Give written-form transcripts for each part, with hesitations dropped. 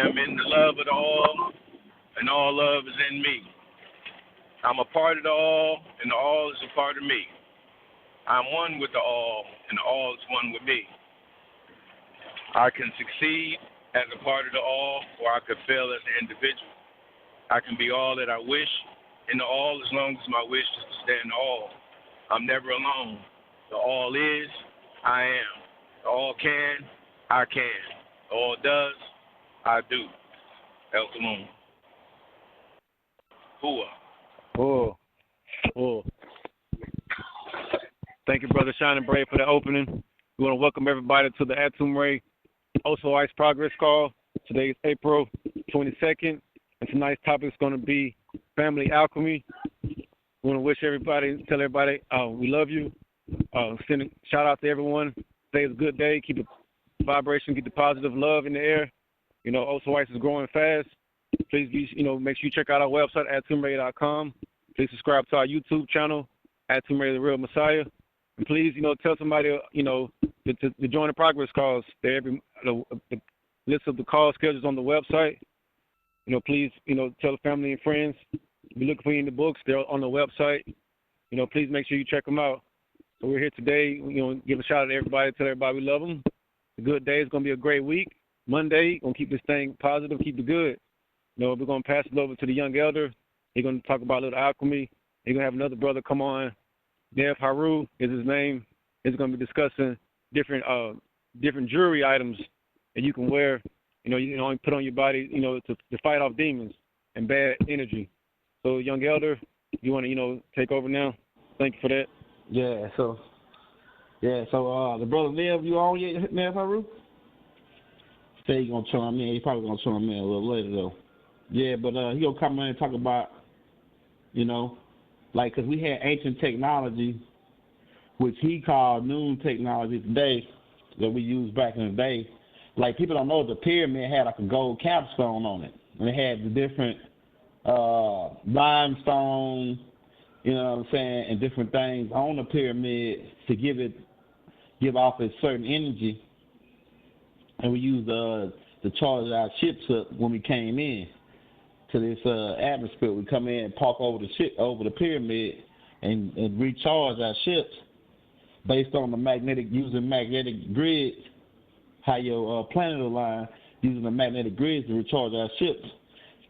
I'm in the love of the all, and all love is in me. I'm a part of the all, and the all is a part of me. I'm one with the all, and the all is one with me. I can succeed as a part of the all, or I could fail as an individual. I can be all that I wish in the all as long as my wish is to stay in the all. I'm never alone. The all is, I am. The all can, I can. The all does, I do. El Saloon. Hua. Oh, oh. Thank you, Brother Shining Brave, for the opening. We want to welcome everybody to the ATUN-RE OSOICE Progress Call. Today is April 22nd, and tonight's topic is going to be family alchemy. We want to wish everybody, tell everybody we love you. Send a shout out to everyone. Today is a good day. Keep the vibration, keep the positive love in the air. You know, OSOICE is growing fast. Please be, make sure you check out our website, ATUN-RE.com. Please subscribe to our YouTube channel, ATUN-RE The Real Messiah. And please, tell somebody, to join the progress calls. The list of the call schedules on the website. Please, tell the family and friends. If you're looking for any of the books, they're on the website. Please make sure you check them out. So we're here today, give a shout out to everybody, tell everybody we love them. It's a good day. It's going to be a great week. Monday, going to keep this thing positive, keep it good. We're going to pass it over to the young elder. He's going to talk about a little alchemy. He's going to have another brother come on. Nev Haru is his name. He's going to be discussing different jewelry items that you can wear, you put on your body, to fight off demons and bad energy. So, young elder, you want to, take over now? Thank you for that. So the brother Nev, you on yet, Nev Haru? Say he's going to chime in. He's probably going to chime in a little later, though. Yeah, but he going to come in and talk about, because we had ancient technology, which he called noon technology today, that we used back in the day. Like, people don't know the pyramid had like a gold capstone on it. And it had the different limestone, and different things on the pyramid to give off a certain energy. And we used to charge our ships up when we came in to this atmosphere. We come in and park over the pyramid and recharge our ships based on using magnetic grids, how your planet align, using the magnetic grids to recharge our ships.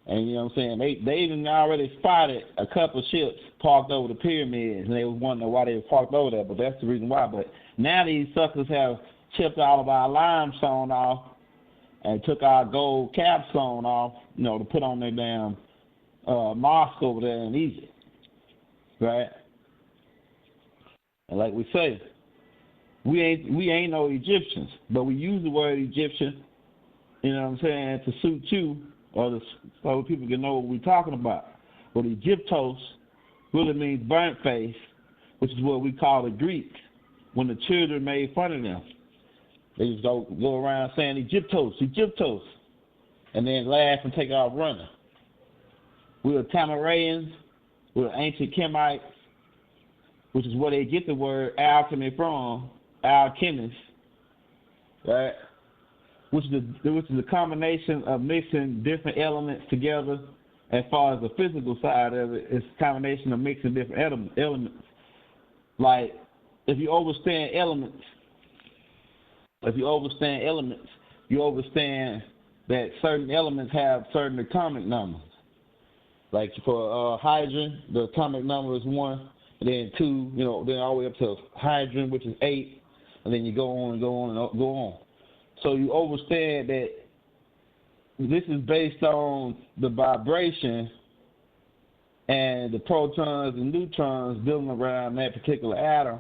And they even already spotted a couple of ships parked over the pyramids, and they was wondering why they were parked over there, but that's the reason why. But now these suckers have chipped all of our limestone off and took our gold capstone off, to put on their damn mosque over there in Egypt, right? And like we say, we ain't no Egyptians, but we use the word Egyptian, to suit you, so people can know what we're talking about. But Egyptos really means burnt face, which is what we call the Greeks when the children made fun of them. They just go around saying Egyptos, and then laugh and take off running. We were Tamarayans, we were ancient Kemites, which is where they get the word alchemy from, alchemists, right? Which is a combination of mixing different elements together. As far as the physical side of it, it's a combination of mixing different elements. Like, if you understand elements, you understand that certain elements have certain atomic numbers. Like for hydrogen, the atomic number is 1, and then 2, then all the way up to hydrogen, which is 8, and then you go on and go on and go on. So you understand that this is based on the vibration and the protons and neutrons building around that particular atom.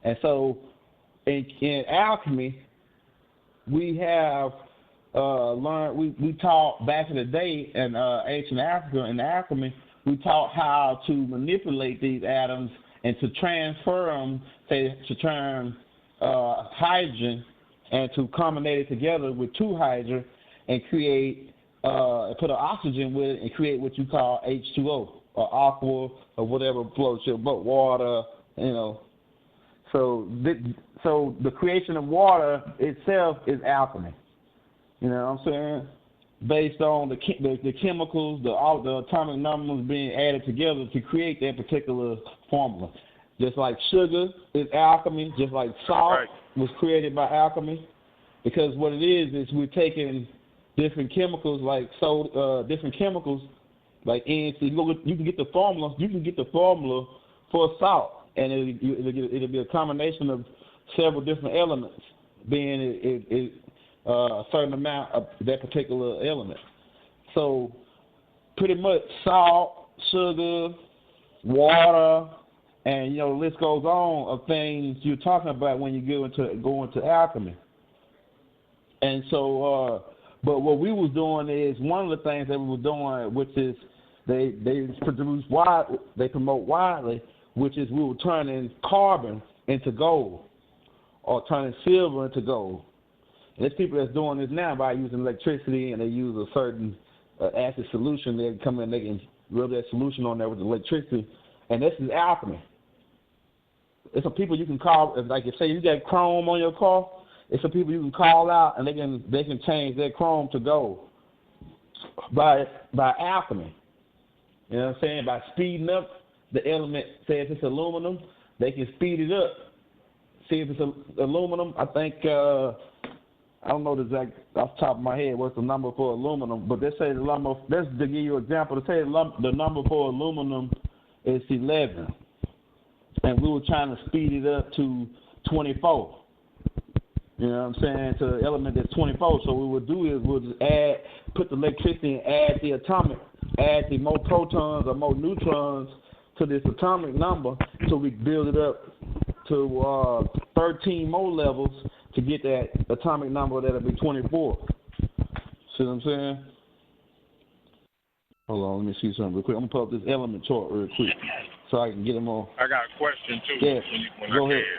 And so in alchemy, we have learned, we taught back in the day in ancient Africa, in alchemy, we taught how to manipulate these atoms and to transfer them, to turn hydrogen and to combine it together with 2 hydrogen and create, put an oxygen with it and create what you call H2O or aqua or whatever floats your boat, water, So the creation of water itself is alchemy. You know what I'm saying? based on the chemicals, the atomic numbers being added together to create that particular formula. Just like sugar is alchemy, just like salt was created by alchemy. Because what it is we're taking different chemicals like NC. You can get the formula. You can get the formula for salt, and it'll be a combination of several different elements, being a certain amount of that particular element. So pretty much salt, sugar, water, and the list goes on of things you're talking about when you go into alchemy. And so, but what we was doing is one of the things that we were doing, which is they promote widely, which is we were turning carbon into gold or turning silver into gold. And there's people that's doing this now by using electricity, and they use a certain acid solution. They come in, they can rub that solution on there with electricity, and this is alchemy. There's some people you can call, like if say you got chrome on your car, there's some people you can call out, and they can change that chrome to gold by alchemy. You know what I'm saying? By speeding up the element. Say if it's aluminum, they can speed it up. See if it's aluminum. I think I don't know the exact off the top of my head what's the number for aluminum, but they say the number. Let's to give you an example. They say the number for aluminum is 11, and we were trying to speed it up to 24. You know what I'm saying? To the element that's 24. So what we'll do is we'll just put the electricity and add the more protons or more neutrons to this atomic number, so we build it up to 13 more levels to get that atomic number that'll be 24. See what I'm saying? Hold on, let me see something real quick. I'm gonna pull up this element chart real quick so I can get them all. I got a question too. Yeah.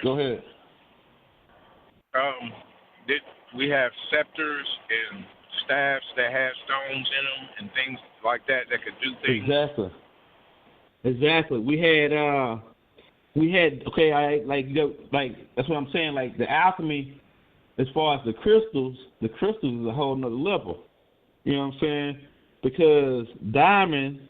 Go ahead. Did we have scepters and staffs that had stones in them and things like that could do things? Exactly. We had that's what I'm saying. Like the alchemy, as far as the crystals is a whole nother level. You know what I'm saying? Because diamond,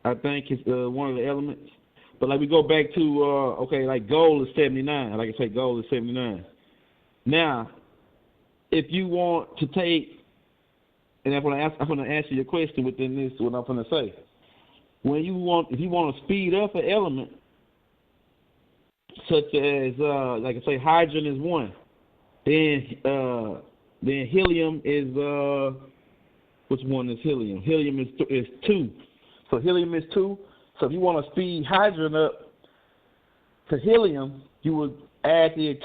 I think, is one of the elements. But like we go back to like gold is 79. Like I say, gold is 79. Now, if you want to take, and I'm going to answer your question within this, what I'm going to say. If you want to speed up an element, such as like I say, hydrogen is 1. Then helium is which one is helium? Helium is 2. So helium is 2. So if you want to speed hydrogen up to helium, you would add the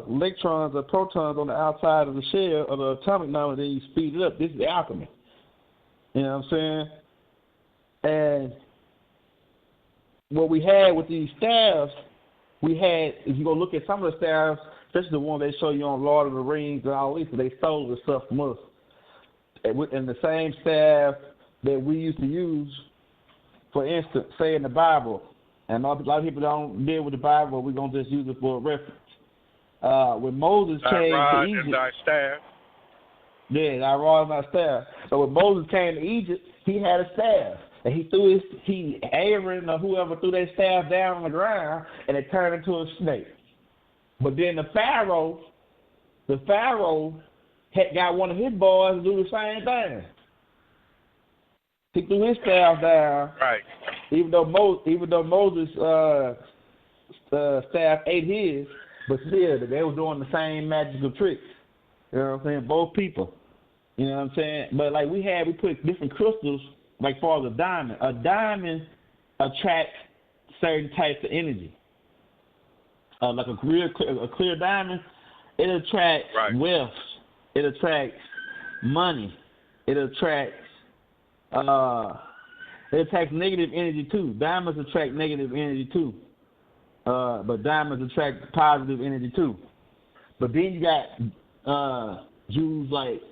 electrons or protons on the outside of the shell of the atomic number, then you speed it up. This is alchemy. You know what I'm saying? And what we had with these staffs, if you go look at some of the staffs, especially the one they show you on Lord of the Rings and all these, they stole the stuff from us. And the same staff that we used to use, for instance, say in the Bible, and a lot of people don't deal with the Bible, we're going to just use it for a reference. When Moses came to Egypt, and thy staff. Yeah, thy rod and thy staff. So when Moses came to Egypt, he had a staff. And Aaron or whoever threw their staff down on the ground, and it turned into a snake. But then the Pharaoh had got one of his boys to do the same thing. He threw his staff down. Right. Even though Moses' staff ate his, but still they were doing the same magical tricks. You know what I'm saying? Both people. You know what I'm saying? But like we put different crystals, like for the diamond. A diamond attracts certain types of energy. Like a clear diamond, it attracts wealth. It attracts money. It attracts negative energy too. Diamonds attract negative energy too. But diamonds attract positive energy too. But then you got Jews like,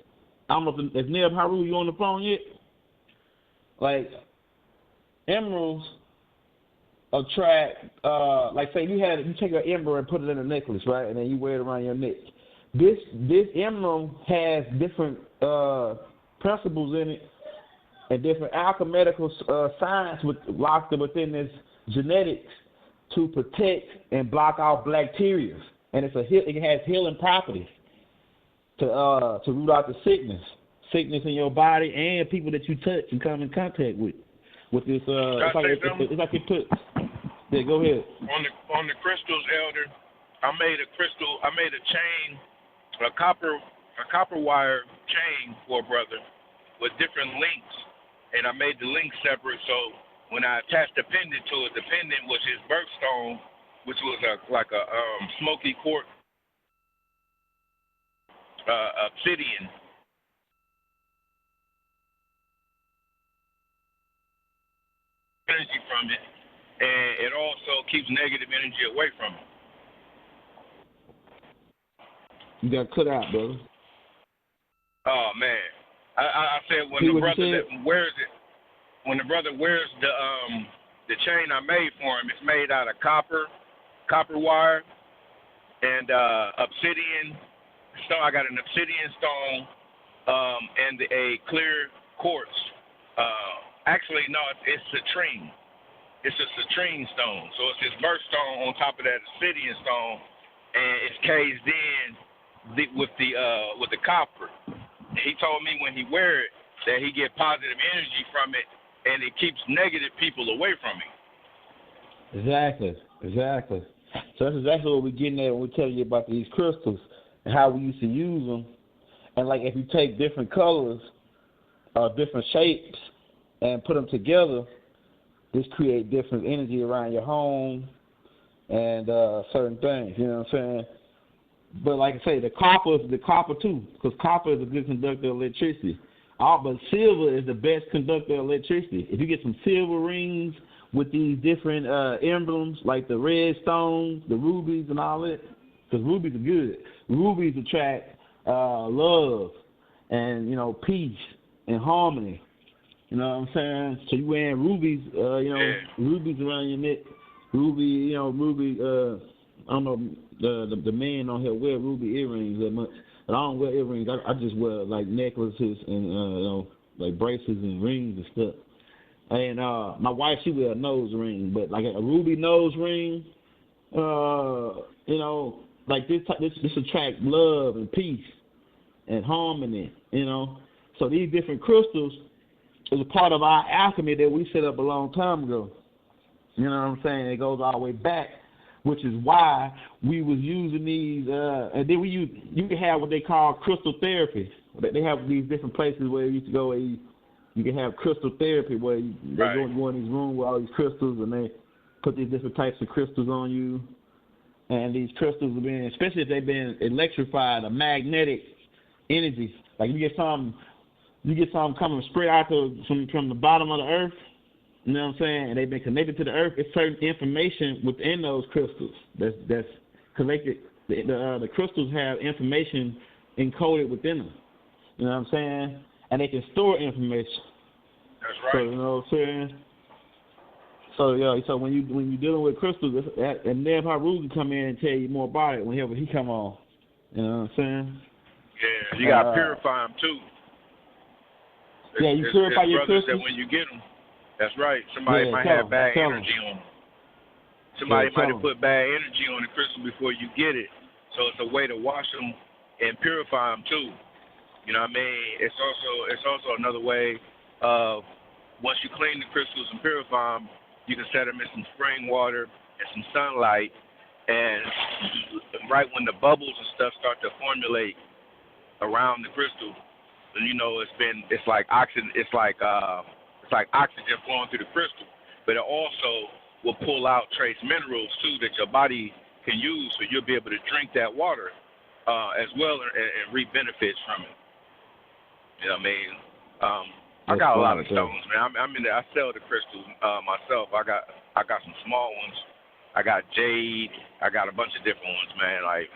I don't know if Neb Haru, you on the phone yet? Like emeralds attract, like say you take an emerald and put it in a necklace, right? And then you wear it around your neck. this emblem has different principles in it and different alchemical science locked within this genetics to protect and block out bacteria, and it has healing properties to root out the sickness in your body and people that you touch and come in contact with this. It's like it put. Yeah, go ahead. On the crystals, Elder, I made a chain, a copper wire chain for a brother with different links, and I made the links separate. So when I attached the pendant to it, the pendant was his birthstone, which was like a smoky quartz obsidian. Energy from it, and it also keeps negative energy away from it. You got cut out, brother. Oh man, I said when the brother wears it, when the brother wears the chain I made for him, it's made out of copper wire, and obsidian stone. I got an obsidian stone and a clear quartz. Actually, no, it's citrine. It's a citrine stone. So it's his birthstone on top of that obsidian stone, and it's cased in with the copper. He told me when he wear it that he get positive energy from it, and it keeps negative people away from him. Exactly. So that's exactly what we're getting at when we're telling you about these crystals and how we used to use them. And like if you take different colors, different shapes, and put them together, this create different energy around your home and certain things. You know what I'm saying? But like I say, the copper too, because copper is a good conductor of electricity. But silver is the best conductor of electricity. If you get some silver rings with these different emblems, like the red stones, the rubies and all that, because rubies are good. Rubies attract love and, peace and harmony. You know what I'm saying? So you wearing rubies, rubies around your neck. Ruby, I don't know, the men on here wear ruby earrings that much. But I don't wear earrings. I just wear like necklaces and like bracelets and rings and stuff. And my wife, she wear a nose ring, but like a ruby nose ring, like this attract love and peace and harmony. So these different crystals is a part of our alchemy that we set up a long time ago. You know what I'm saying? It goes all the way back, which is why we was using these. And then you can have what they call crystal therapy. They have these different places where you used to go where you can have crystal therapy where they go in these rooms with all these crystals and they put these different types of crystals on you. And these crystals have been, especially if they've been electrified, a magnetic energy. Like you get some coming straight out from the bottom of the earth. You know what I'm saying? And they've been connected to the earth. It's certain information within those crystals that's collected. The crystals have information encoded within them. You know what I'm saying? And they can store information. That's right. So, you know what I'm saying? So when you're dealing with crystals, and then Haru can come in and tell you more about it whenever he come on. You know what I'm saying? Yeah, you gotta purify them too. You purify your crystals. That when you get them, that's right. Somebody might have bad energy on them. Somebody might have put bad energy on the crystal before you get it. So it's a way to wash them and purify them too. You know what I mean? It's also another way of once you clean the crystals and purify them, you can set them in some spring water and some sunlight, and right when the bubbles and stuff start to formulate around the crystal, it's like oxygen flowing through the crystal, but it also will pull out trace minerals too that your body can use, so you'll be able to drink that water as well and reap benefits from it. You know what I mean? I got a lot of stones, man. I sell the crystals myself. I got some small ones. I got jade. I got a bunch of different ones, man. Like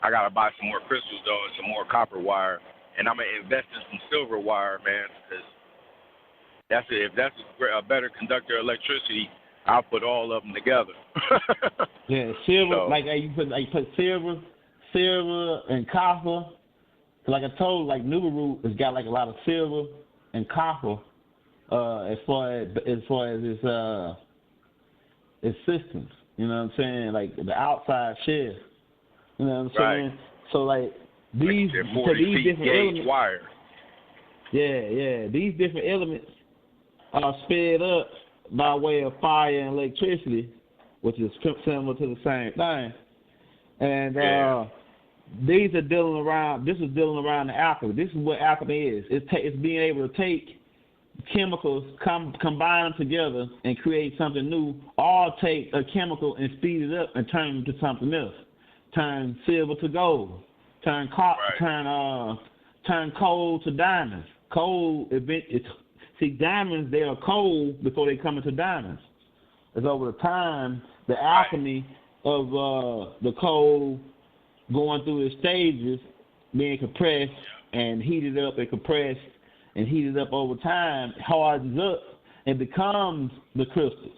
I gotta buy some more crystals though and some more copper wire, and I'm gonna invest in some silver wire, man, because if that's a better conductor of electricity, I'll put all of them together. Yeah, silver. So, like you put silver, silver and copper. So like I told, like Nubaru has got like a lot of silver and copper as far as its systems. You know what I'm saying? Like the outside shell. You know what I'm saying? So like these different elements. Wire. Yeah. These different elements are sped up by way of fire and electricity, which is similar to the same thing. And these are dealing around. This is dealing around the alchemy. This is what alchemy is. It's being able to take chemicals, combine them together, and create something new. Or take a chemical and speed it up and turn it into something else. Turn silver to gold. Turn coal to diamonds. Diamonds, they are coal before they come into diamonds. It's over the time the alchemy of the coal going through its stages, being compressed and heated up and compressed and heated up over time, hardens up and becomes the crystals.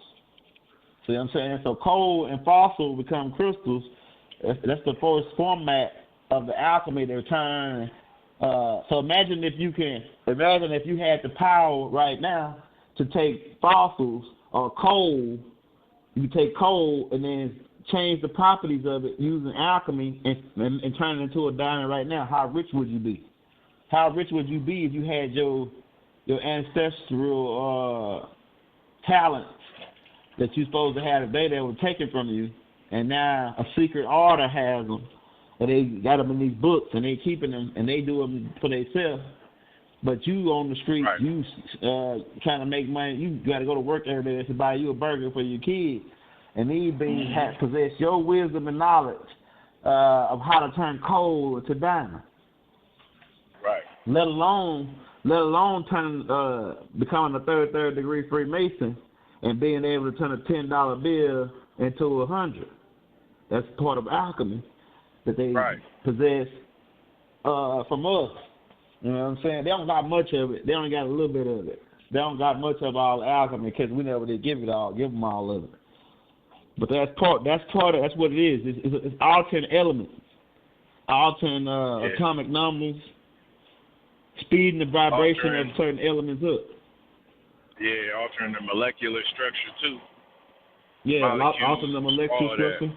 See what I'm saying? So coal and fossil become crystals. That's the first format of the alchemy. They're turning. So imagine if you had the power right now to take fossils or coal. You take coal and then change the properties of it using alchemy and turn it into a diamond right now. How rich would you be? How rich would you be if you had your ancestral talents that you're supposed to have today that were taken from you, and now a secret order has them, and they got them in these books, and they keeping them, and they do them for themselves. But you on the street, you trying to make money. You got to go to work every day to buy you a burger for your kids. And these beings possess your wisdom and knowledge of how to turn coal into diamond. Right. Let alone turn becoming a third degree Freemason and being able to turn a $10 bill into $100. That's part of alchemy that they possess from us. You know what I'm saying? They don't got much of it. They only got a little bit of it. They don't got much of all the alchemy because we never did give them all of it. But that's what it is. It's altering elements, altering atomic numbers, speeding the vibration of certain elements up. Yeah, altering the molecular structure too. Yeah, altering the molecular structure.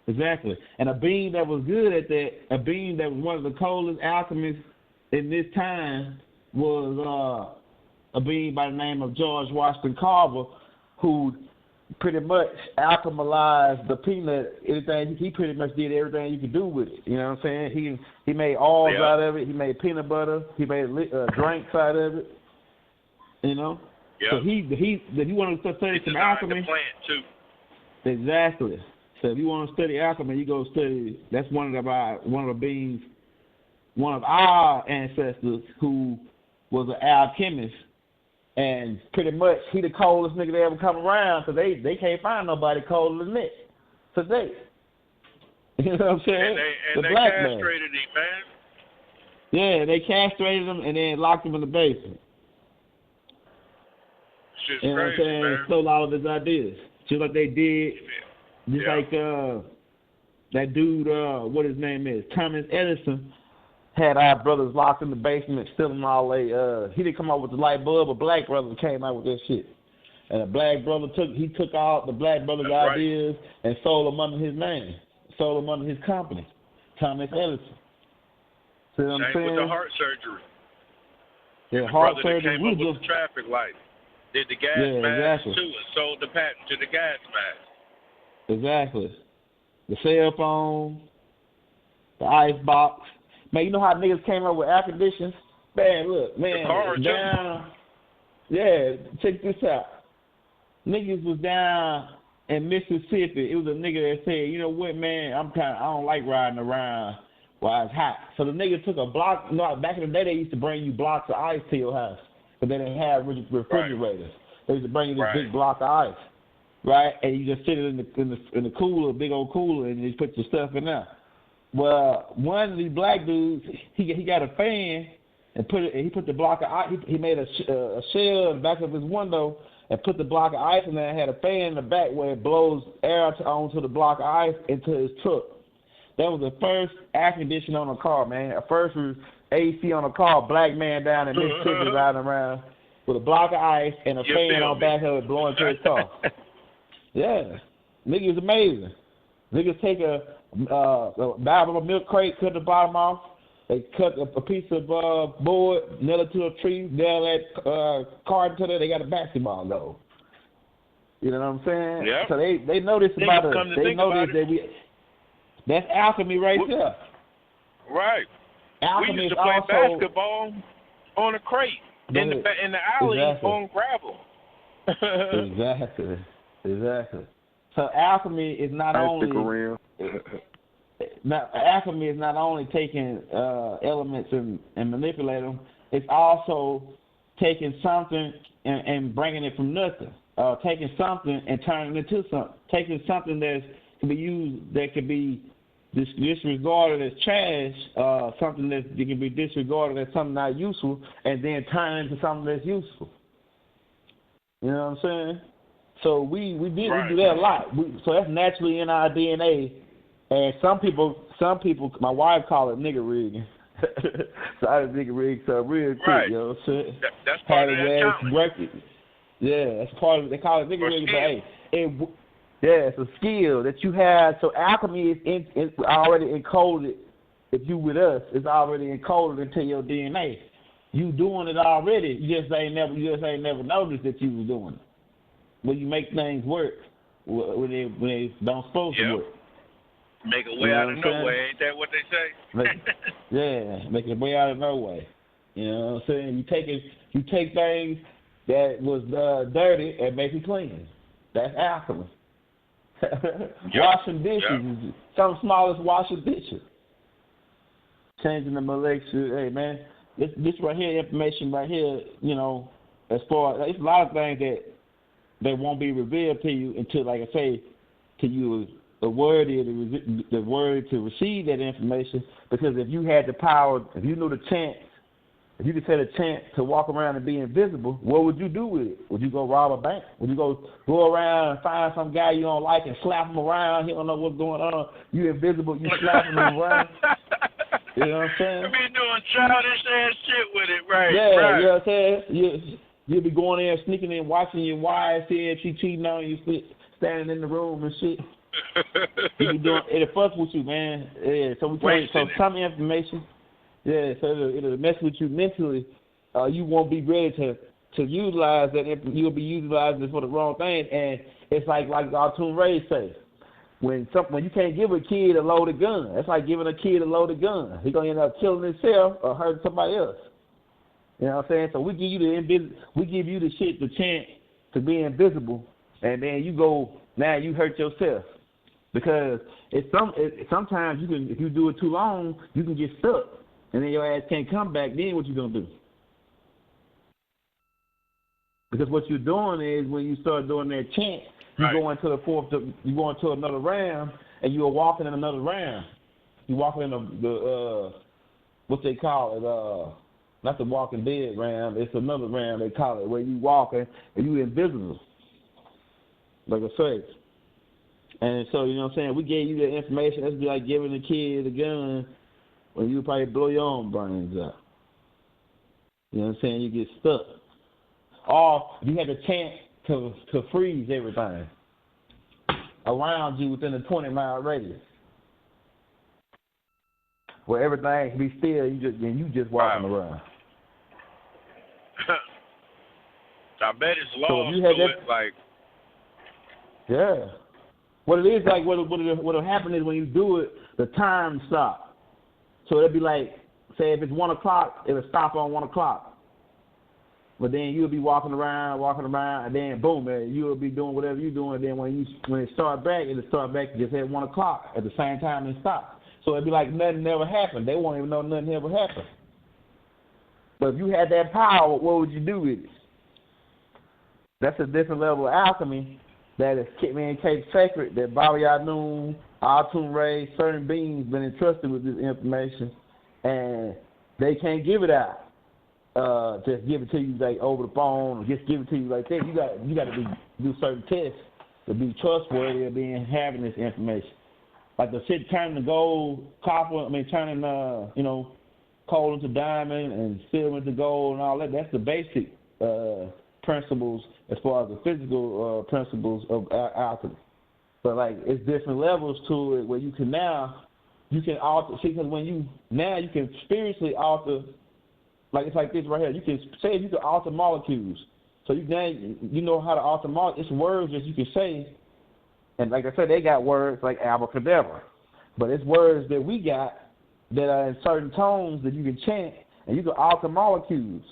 Exactly. And a being that was good at that, a being that was one of the coldest alchemists in this time was a being by the name of George Washington Carver, who pretty much alchemized the peanut. He pretty much did everything you could do with it. You know what I'm saying? He made oils out of it. He made peanut butter. He made drinks out of it. You know. Yep. So if you want to study some alchemy, the plant too. Exactly. So if you want to study alchemy, you go study. That's one of our ancestors who was an alchemist. And pretty much, he the coldest nigga that ever come around, because they can't find nobody colder than this today. You know what I'm saying? And they castrated him, man. Yeah, they castrated him and then locked him in the basement. Shit's you know crazy, what I'm saying? man. Stole all of his ideas. Just like they did, like that dude, what his name is, Thomas Edison, had our brothers locked in the basement, stealing all they. He didn't come out with the light bulb. A black brother came out with that shit, and a black brother took all the black brother's ideas and sold them under his name, sold them under his company, Thomas Edison. See what I'm saying? With the heart surgery. Yeah, the heart brother surgery. That came up with the traffic light. Did the gas mask too, and sold the patent to the gas mask. Exactly. The cell phone, the ice box. Man, you know how niggas came up with air conditioners? Man, look, man, down. Yeah, check this out. Niggas was down in Mississippi. It was a nigga that said, you know what, man, I don't like riding around while it's hot. So the nigga took a block. Back in the day, they used to bring you blocks of ice to your house, but they didn't have refrigerators. They used to bring you this big block of ice, right? And you just sit it in the cooler, big old cooler, and you just put your stuff in there. Well, one of these black dudes, he got a fan and he put the block of ice. He made a shell in the back of his window and put the block of ice in there and had a fan in the back where it blows air onto the block of ice into his truck. the first air conditioner on a car, man. At first was AC on a car, black man down in Mississippi riding around with a block of ice and a fan on back of it blowing to his car. Yeah. Nigga is amazing. Niggas take a Bible milk crate, cut the bottom off. They cut a piece of board, nail it to a tree, nail that card to it. They got a basketball goal. You know what I'm saying? Yeah. So they know this about us. They know this that that's alchemy right there. Right. Alchemy we used is to play also basketball on a crate in the alley on gravel. Exactly. So alchemy is not only alchemy is not only taking elements and manipulating them. It's also taking something and bringing it from nothing. Taking something and turning it into something. Taking something that can be used, that can be disregarded as trash, something that can be disregarded as something not useful, and then turning into something that's useful. You know what I'm saying? So we do that a lot. So that's naturally in our DNA. And some people, my wife call it nigga rigging. So I nigga rig so real quick, right. You know what I'm saying? That's part of that challenge. Yeah, that's part of it. They call it nigga rigging, but hey, it's a skill that you have. So alchemy is already encoded. If you with us, it's already encoded into your DNA. You doing it already. You just ain't never noticed that you was doing it. When you make things work, when they don't supposed to work. Make a way out of no way. Ain't that what they say? Make a way out of no way. You know what I'm saying? You take things that was dirty and make it clean. That's alchemy. Washing dishes, something small as washing dishes. Changing the molecular. Hey man, this right here, information right here. You know, as far there's a lot of things that won't be revealed to you until, like I say, to you the word to receive that information. Because if you had the power, if you knew the chance, if you could set a chance to walk around and be invisible, what would you do with it? Would you go rob a bank? Would you go around and find some guy you don't like and slap him around? He don't know what's going on. You invisible, you slapping him around. You know what I'm saying? You be doing childish ass shit with it, right? Yeah, right. You know what I'm saying? You'll be going there, sneaking in, watching your wife, seeing if she cheating on you, standing in the room and shit. You be doing it'll fuck with you, man. Yeah, so we tell you some information. Yeah, so it'll mess with you mentally. You won't be ready to utilize that. You'll be utilizing it for the wrong thing, and it's like ATUN-RE say, when you can't give a kid a loaded gun, it's like giving a kid a loaded gun. He's gonna end up killing himself or hurting somebody else. You know what I'm saying? So we give you the chance to be invisible, and then now you hurt yourself. Because sometimes if you do it too long, you can get stuck, and then your ass can't come back. Then what you gonna do? Because what you're doing is when you start doing that chant, you go into another round, and you're walking in another round. You're walking in the what they call it, not the Walking Dead round. It's another round they call it, where you walking and you invisible, like I say. And so, you know what I'm saying, we gave you the information. That'd be like giving a kid a gun when you probably blow your own brains out. You know what I'm saying? You get stuck. Or you had the chance to freeze everything around you within a 20-mile radius, where everything can be still. You just walking around. I bet it's laws so if you had to it, like. Yeah. What it is like, what'll happen is when you do it, the time stops. So it'll be like, say if it's 1 o'clock, it'll stop on 1 o'clock. But then you'll be walking around, and then boom, man, you'll be doing whatever you're doing. And then when it start back, it'll start back just at 1 o'clock at the same time and stop. So it'll be like nothing never happened. They won't even know nothing ever happened. But if you had that power, what would you do with it? That's a different level of alchemy. That is kept sacred, that Baba Yanun, ATUN-RE, certain beings been entrusted with this information, and they can't give it out. Just give it to you like over the phone, or just give it to you like that. You got to do certain tests to be trustworthy of having this information. like the shit turning the gold, copper. I mean, turning coal into diamond and silver into gold and all that. That's the basic principles as far as the physical principles of alchemy. But like it's different levels to it where you can alter. See, because when you can spiritually alter. Like it's like this right here. You can alter molecules. So you know how to alter molecules. It's words that you can say. And like I said, they got words like abracadabra. But it's words that we got that are in certain tones that you can chant, and you can alter molecules.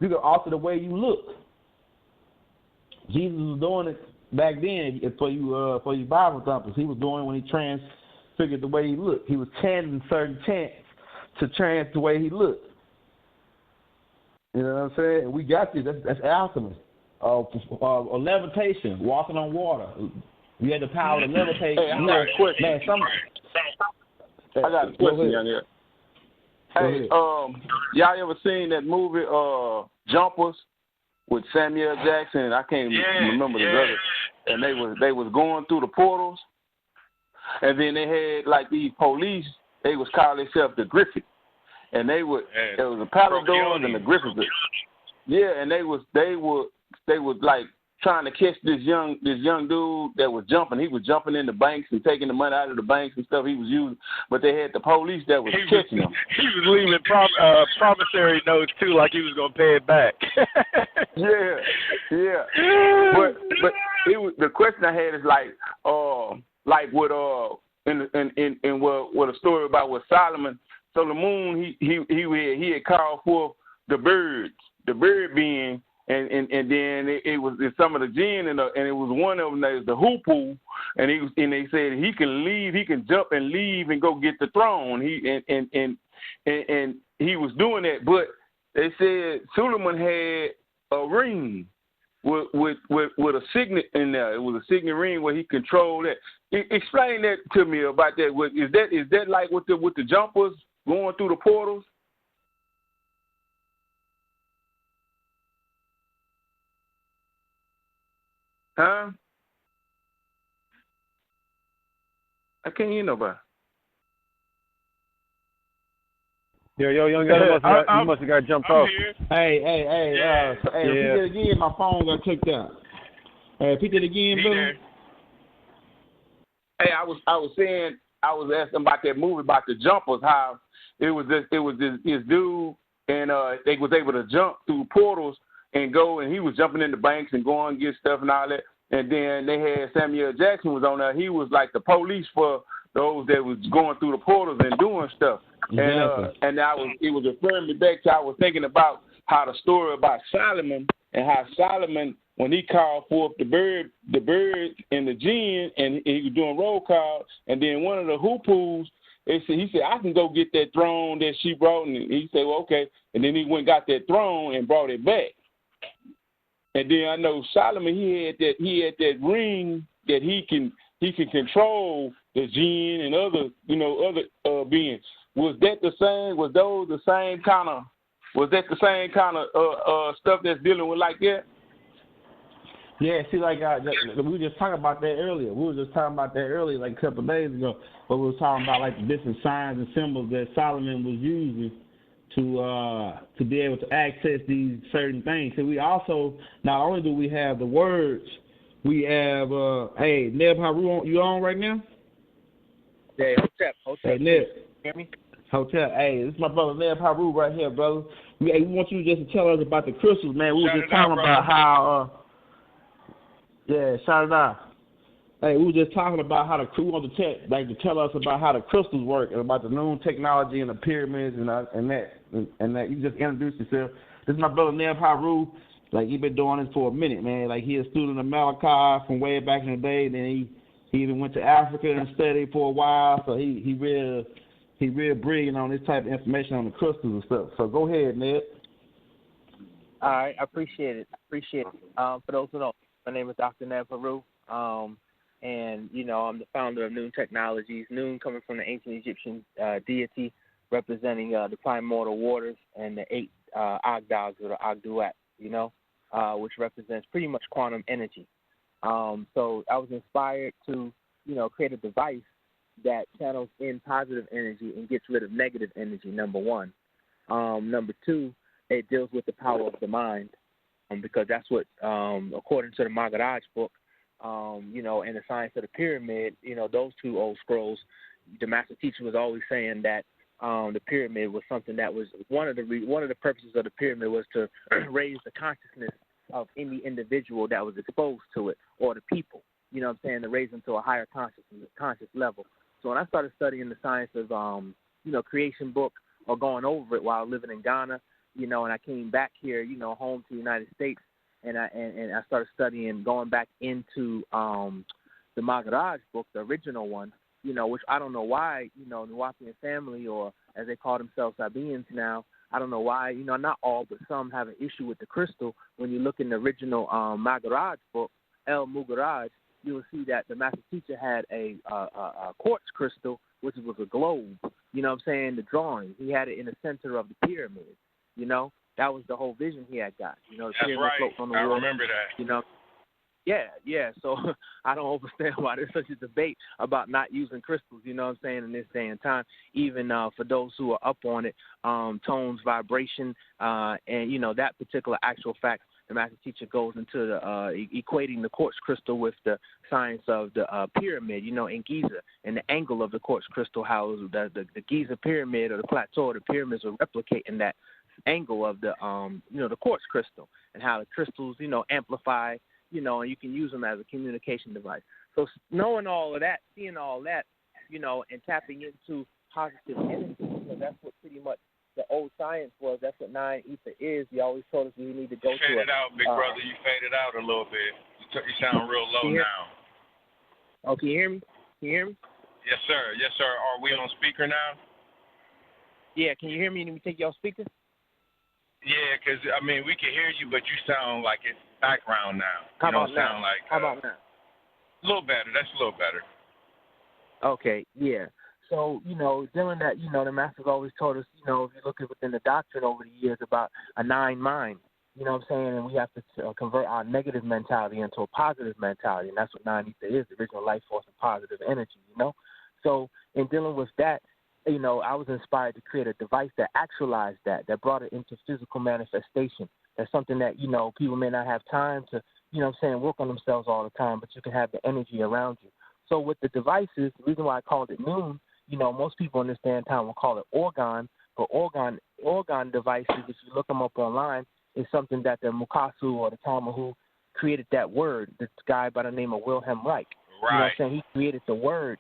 You can alter the way you look. Jesus was doing it back then for you Bible thumpers. He was doing it when he transfigured the way he looked. He was chanting certain chants to trans the way he looked. You know what I'm saying? And we got this. That's alchemy. Levitation, walking on water. You had the power to levitate. Hey, I got a question. Man, I got a question down here. Hey, y'all ever seen that movie Jumpers with Samuel Jackson? I can't remember the other. And they was going through the portals, and then they had like these police. They was calling themselves the Griffith, and there was the Paladors and the Griffiths. Yeah, and they was like trying to catch this young dude that was jumping. He was jumping in the banks and taking the money out of the banks and stuff he was using. But they had the police that was catching him. He was leaving promissory notes too, like he was gonna pay it back. yeah. But the question I had is like what a story about with Solomon. So the moon he had called forth the birds, the bird being. And then it was some of the jinn and it was one of them that was the hoopoe, and they said he can leave, he can jump and leave and go get the throne. He was doing that, but they said Suleiman had a ring with a signet in there. It was a signet ring where he controlled that. Explain that to me about that. Is that like with the jumpers going through the portals? Huh? I can't hear nobody. Yo, young guy, you must have got jumped off. Here. Hey, if you did it again, my phone got clicked out. Hey, if you did it again, brother. Hey, I was asking about that movie about the jumpers, how it was this dude, and they was able to jump through portals and go, and he was jumping in the banks and going and get stuff and all that. And then they had Samuel Jackson was on there. He was like the police for those that was going through the portals and doing stuff. Exactly. And it was referring me back to I was thinking about how the story about Solomon and how Solomon, when he called forth the bird and the jinn, and he was doing roll call, and then one of the hoopoes, he said, I can go get that throne that she brought, and he said, well, okay. And then he went and got that throne and brought it back. And then I know Solomon, he had that ring that he can control the jinn and other beings. Was that the same? Was those the same kind of? Was that the same kind of stuff that's dealing with like that? Yeah, see, like we were just talking about that earlier. Like a couple of days ago. But we were talking about like the different signs and symbols that Solomon was using to be able to access these certain things. So we also, not only do we have the words, we have, hey, Neb Haru, you on right now? Hey, Hotep. Hey, Neb. Hear me? Hotep, hey, this is my brother Neb Haru right here, brother. We want you just to tell us about the crystals, man. We were just talking about how, shout it out. Hey, we were just talking about how we want to tell us about how the crystals work and about the new technology and the pyramids and that. You just introduce yourself. This is my brother Neb Haru. Like, he been doing this for a minute, man. Like, he a student of Malachi from way back in the day. Then he even went to Africa and studied for a while. So he real brilliant on this type of information on the crystals and stuff. So go ahead, Neb. All right, I appreciate it. For those who don't know, my name is Dr. Neb Haru. And, I'm the founder of Noon Technologies. Noon coming from the ancient Egyptian deity representing the primordial waters and the 8 Agdags or the Agduat, which represents pretty much quantum energy. So I was inspired to, create a device that channels in positive energy and gets rid of negative energy, number one. Number two, it deals with the power of the mind, because that's what, according to the Maharaj book, you know, and the Science of the Pyramid, you know, those two old scrolls, the master teacher was always saying that the pyramid was something that was one of the purposes of the pyramid was to raise the consciousness of any individual that was exposed to it, or the people, you know what I'm saying, to raise them to a higher conscious level. So when I started studying the science of, you know, creation book, or going over it while living in Ghana, you know, and I came back here, you know, home to the United States, and I started studying, going back into the Maharaj book, the original one, you know, which I don't know why, you know, the Nuwapian family, or as they call themselves, Sabians now, I don't know why, you know, not all, but some have an issue with the crystal. When you look in the original Maharaj book, El Mugaraj, you will see that the master teacher had a quartz crystal, which was a globe, you know what I'm saying, the drawing. He had it in the center of the pyramid, you know. That was the whole vision he had got. You know, the that's right. On the I world, remember that. You know. Yeah. So I don't understand why there's such a debate about not using crystals, you know what I'm saying, in this day and time, even for those who are up on it, tones, vibration, and, you know, that particular actual fact. The master teacher goes into the equating the quartz crystal with the science of the pyramid, you know, in Giza, and the angle of the quartz crystal, how the Giza pyramid, or the plateau of the pyramids, are replicating that angle of the, you know, the quartz crystal, and how the crystals, you know, amplify, you know, and you can use them as a communication device. So knowing all of that, seeing all that, you know, and tapping into positive energy, because that's what pretty much the old science was. That's what 9 ether is. He always told us we need to go to it. You faded out, big brother. You faded out a little bit. You sound real low now. Oh, can you hear me? Can you hear me? Yes, sir. Yes, sir. Are we on speaker now? Yeah, can you hear me? Let me take you off speaker. Yeah, because, I mean, we can hear you, but you sound like it's background now. How about now? How about now? A little better. That's a little better. Okay, yeah. So, you know, dealing that, you know, the master's always told us, you know, if you look at within the doctrine over the years about a 9 mind, you know what I'm saying, and we have to convert our negative mentality into a positive mentality, and that's what 9 ether is, the original life force and positive energy, you know. So in dealing with that, you know, I was inspired to create a device that actualized that brought it into physical manifestation. That's something that, you know, people may not have time to, you know what I'm saying, work on themselves all the time, but you can have the energy around you. So with the devices, the reason why I called it Noon, you know, most people in this day and time will call it organ, but organ devices, if you look them up online, is something that the Mukasu or the Tamahu created that word, this guy by the name of Wilhelm Reich. Right. You know what I'm saying? He created the word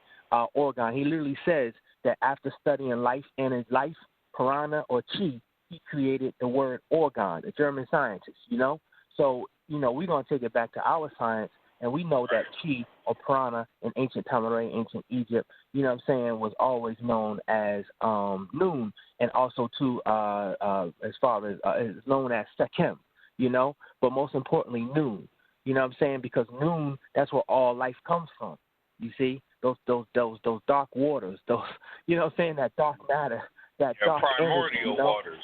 organ. He literally says that after studying life and his life, prana or chi, he created the word organ, a German scientist, you know? So, you know, we're going to take it back to our science, and we know that chi or prana in ancient Tamaray, ancient Egypt, you know what I'm saying, was always known as noon, and also too as far as is known as sekem, you know, but most importantly noon, you know what I'm saying, because noon, that's where all life comes from. You see, those dark waters, those, you know what I'm saying, that dark matter, that dark primordial energy, you know, waters.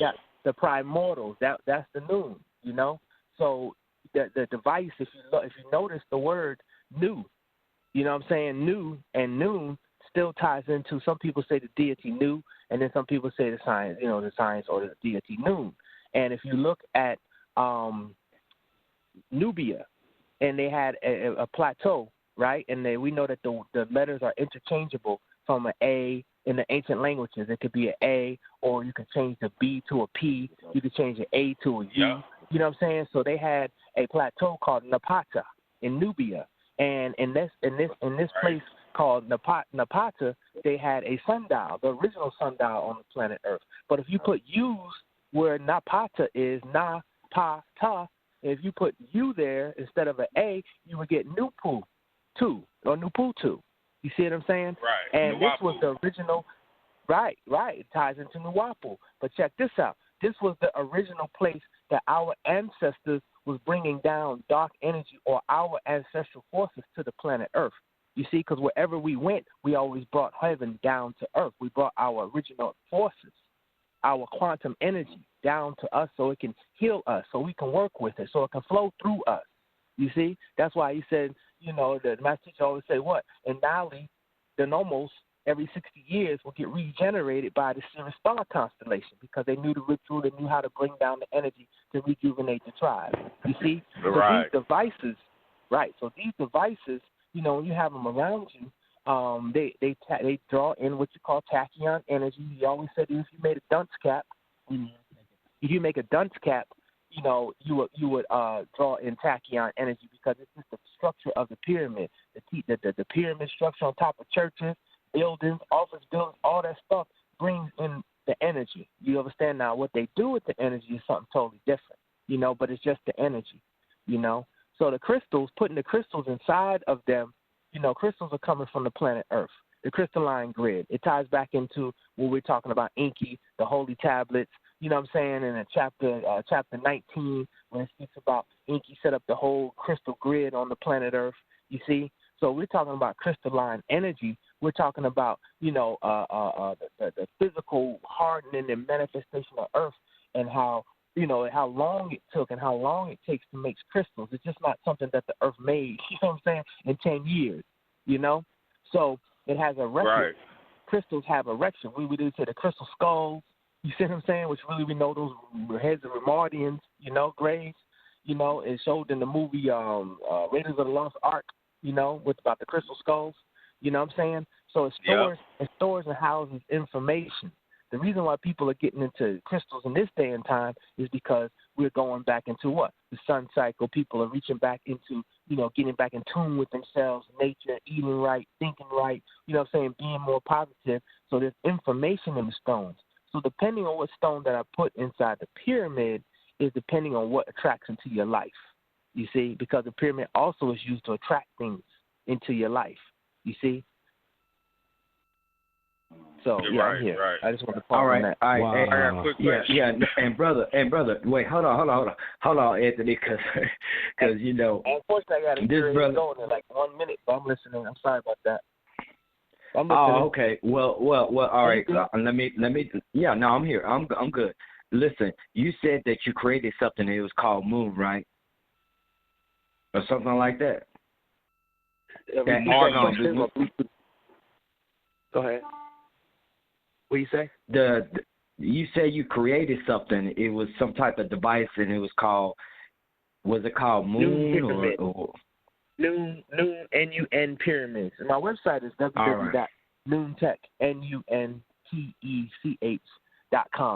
The primordials, that's the noon, you know. So the device, if you notice the word new, you know what I'm saying, new and noon still ties into, some people say the deity Nu, and then some people say the science, you know, the science or the deity Noon. And if you look at Nubia, and they had a plateau, right? And we know that the letters are interchangeable from an A in the ancient languages. It could be an A, or you can change the B to a P. You could change the A to a U. Yeah. You know what I'm saying? So they had a plateau called Napata in Nubia, and in this place called Napata, they had a sundial, the original sundial on the planet Earth. But if you put U's where Napata is, Napata, if you put U there instead of an A, you would get Nupu 2 or Nupu 2. You see what I'm saying? Right. And this was the original. Right. It ties into Nuwapu. But check this out. This was the original place that our ancestors was bringing down dark energy or our ancestral forces to the planet Earth. You see, because wherever we went, we always brought heaven down to earth. We brought our original forces, our quantum energy down to us so it can heal us, so we can work with it, so it can flow through us. You see? That's why he said, you know, the master teacher always say what? In Nali, the nomos, every 60 years will get regenerated by the Sirius star constellation because they knew the ritual, they knew how to bring down the energy to rejuvenate the tribe. You see? Right. So these devices, so these devices, you know, when you have them around you, they draw in what you call tachyon energy. He always said if you made a dunce cap, if you make a dunce cap, you know, you would draw in tachyon energy because it's just the structure of the pyramid, the pyramid structure on top of churches, buildings, office buildings, all that stuff brings in the energy. You understand now? What they do with the energy is something totally different, you know, but it's just the energy, you know. So the crystals, putting the crystals inside of them, you know, crystals are coming from the planet Earth, the crystalline grid. It ties back into what we're talking about, Enki, the holy tablets, you know what I'm saying, in chapter 19, when it speaks about Enki set up the whole crystal grid on the planet Earth, you see. So we're talking about crystalline energy. We're talking about, you know, the physical hardening and manifestation of Earth and how, you know, how long it took and how long it takes to make crystals. It's just not something that the Earth made, you know what I'm saying, in 10 years, you know. So it has a record. Right. Crystals have erection. We would say the crystal skulls, you see what I'm saying, which really we know those heads of Remardians, you know, graves, you know, it showed in the movie Raiders of the Lost Ark, you know, with about the crystal skulls, you know what I'm saying? So it stores and houses information. The reason why people are getting into crystals in this day and time is because we're going back into what? The sun cycle. People are reaching back into, you know, getting back in tune with themselves, nature, eating right, thinking right, you know what I'm saying, being more positive. So there's information in the stones. So depending on what stone that I put inside the pyramid is depending on what attracts into your life, you see, because the pyramid also is used to attract things into your life, you see. So, yeah, right, I'm here. Right. I just want to pause on that. All right. Wow. Hey, I got a quick question. yeah, and brother, wait, hold on, Anthony, because you know, Unfortunately, I got to get brother going in like 1 minute, but I'm listening. I'm sorry about that. I'm listening. Oh, okay. Well. All right. Let me. Yeah. No, I'm here. I'm good. Listen, you said that you created something. It was called Moon, right? Or something like that. Go ahead. What do you say? You say you created something. It was some type of device, and it was called. Was it called Moon or? Noon, NUN pyramids. And my website is www.noontech, NUNTECH.com,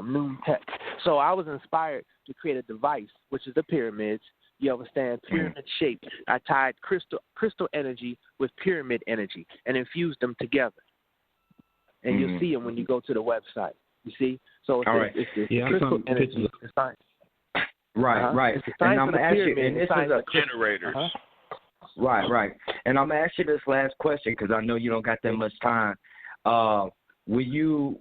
Noontech. So I was inspired to create a device, which is the pyramids. You understand? Pyramid shaped. I tied crystal energy with pyramid energy and infused them together. And you'll see them when you go to the website. You see? So it's crystal energy. It's the science. Right. It's the science and I'm of the asking, pyramid, and this is a generators. Right. And I'm gonna ask you this last question because I know you don't got that much time. Would you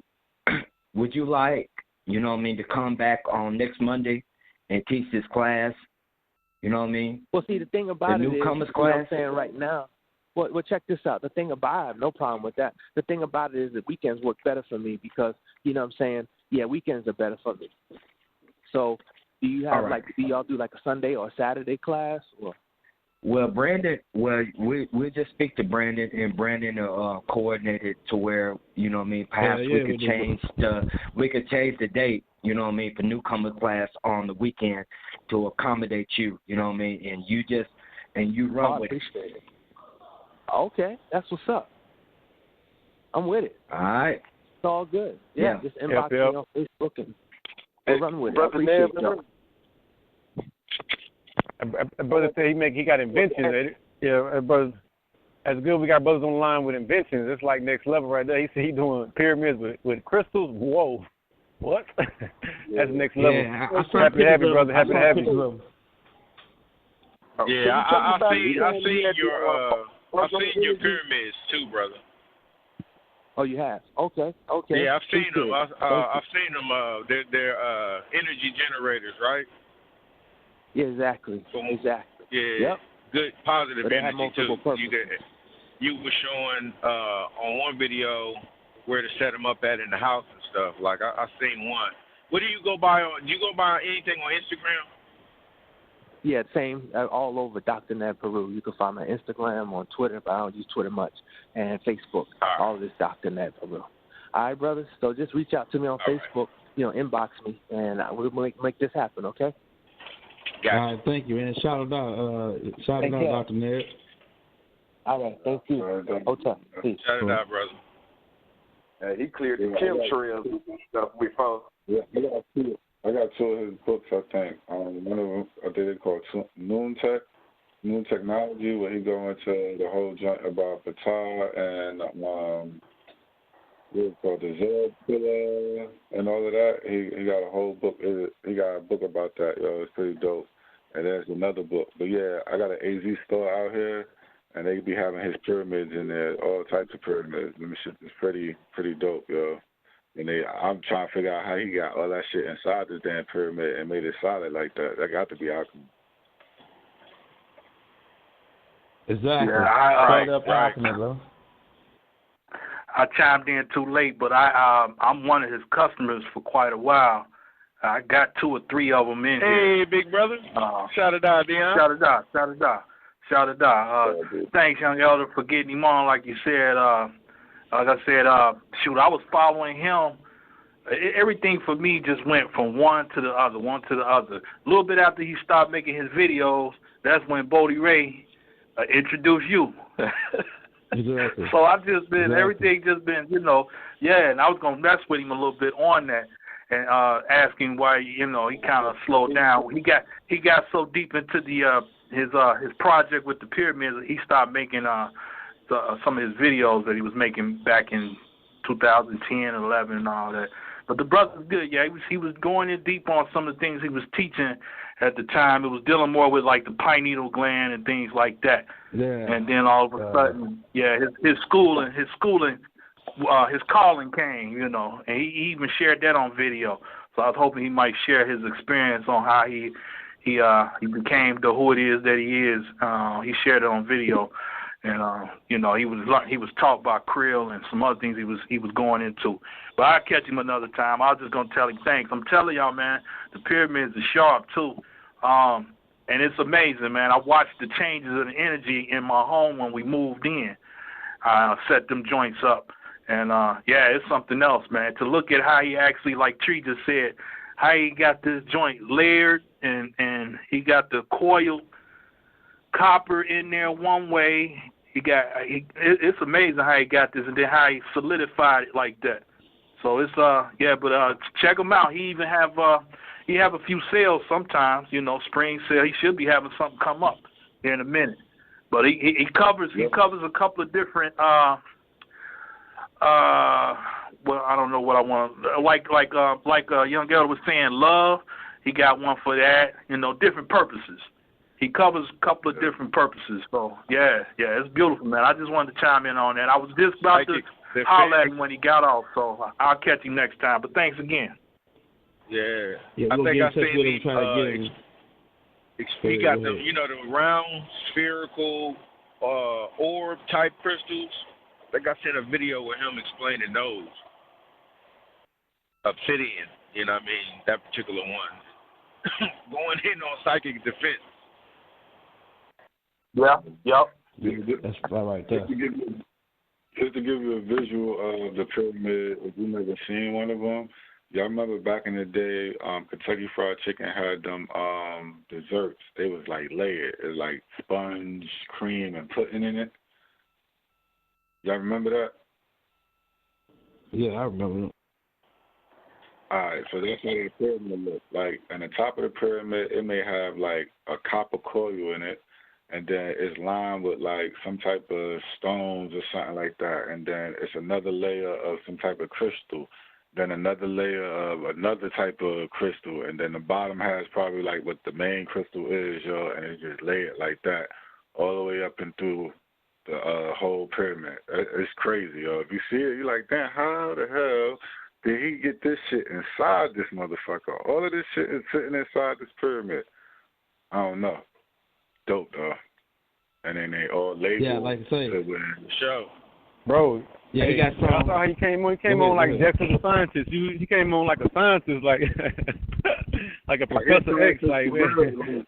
like, you know what I mean, to come back on next Monday and teach this class? You know what I mean? Well, see, the thing about the it is, newcomers what I'm class? saying right now. Well, check this out. The thing about I have no problem with that. The thing about it is that weekends work better for me because, you know what I'm saying, yeah, weekends are better for me. So do you have do y'all do like a Sunday or a Saturday class? Or? Well, Brandon, we'll just speak to Brandon, and Brandon coordinate it to where, you know what I mean, perhaps we could change the date, you know what I mean, for newcomer class on the weekend to accommodate you, you know what I mean, and you run with it. Okay, that's what's up. I'm with it. All right. It's all good. Yeah. Just inbox me on Facebook and run with it. Brother, I appreciate y'all. Brother said he got inventions. Brother, that's good. We got brothers on the line with inventions. It's like next level right there. He said he doing pyramids with crystals. Whoa, what? That's next level. Yeah, happy to have you, brother. Happy to have you. Yeah, I seen your pyramids too, brother. Oh, you have? Okay. Yeah, I've seen them. I've seen them. They're energy generators, right? Yeah, exactly. Yeah. Yep. Good, positive but energy too. Purposes. You were showing on one video where to set them up at in the house and stuff. Like I seen one. What do you go by on? Do you go by anything on Instagram? Yeah, same, all over Dr. Ned Peru. You can find me on Instagram, on Twitter, but I don't use Twitter much, and Facebook. All of this Dr. Ned Peru. All right, brothers. So just reach out to me on Facebook, inbox me, and we'll make this happen, okay? All right, thank you, man. Shout out, Dr. Ned. All right, thank you. Hotel. Peace. Shout it out, brother. He cleared the chemtrails and stuff before. Yeah, I got two of his books, I think. One of them, I think it's called Noon Technology, where he go into the whole joint about Fatah and what's called the Zed Pillar and all of that. He got a whole book. He got a book about that, yo. It's pretty dope. And there's another book. But yeah, I got an AZ store out here, and they be having his pyramids in there, all types of pyramids. Them shit is pretty dope, yo. And I'm trying to figure out how he got all that shit inside this damn pyramid and made it solid like that. That got to be Alchemy. Exactly. Yeah, Alchemy, bro. I chimed in too late, but I'm one of his customers for quite a while. I got 2 or 3 of them in here. Hey, big brother. Shout it out, Dion. Shout it out. Thanks, young elder, for getting him on. Like you said, like I said, I was following him. Everything for me just went from one to the other. A little bit after he stopped making his videos, that's when Bodie Ray introduced you. Exactly. So I've just been, everything just been, and I was going to mess with him a little bit on that and asking why, he kind of slowed down. He got so deep into his project with the pyramids, he stopped making some of his videos that he was making back in 2010, 11, and all that. But the brother's good, yeah. He was going in deep on some of the things he was teaching at the time. It was dealing more with like the pineal gland and things like that. Yeah. And then all of a sudden, his calling came, and he even shared that on video. So I was hoping he might share his experience on how he became who it is that he is. He shared it on video. And he was taught by Krill and some other things he was going into. But I'll catch him another time. I was just gonna tell him thanks. I'm telling y'all, man, the pyramids are sharp too. And it's amazing, man. I watched the changes in the energy in my home when we moved in. I set them joints up. And it's something else, man. To look at how he actually, like Tree just said, how he got this joint layered and he got the coiled copper in there one way. It's amazing how he got this, and then how he solidified it like that. So it's check him out. He even have a few sales sometimes, spring sale. He should be having something come up here in a minute. But he covers a couple of different I don't know what I want, like young elder was saying, love. He got one for that, different purposes. He covers a couple of different purposes. So, it's beautiful, man. I just wanted to chime in on that. I was just about to holler at him when he got off, so I'll catch him next time. But thanks again. Yeah. I think I seen he got the, the round, spherical, orb-type crystals. I think I seen a video with him explaining those. Obsidian, that particular one. Going in on psychic defense. Yeah, yep. That's right there. Just to give you a visual of the pyramid, if you've never seen one of them, y'all remember back in the day, Kentucky Fried Chicken had them desserts. They was like layered. It was like sponge, cream, and pudding in it. Y'all remember that? Yeah, I remember it. All right, so that's how the pyramid looks. Like, on the top of the pyramid, it may have like a copper coil in it, and then it's lined with like some type of stones or something like that, and then it's another layer of some type of crystal, then another layer of another type of crystal, and then the bottom has probably like what the main crystal is, and it's just layered like that all the way up and through the whole pyramid. It's crazy, yo. If you see it, you're like, damn, how the hell did he get this shit inside this motherfucker? All of this shit is sitting inside this pyramid. I don't know. Dope, though. And then they all labeled. Yeah, like I say. The show. Bro, yeah, he got some. I saw how he came on. He came on like Jeff the scientist. He came on like a scientist, like like a Professor X. Like, man.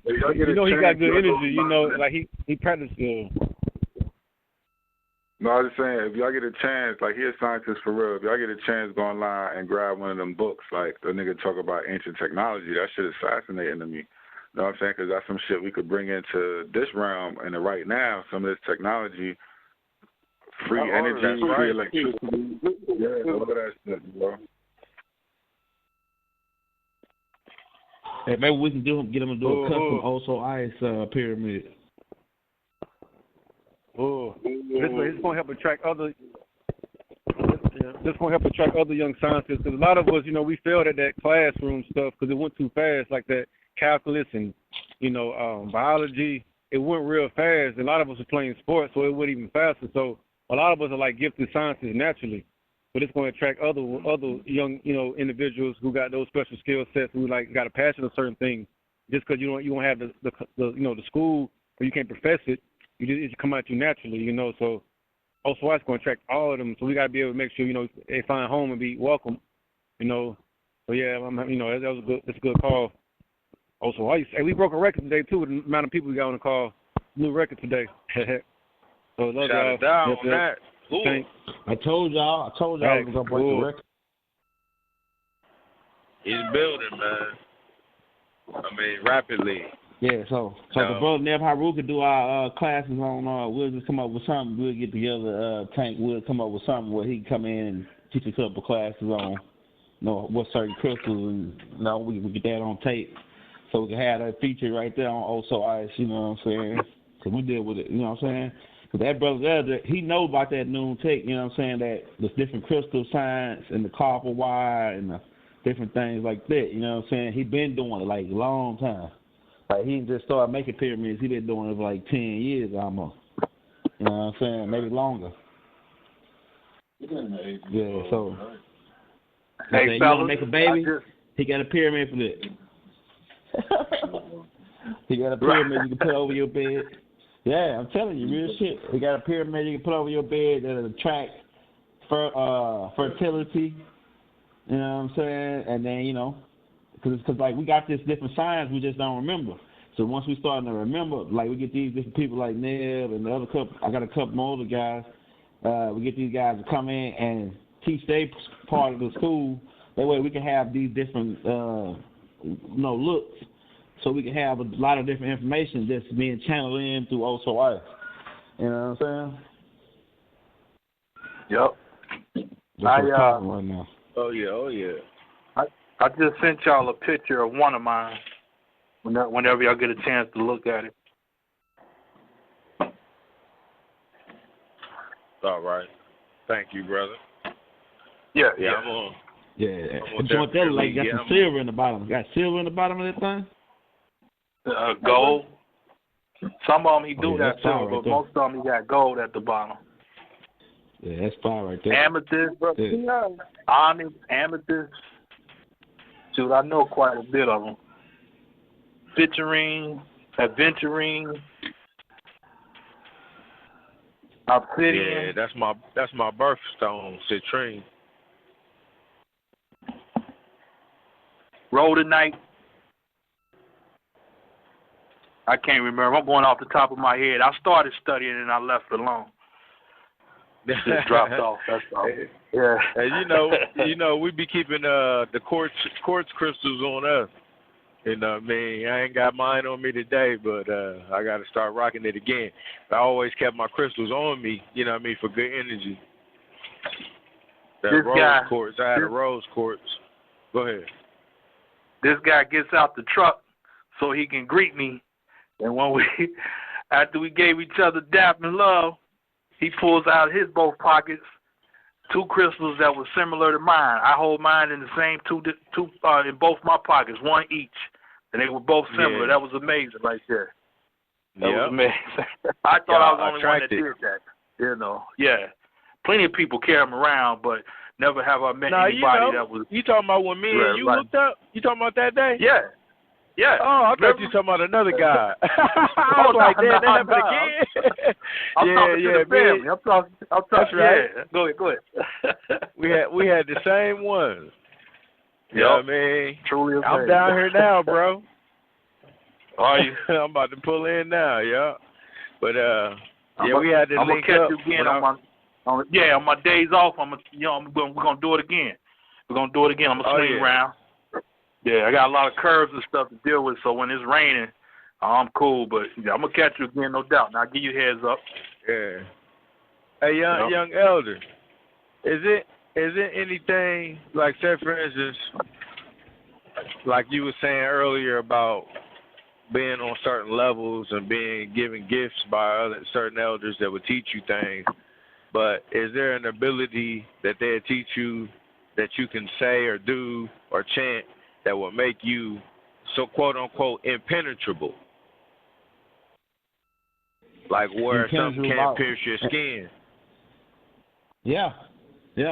You know he got good energy. You know, like he practiced. No, I was just saying, if y'all get a chance, like, he a scientist for real. If y'all get a chance, go online and grab one of them books, like the nigga talk about ancient technology. That shit is fascinating to me. You know what I'm saying? Because that's some shit we could bring into this realm. And right now, some of this technology, free energy, free electricity, all of that shit, bro. Hey, maybe we can get them to do a custom OSOICE pyramid. Oh, this going to help attract other. This going to help attract other young scientists, because a lot of us, you know, we failed at that classroom stuff because it went too fast, like that calculus and, you know, biology. It went real fast. A lot of us are playing sports, so it went even faster. So a lot of us are like gifted scientists naturally, but it's going to attract other young, you know, individuals who got those special skill sets, who like got a passion for certain things. Just because you don't have the you know, the school where you can't profess it. It come out you naturally, you know. So also it's going to attract all of them. So we got to be able to make sure, you know, they find home and be welcome, you know. So yeah, you know, that was a good. That's a good call. Also, hey, we broke a record today too with the amount of people we got on the call. New record today. So love y'all. Down on that. I told y'all I was gonna break the record. He's building, man. I mean, rapidly. Yeah, so the brother Neb Haru could do our classes on. We'll just come up with something. We'll get together. Tank. We'll come up with something where he can come in and teach a couple classes on, you know, what certain crystals, and you know, we can get that on tape, so we can have that feature right there on OSOICE. You know what I'm saying? Cause we deal with it. You know what I'm saying? Cause that brother there, he knows about that noon tech. You know what I'm saying? That the different crystal science and the copper wire and the different things like that. You know what I'm saying? He been doing it like a long time. Like, he just started making pyramids. He been doing it for like 10 years almost. You know what I'm saying? Maybe longer. Yeah, so. Hey, you want to make a baby? He got a pyramid for that. He got a pyramid you can put over your bed. Yeah, I'm telling you, real shit. He got a pyramid you can put over your bed that'll attract fertility. You know what I'm saying? And then, you know, because like we got this different science, we just don't remember. So once we start to remember, like we get these different people like Neb and the other couple, I got a couple more other guys. We get these guys to come in and teach their part of the school. That way we can have these different, looks. So we can have a lot of different information that's being channeled in through OSOICE. You know what I'm saying? Yep. Right now. Oh yeah. I just sent y'all a picture of one of mine. Whenever y'all get a chance to look at it. All right. Thank you, brother. Yeah. I'm on. Yeah. The joint there like got some silver in the bottom. Got silver in the bottom of that thing? Gold. Some of them he do that silver, right but most of them he got gold at the bottom. Yeah, that's fire right there. Amethyst, onyx, amethyst. Dude, I know quite a bit of them. Citrine, aventurine, obsidian. Yeah, that's my birthstone, citrine. Rhodonite. I can't remember. I'm going off the top of my head. I started studying and I left it alone. Just dropped off. That's all. Yeah. And you know, we be keeping the quartz crystals on us. You know what I mean? I ain't got mine on me today, but I got to start rocking it again. I always kept my crystals on me, you know what I mean, for good energy. That rose quartz, I had a rose quartz. Go ahead. This guy gets out the truck so he can greet me, and after we gave each other dap and love, he pulls out his both pockets 2 crystals that were similar to mine. I hold mine in the same two in both my pockets, one each, and they were both similar. Yeah. That was amazing right there. That was amazing. I thought I was the only one that did that. You know, yeah. Plenty of people carry them around, but never have I met anybody that was. You talking about when me and you hooked up? You talking about that day? Yeah. Yeah. Oh, I thought you were talking about another guy. I was like, damn, that happened again. I'm talking to the family. I'm talking. Right. Go ahead. we had the same ones. You know what I mean? Truly amazing. I'm down here now, bro. Are you? I'm about to pull in now, yeah. But we had to I'm link gonna catch up. you again on my days off. We're gonna do it again. We're gonna do it again. I'm gonna swing around. Yeah, I got a lot of curves and stuff to deal with. So when it's raining, I'm cool. But I'm gonna catch you again, no doubt. Now I'll give you a heads up. Yeah. Hey, young elder, is it anything like, say for instance, like you were saying earlier about being on certain levels and being given gifts by certain elders that would teach you things, but is there an ability that they'll teach you that you can say or do or chant that will make you so quote unquote impenetrable? Like where something can't pierce your skin. Yeah,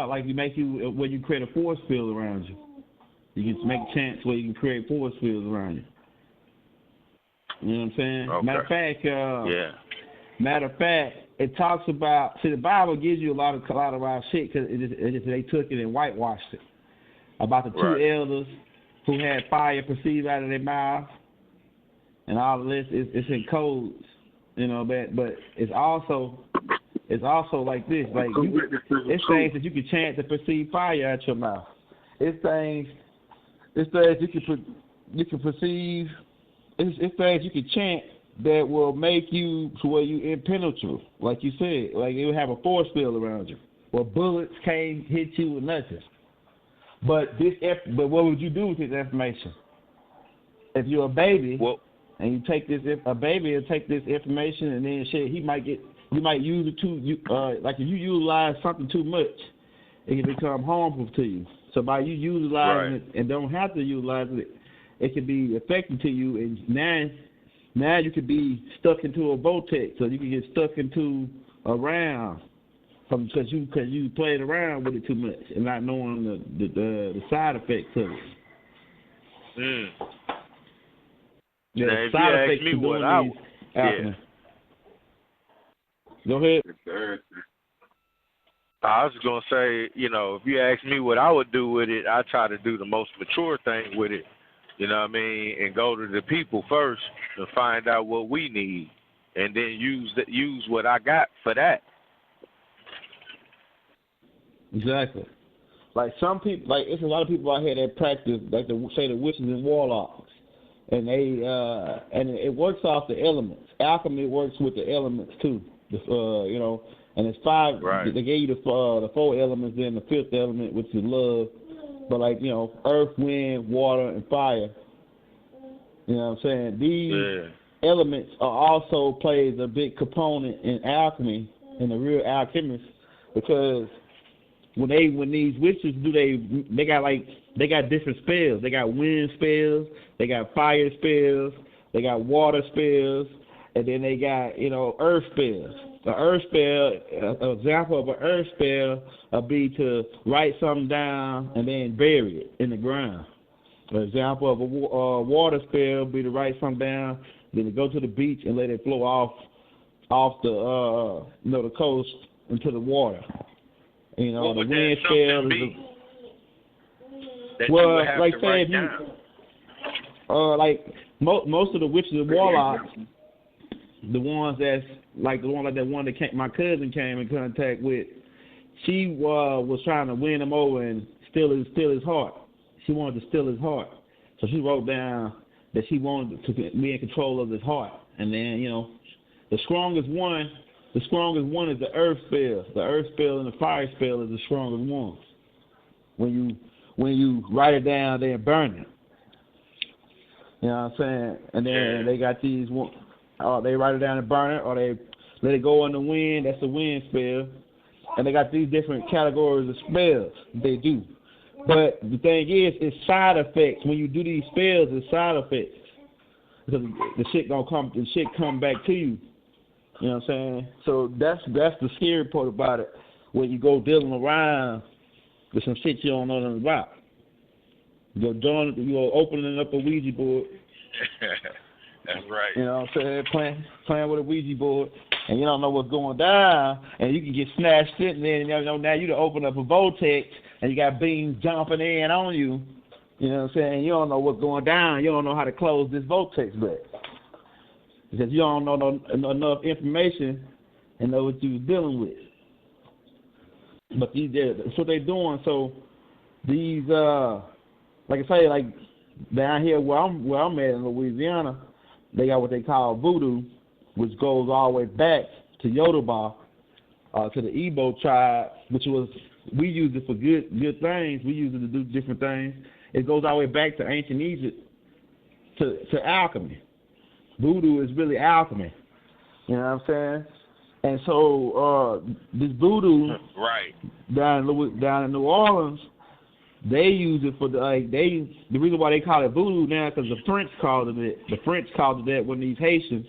like where you create a force field around you. You can make chants where you can create force fields around you. You know what I'm saying? Okay. Matter of fact, it talks about. See, the Bible gives you a lot of our shit because they took it and whitewashed it. About the two elders who had fire proceed out of their mouth, and all of this. It's in codes, but it's also like this. Like it's things that you can chant to perceive fire out your mouth. It's things you can perceive. It's things you can chant that will make you to where you impenetrable, like you said. Like it will have a force field around you, where bullets can't hit you with nothing. But what would you do with this information? If you're a baby and you take this, a baby will take this information and then shit, you might use it too. Like if you utilize something too much, it can become harmful to you. So by you utilizing it and don't have to utilize it, it can be effective to you. And now you could be stuck into a vortex, so you can get stuck into a round because you played around with it too much and not knowing the side effects of it. Yeah, if you ask me what Go ahead. I was going to say, if you ask me what I would do with it, I try to do the most mature thing with it, you know what I mean, and go to the people first and find out what we need and then use what I got for that. Exactly. Like some people, like it's a lot of people out here that practice, like the witches and warlocks, and they and it works off the elements. Alchemy works with the elements too. And it's 5. Right. They gave you the 4 elements, then the 5th element, which is love. But earth, wind, water, and fire. You know what I'm saying? These elements are also plays a big component in alchemy, in the real alchemists, because when these witches they got different spells. They got wind spells, they got fire spells, they got water spells, and then they got earth spells. The earth spell, an example of an earth spell would be to write something down and then bury it in the ground. An example of a water spell would be to write something down, then to go to the beach and let it flow off the coast into the water. The wind spell is like say if you most of the witches and warlocks, the ones that's like the one that my cousin came in contact with, she was trying to win him over and steal his heart. She wanted to steal his heart, so she wrote down that she wanted to be in control of his heart. And then the strongest one is the earth spell. The earth spell and the fire spell is the strongest ones. When you write it down, then burn it. You know what I'm saying? And then they got these ones. They write it down and burn it, or they let it go in the wind. That's the wind spell. And they got these different categories of spells they do. But the thing is, it's side effects. When you do these spells, it's side effects. Because the shit come back to you. You know what I'm saying? So that's the scary part about it. When you go dealing around with some shit you don't know nothing about. You're opening up a Ouija board. That's right. You know what I'm saying? Playing with a Ouija board, and you don't know what's going down, and you can get snatched in there, and now you to open up a vortex, and you got beams jumping in on you. You know what I'm saying? You don't know what's going down. You don't know how to close this vortex back. because you don't know enough information and know what you're dealing with. But that's what they're doing. So these, like I say, like down here where I'm at in Louisiana, they got what they call voodoo, which goes all the way back to Yoruba, to the Igbo tribe, which was, we use it for good things. We use it to do different things. It goes all the way back to ancient Egypt, to alchemy. Voodoo is really alchemy. You know what I'm saying? And so this voodoo, right, down in New Orleans, they use it for the reason why they call it voodoo now, because the French called it. The French called it that when these Haitians,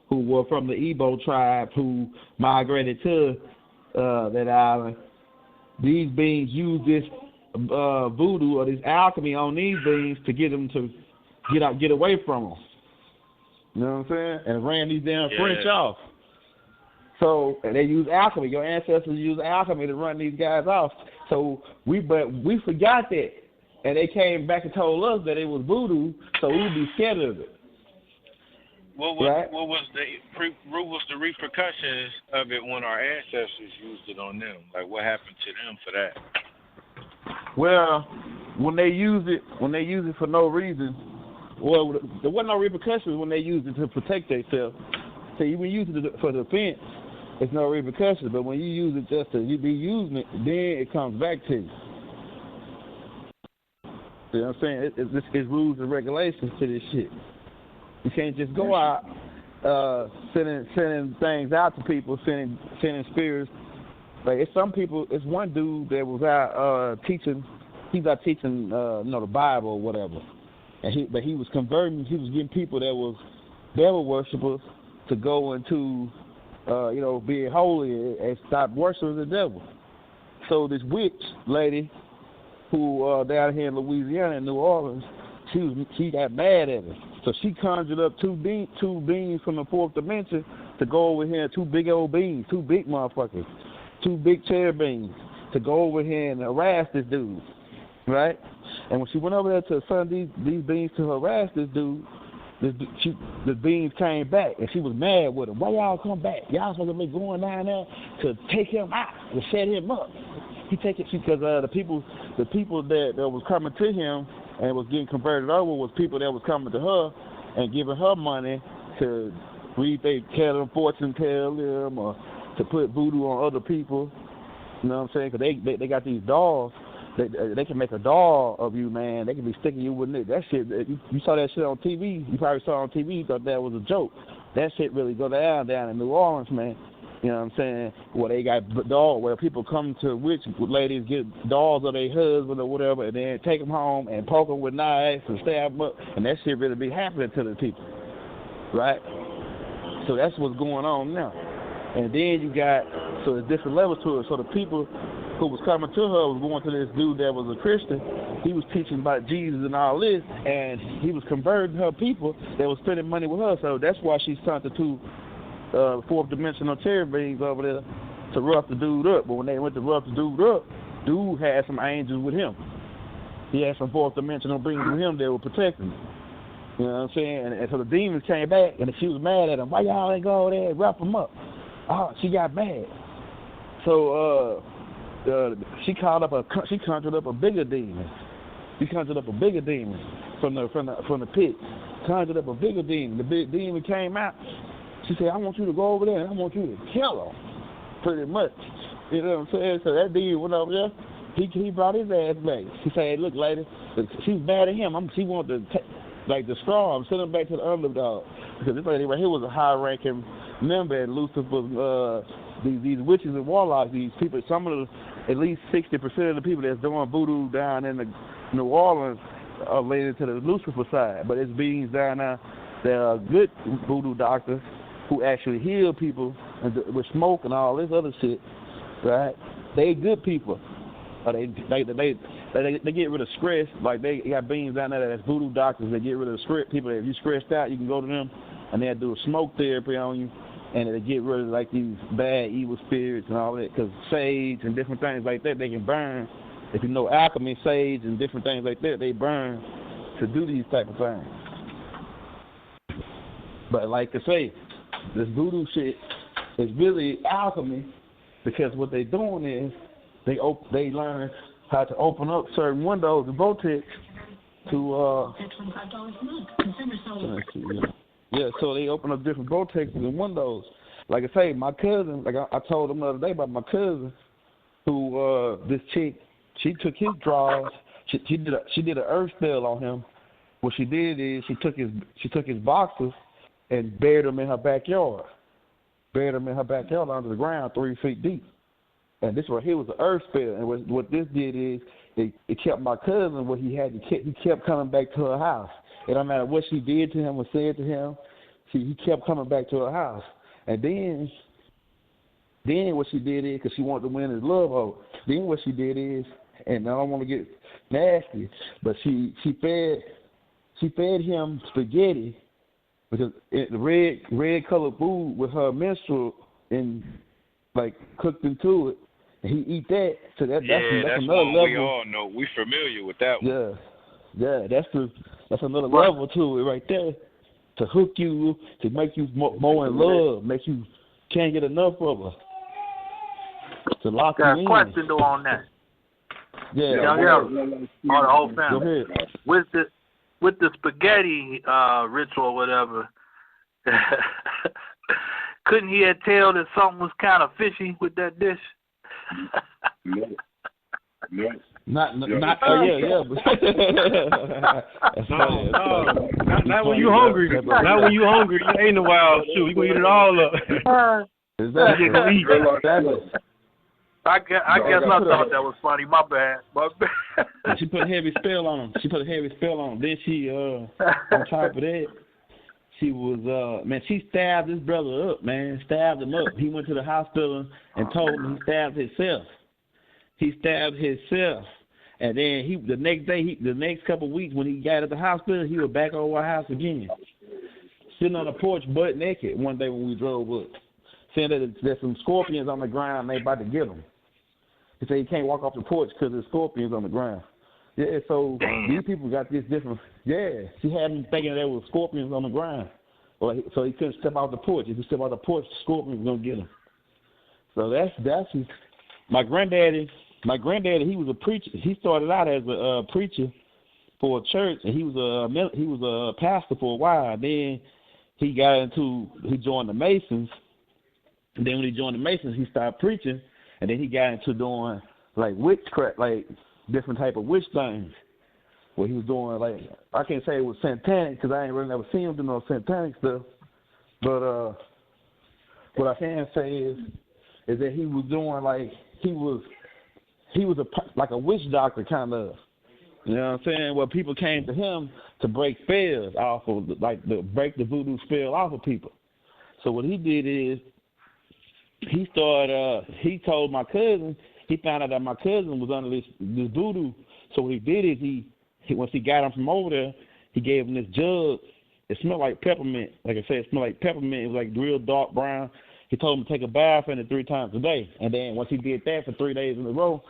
who were from the Igbo tribe, who migrated to that island, these beings use this voodoo or this alchemy on these beings to get them to get away from them. You know what I'm saying? And ran these damn French off. So and they use alchemy. Your ancestors use alchemy to run these guys off. So we forgot that, and they came back and told us that it was voodoo, so we'd be scared of it. What was the repercussions of it when our ancestors used it on them? Like, what happened to them for that? Well, when they use it for no reason, well, there wasn't no repercussions when they used it to protect themselves. So when you use it for defense, it's no repercussions. But when you use it just to be using it, then it comes back to you. You know what I'm saying? It's rules and regulations to this shit. You can't just go out sending things out to people, sending spirits. Like it's some people. It's one dude that was out teaching. He's out teaching, the Bible or whatever. And he was converting. He was getting people that was devil worshippers to go into, being holy and stop worshiping the devil. So this witch lady, who down here in Louisiana, in New Orleans, she got mad at her. So she conjured up two beings from the fourth dimension to go over here, two big old beings, two big motherfuckers, two big chair beings to go over here and harass this dude, right? And when she went over there to send these beings to harass this dude, the beings came back, and she was mad with him. Why y'all come back? Y'all supposed to be going down there to take him out, to set him up. He take it because the people that was coming to him and was getting converted over was people that was coming to her and giving her money to tell them fortune tell them or to put voodoo on other people. You know what I'm saying? Because they got these dolls. They can make a doll of you, man. They can be sticking you with it. That shit, you saw that shit on TV. You probably saw it on TV. You thought that was a joke. That shit really go down in New Orleans, man. You know what I'm saying? Where they got dolls, where people come to witch ladies, get dolls of their husband or whatever, and then take them home and poke them with knives and stab them up. And that shit really be happening to the people, right? So that's what's going on now. And then you got, so there's different levels to it. So the people who was coming to her was going to this dude that was a Christian. He was teaching about Jesus and all this, and he was converting her people that was spending money with her. So that's why she sent the two fourth dimensional terror beings over there to rough the dude up. But when they went to rough the dude up, dude had some angels with him. He had some fourth dimensional beings with him that were protecting him. You know what I'm saying? And so the demons came back, and she was mad at him. Why y'all ain't go over there and rough him up? Oh, she got mad. So she conjured up a bigger demon. She conjured up a bigger demon from the pit. Conjured up a bigger demon. The big demon came out. She said, I want you to go over there and I want you to kill him. Pretty much. You know what I'm saying? So that demon went over there. He brought his ass back. She said, hey, look, lady, she was mad at him. She wanted to destroy him, send him back to the underdog. Because this lady right here was a high-ranking member in Lucifer's, these witches and warlocks, these people, at least 60% of the people that's doing voodoo down in the New Orleans are related to the Lucifer side. But it's beings down there that are good voodoo doctors who actually heal people with smoke and all this other shit, right? They good people. They get rid of stress. Like they got beings down there that's voodoo doctors. They get rid of the stress. People, if you stressed out, you can go to them, and they'll do a smoke therapy on you, and they get rid of like these bad evil spirits and all that. Because sage and different things like that, they can burn. If you know alchemy, sage and different things like that, they burn to do these type of things. But like I say, this voodoo shit is really alchemy, because what they doing is they learn how to open up certain windows and vortex to so they open up different vortexes and windows. Like I say, my cousin, like I told him the other day about my cousin, who this chick, she took his drawers, she did an earth spell on him. What she did is she took his boxes and buried them in her backyard. Buried them in her backyard under the ground 3 feet deep. And this right here was an earth spell. And what this did is it kept my cousin what he had. He kept coming back to her house. It don't matter what she did to him or said to him. He kept coming back to her house. And then what she did is, because she wanted to win his love over, then what she did is, and I don't want to get nasty, but she fed him spaghetti, because the red colored food with her menstrual and like cooked into it, and he eat that. So that's another level. We all know. We familiar with that one. Yeah, that's another level to it right there. To hook you, to make you more in love, make you can't get enough of her. To lock you in. Got a question though on that. Yeah. The whole family. Go ahead. With the spaghetti ritual or whatever, couldn't he have tell that something was kind of fishy with that dish? No. Not Not when you hungry. Not when you hungry. You ain't a wild shoot. You gonna eat it all up. Exactly. I guess I thought that was funny. My bad. She put a heavy spell on him. Then she on top of that, she was she stabbed this brother up, man. Stabbed him up. He went to the hospital and told him he stabbed himself. And then the next couple of weeks when he got at the hospital, he was back over our house again, sitting on the porch butt naked. One day when we drove up, saying that there's some scorpions on the ground, and they about to get him. He said he can't walk off the porch because there's scorpions on the ground. Yeah, so these people got this different. Yeah, she had him thinking there was scorpions on the ground, so he couldn't step out the porch. If he step out the porch, the scorpions gonna get him. So that's my granddaddy. My granddaddy, he was a preacher. He started out as a preacher for a church, and he was a pastor for a while. Then he joined the Masons. And then when he joined the Masons, he started preaching, and then he got into doing like witchcraft, like different type of witch things. What he was doing, like I can't say it was satanic because I ain't really never seen him do no satanic stuff. But what I can say is that he was doing like he was like a witch doctor kind of, you know what I'm saying? Where people came to him to break spells off of, like to break the voodoo spell off of people. So what he did is he told my cousin, he found out that my cousin was under this voodoo. So what he did is he once he got him from over there, he gave him this jug. It smelled like peppermint. Like I said, it smelled like peppermint. It was like real dark brown. He told him to take a bath in it 3 times a day. And then once he did that for 3 days in a row,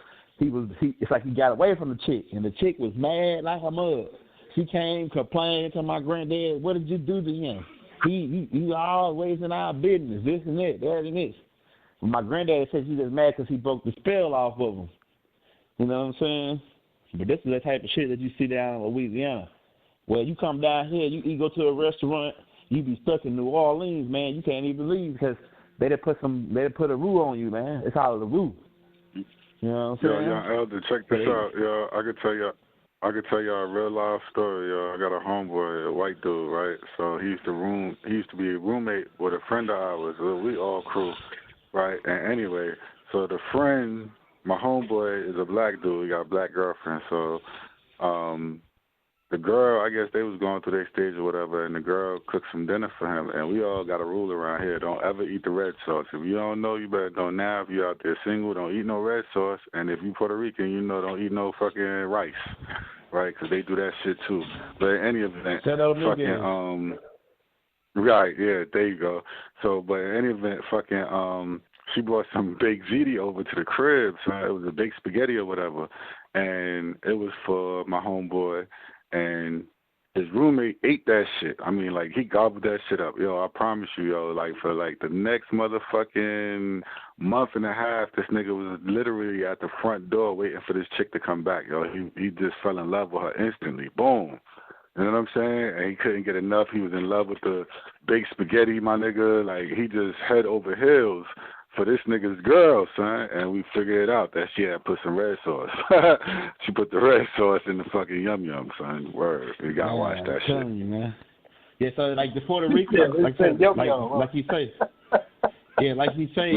it's like he got away from the chick, and the chick was mad like a mug. She came complaining to my granddad, "What did you do to him? He always in our business, this and that and this." And my granddad said she's just mad because he broke the spell off of him. You know what I'm saying? But this is the type of shit that you see down in Louisiana. Well, you come down here, you go to a restaurant, you be stuck in New Orleans, man. You can't even leave because they put a roux on you, man. It's out of the roux. You know what I'm saying? Yo, Elder, check this out. Yo, I could tell y'all a real life story. Yo, I got a homeboy, a white dude, right? So he used to be a roommate with a friend of ours. We all crew, right? And anyway, so the friend, my homeboy, is a black dude. He got a black girlfriend. So, the girl, I guess they was going through their stage or whatever, and the girl cooked some dinner for him. And we all got a rule around here: don't ever eat the red sauce. If you don't know, you better know now. If you out there single, don't eat no red sauce. And if you Puerto Rican, you know, don't eat no fucking rice, right? Because they do that shit too. But in any event, right, yeah, there you go. So, but in any event, she brought some baked ziti over to the crib. So it was a baked spaghetti or whatever, and it was for my homeboy. And his roommate ate that shit. I mean, like, he gobbled that shit up. Yo, I promise you, yo, like, for, like, the next motherfucking month and a half, this nigga was literally at the front door waiting for this chick to come back, yo. He just fell in love with her instantly. Boom. You know what I'm saying? And he couldn't get enough. He was in love with the baked spaghetti, my nigga. Like, he just head over heels for this nigga's girl, son. And we figured out that she had put some red sauce. She put the red sauce in the fucking yum yum, son. Word. You gotta watch that shit. I'm telling you, man. Yeah, so like the Puerto Rican, like you say. Yeah, like you say,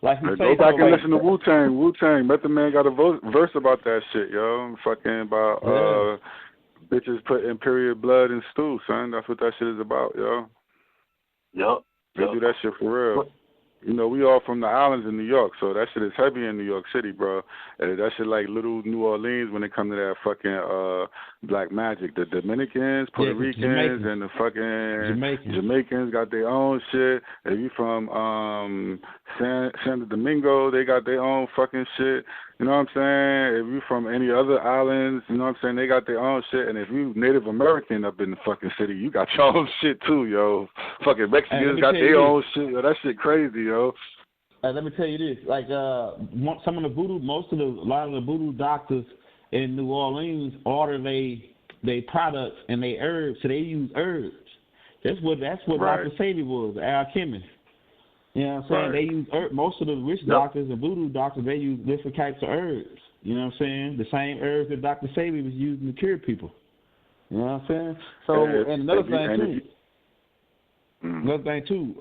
like you say. Go back and listen to Wu-Tang. Wu-Tang. Method Man got a verse about that shit, yo. Fucking about bitches putting period blood in stew, son. That's what that shit is about, yo. Yep. They do that shit for real. You know, we all from the islands in New York, so that shit is heavy in New York City, bro. And that shit like little New Orleans when it comes to that fucking black magic. The Dominicans, Puerto Ricans, and the fucking Jamaicans got their own shit. If you from San Domingo, they got their own fucking shit. You know what I'm saying? If you from any other islands, you know what I'm saying, they got their own shit. And if you Native American up in the fucking city, you got your own shit too, yo. Fucking Mexicans got their own shit, yo. That shit crazy, yo. Let me tell you this, like some of the voodoo, a lot of the voodoo doctors in New Orleans order they products and they herbs, so they use herbs. That's what right. Dr. Sadie was, the alchemist. You know what I'm saying? Right. They use most of the rich doctors and voodoo doctors, they use different types of herbs. You know what I'm saying? The same herbs that Dr. Sadie was using to cure people. You know what I'm saying? So, and another thing too,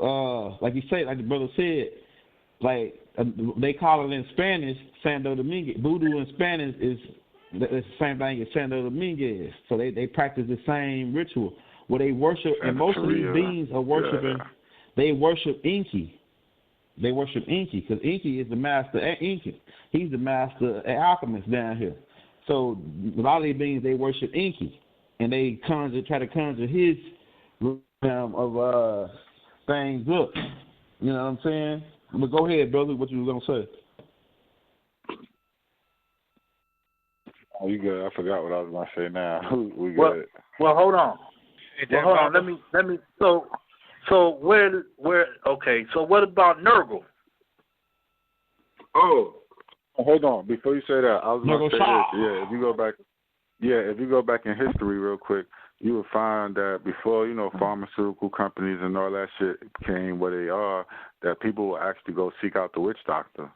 like you say, like the brother said, like they call it in Spanish Santo Domingue. Voodoo in Spanish is the same thing as Santo Domingue. So they practice the same ritual where they worship, and most of these beings are worshiping. Yeah. They worship Inky. They worship Inky because Inky is the master. Inky, he's the master alchemist down here. So a lot of these beings they worship Inky, and they try to conjure his of things up. You know what I'm saying? But go ahead, brother. What you was gonna say? Oh, you good? I forgot what I was gonna say. Now we good. Well, hold on. Let me. So where? Okay. So what about Nurgle? Oh, hold on. Before you say that, I was gonna say this. Yeah, if you go back in history real quick, you will find that before, pharmaceutical companies and all that shit became what they are, that people will actually go seek out the witch doctor.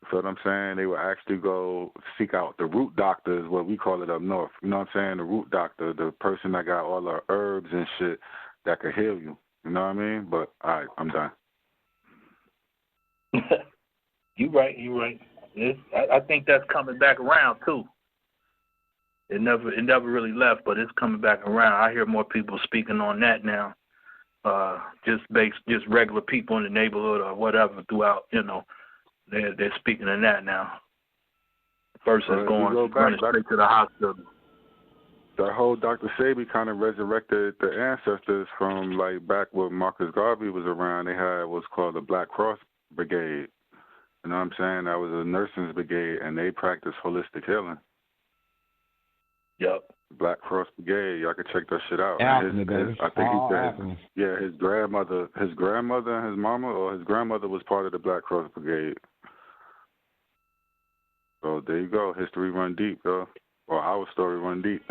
You feel what I'm saying? They will actually go seek out the root doctor, is what we call it up north. You know what I'm saying? The root doctor, the person that got all the herbs and shit that could heal you. You know what I mean? But, all right, I'm done. You're right. I think that's coming back around, too. It never really left, but it's coming back around. I hear more people speaking on that now. Just regular people in the neighborhood or whatever throughout, they're speaking on that now. Versus running straight to the hospital. That whole Dr. Sabi kind of resurrected the ancestors from like back when Marcus Garvey was around. They had what's called the Black Cross Brigade. You know what I'm saying? That was a nursing brigade, and they practiced holistic healing. Yep. Black Cross Brigade. Y'all can check that shit out. Alchemy, I think he said, his grandmother and his mama, or his grandmother was part of the Black Cross Brigade. So there you go. History run deep, though. Or our story run deep.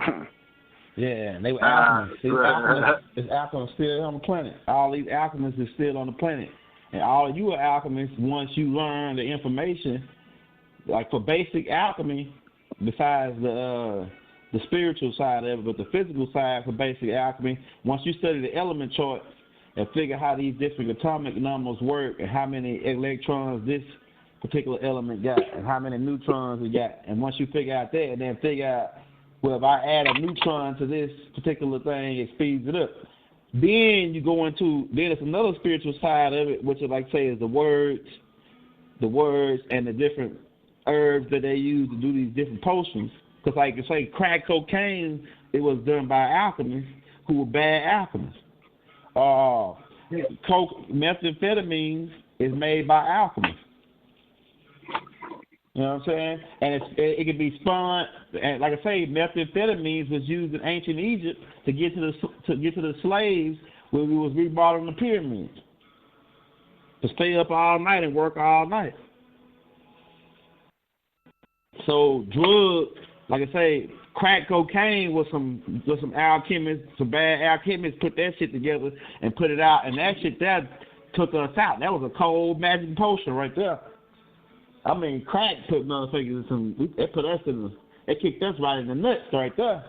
Yeah, they were alchemists. There's alchemists still on the planet. All these alchemists are still on the planet. And all of you are alchemists once you learn the information. Like for basic alchemy, besides the spiritual side of it, but the physical side for basic alchemy, once you study the element charts and figure how these different atomic numbers work and how many electrons this particular element got and how many neutrons it got. And once you figure out that, and then figure out, well, if I add a neutron to this particular thing, it speeds it up. Then you go into, then it's another spiritual side of it, which I like to say is the words and the different herbs that they use to do these different potions. Because like you say, crack cocaine, it was done by alchemists who were bad alchemists. Methamphetamines is made by alchemists. You know what I'm saying? And it can be spun. And like I say, methamphetamines was used in ancient Egypt to get to the slaves when we was remodeling the pyramids, to stay up all night and work all night. So drugs, like I say, crack cocaine was some alchemists, some bad alchemists put that shit together and put it out, and that shit that took us out. That was a cold magic potion right there. I mean, crack put motherfuckers in some. It put us in the. It kicked us right in the nuts right there.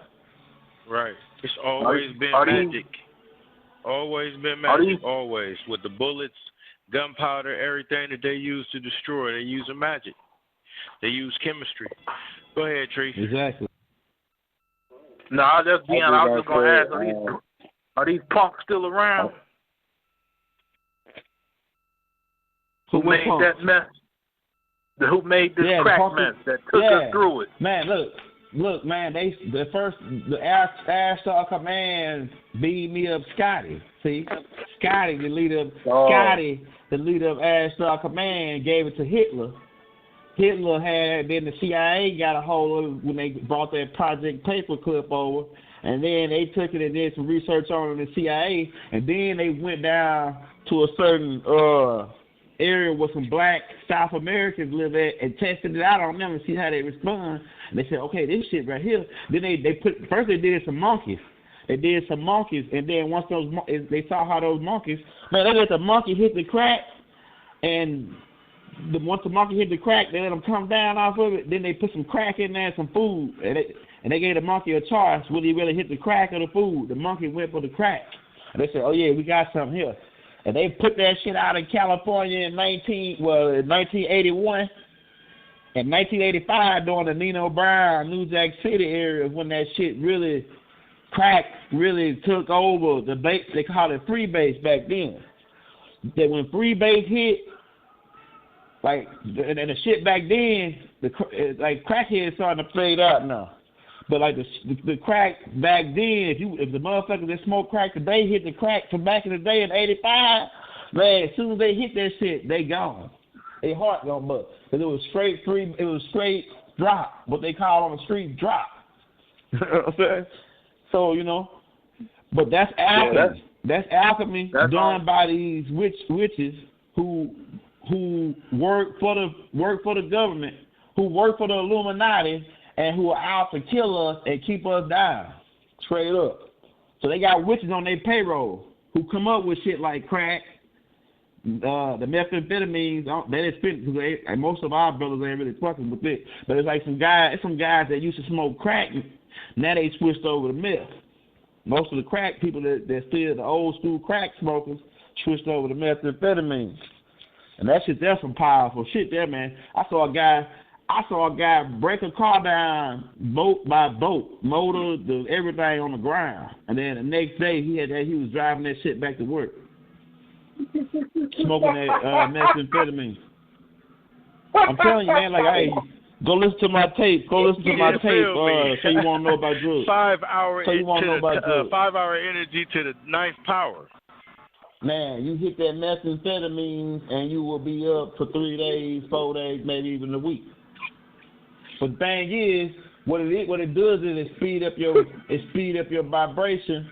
Right. It's always been magic. Always been magic. Always with the bullets, gunpowder, everything that they use to destroy. They use a magic. They use chemistry. Go ahead, Tracy. Exactly. No, I was just going to ask, are these punks still around? Who made that mess? Who made this crack mess that took us through it? Man, look, man. The Air Star Command beat me up, Scotty. See, Scotty, the leader of Air Star Command, gave it to Hitler. Hitler then the CIA got a hold of it when they brought that Project Paperclip over, and then they took it and did some research on it in the CIA, and then they went down to a certain area where some black South Americans live at and tested it out on them and see how they respond. And they said, okay, this shit right here. Then they did some monkeys. They did some monkeys, and then once they saw how those monkeys, man, they let the monkey hit the crack, and once the monkey hit the crack, they let them come down off of it. Then they put some crack in there and some food, and they gave the monkey a choice: will he really hit the crack or the food? The monkey went for the crack, and they said, "Oh yeah, we got something here." And they put that shit out in California in 1981. In 1985, during the Nino Brown, New Jack City area, when that shit crack really took over the base. They called it freebase back then. That when freebase hit. Like, and the shit back then, like crackheads starting to fade out now. But like the crack back then, if the motherfuckers that smoke crack today hit the crack from back in the day in '85, man, as soon as they hit that shit, they gone. Their heart gonna bust. Cause it was straight drop, what they call on the street drop. You know what I'm saying? So, but that's alchemy. That's alchemy done by these witches who work for the government, who work for the Illuminati, and who are out to kill us and keep us down, straight up. So they got witches on their payroll who come up with shit like crack, the methamphetamines. They didn't spend, because most of our brothers ain't really fucking with it. But it's like some guys that used to smoke crack, now they switched over to meth. Most of the crack people that still the old school crack smokers switched over to methamphetamines. And that shit, that's some powerful shit there, man. I saw a guy break a car down boat by boat, motor, everything on the ground. And then the next day he was driving that shit back to work, smoking that methamphetamine. I'm telling you, man, like, hey, go listen to my tape. So you won't know about drugs. 5 hour energy to the ninth power. Man, you hit that methamphetamine and you will be up for 3 days, 4 days, maybe even a week. But the thing is, what it does is it speed up your vibration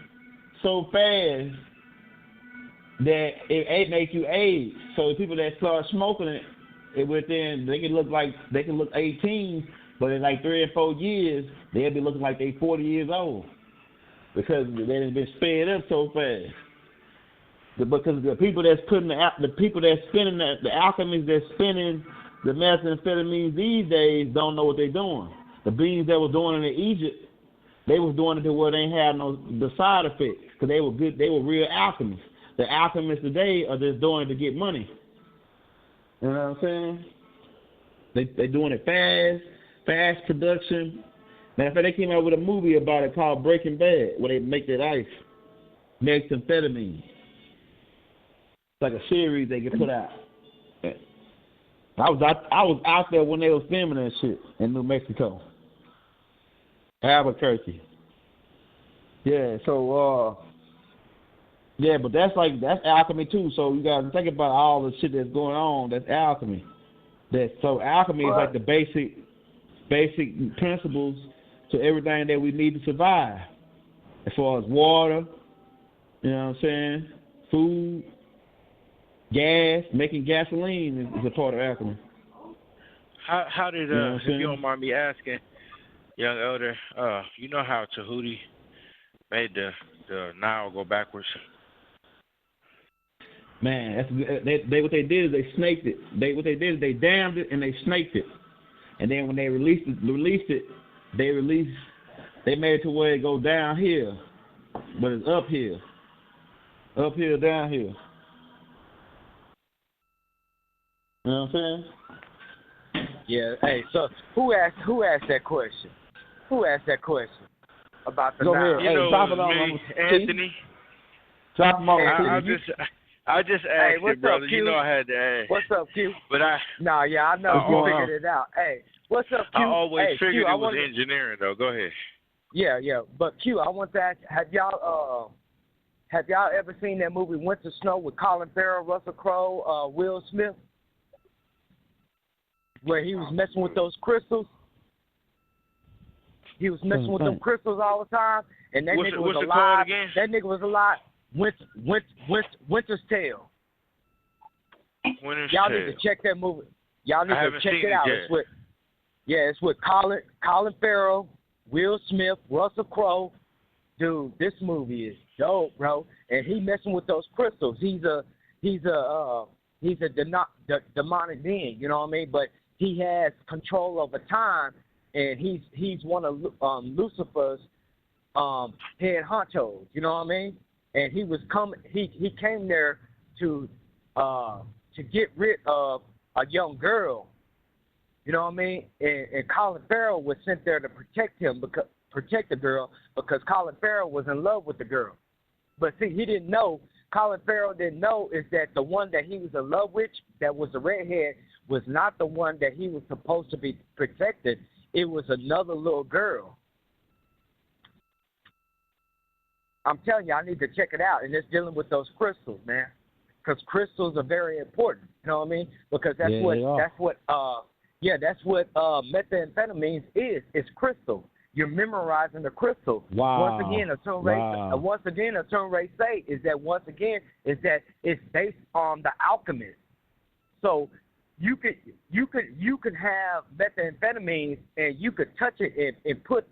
so fast that it makes you age. So the people that start smoking it they can look 18, but in like 3 or 4 years they'll be looking like they 40 years old because they've been sped up so fast. Because the people that's spinning the alchemists that's spinning the methamphetamines these days don't know what they're doing. The beings that were doing it in Egypt, they was doing it to where they ain't had the side effects because they were good. They were real alchemists. The alchemists today are just doing it to get money. You know what I'm saying? They doing it fast production. Matter of fact, they came out with a movie about it called Breaking Bad, where they make that ice, methamphetamine. Like a series they can put out. I was out there when they was filming that shit in New Mexico, Albuquerque. Yeah, so but that's alchemy too. So you gotta think about all the shit that's going on. That's alchemy. So alchemy is like the basic principles to everything that we need to survive. As far as water, you know what I'm saying, food, gas, making gasoline is a part of alchemy. How did if you don't mind me asking, young elder, you know how Tahuti made the Nile go backwards? Man, that's they what they did is they snaked it. They dammed it and they snaked it. And then when they released it, they made it to where it go downhill, but it's uphill, downhill. You know what I'm saying? Yeah. Hey, so who asked that question? Who asked that question about the Nile? You know, it was me, Anthony. Drop them on. I just asked it, brother. Q? You know I had to ask. What's up, Q? But I know you figured it out. Hey, what's up, Q? I always figured Q, it was engineering, though. Go ahead. Yeah. But Q, I want to ask, have y'all ever seen that movie Winter Snow with Colin Farrell, Russell Crowe, Will Smith, where he was messing with those crystals? He was messing with them crystals all the time, and that nigga was alive. That nigga was alive. Winter's Tale. Y'all need to check that movie. Y'all need to check it out. It's with Colin Farrell, Will Smith, Russell Crowe. Dude, this movie is dope, bro. And he messing with those crystals. He's a demonic being, you know what I mean? But he has control over time, and he's one of Lucifer's head honchos, you know what I mean? And he came there to get rid of a young girl, you know what I mean? And Colin Farrell was sent there to protect the girl because Colin Farrell was in love with the girl. But see, Colin Farrell didn't know is that the one that he was in love with, that was the redhead, was not the one that he was supposed to be protected. It was another little girl. I'm telling you, I need to check it out. And it's dealing with those crystals, man. Because crystals are very important. You know what I mean? Because that's what methamphetamines is. It's crystal. You're memorizing the crystal. Wow. Once again, ATUN-RE say is that it's based on the alchemist. So you could have methamphetamines and you could touch it and put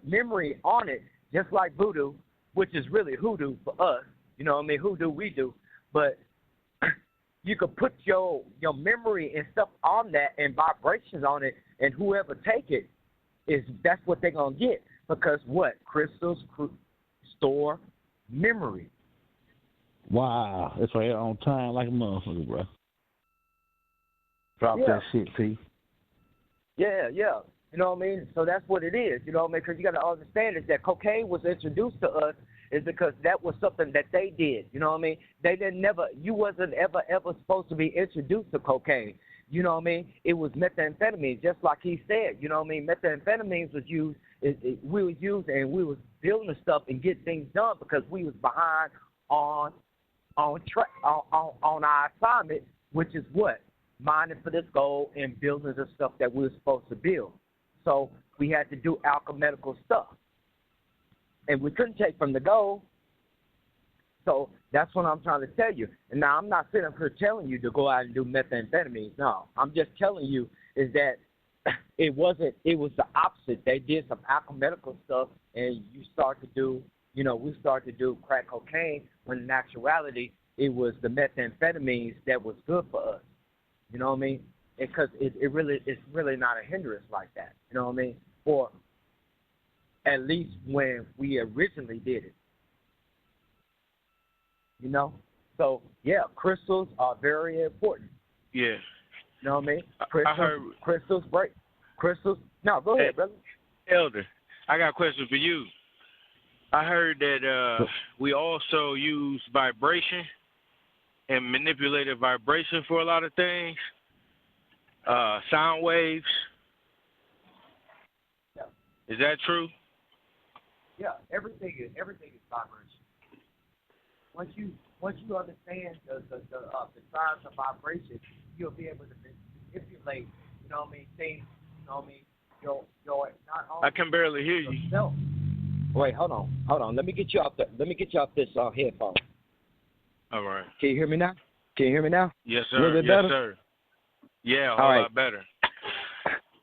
memory on it, just like voodoo, which is really hoodoo for us. You know what I mean? Hoodoo we do. But you could put your memory and stuff on that and vibrations on it, and whoever take it, that's what they're going to get. Because what? Crystals store memory. Wow. That's right on time like a motherfucker, bro. Drop that shit, P. Yeah. You know what I mean? So that's what it is. You know what I mean? Because you got to understand is that cocaine was introduced to us is because that was something that they did. You know what I mean? You wasn't ever supposed to be introduced to cocaine. You know what I mean? It was methamphetamine, just like he said. You know what I mean? Methamphetamines was used. We was used and we was building the stuff and get things done because we was behind on our assignment, which is what? Mining for this gold and building the stuff that we were supposed to build. So we had to do alchemical stuff. And we couldn't take from the gold. So that's what I'm trying to tell you. And now I'm not sitting up here telling you to go out and do methamphetamines. No, I'm just telling you is that it was the opposite. They did some alchemical stuff and we started to do crack cocaine when in actuality it was the methamphetamines that was good for us. You know what I mean? Because it's really not a hindrance like that. You know what I mean? Or at least when we originally did it. You know? So, yeah, crystals are very important. Yeah. You know what I mean? Crystals break. Crystals. No, go ahead, brother. Elder, I got a question for you. I heard that we also use vibration and manipulated vibration for a lot of things. Sound waves. Yeah. Is that true? Yeah, everything is vibration. Once you understand the science of vibration, you'll be able to manipulate, you know what I mean, things, you know what I mean, your not only I can barely hear you. yourself. Wait, hold on. Let me get you off this headphone. All right. Can you hear me now? Yes, sir. A little bit yes, better? sir. Yeah, a All whole right. lot better.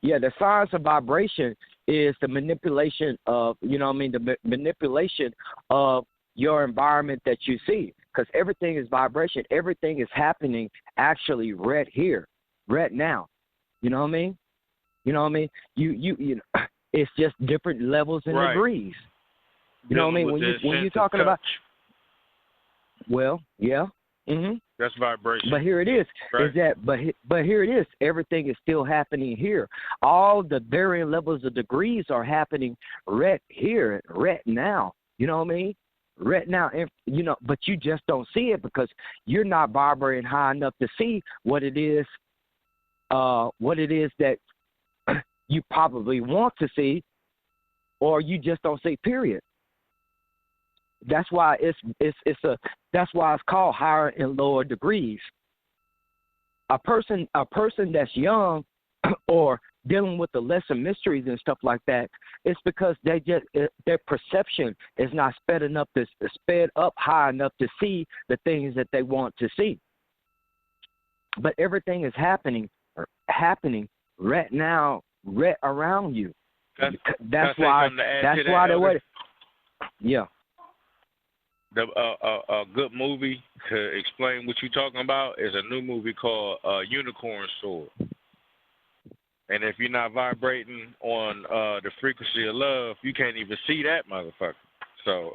Yeah, the science of vibration is the manipulation of, you know what I mean, the manipulation of your environment that you see. Because everything is vibration. Everything is happening actually right here, right now. You know what I mean? You know what I mean? You know, it's just different levels and Right. degrees. You know what I mean? When you're talking about, well, yeah. Mhm. That's vibration. But here it is. Right. But here it is. Everything is still happening here. All the varying levels of degrees are happening right here, right now. You know what I mean? Right now, and you know, but you just don't see it because you're not vibrating high enough to see what it is that you probably want to see, or you just don't see. Period. That's why that's why it's called higher and lower degrees. A person that's young or dealing with the lesser mysteries and stuff like that, it's because their perception is not sped up high enough to see the things that they want to see. But everything is happening right now, right around you. That's why the way. Yeah. A good movie to explain what you're talking about is a new movie called Unicorn Sword. And if you're not vibrating on the frequency of love, you can't even see that motherfucker. So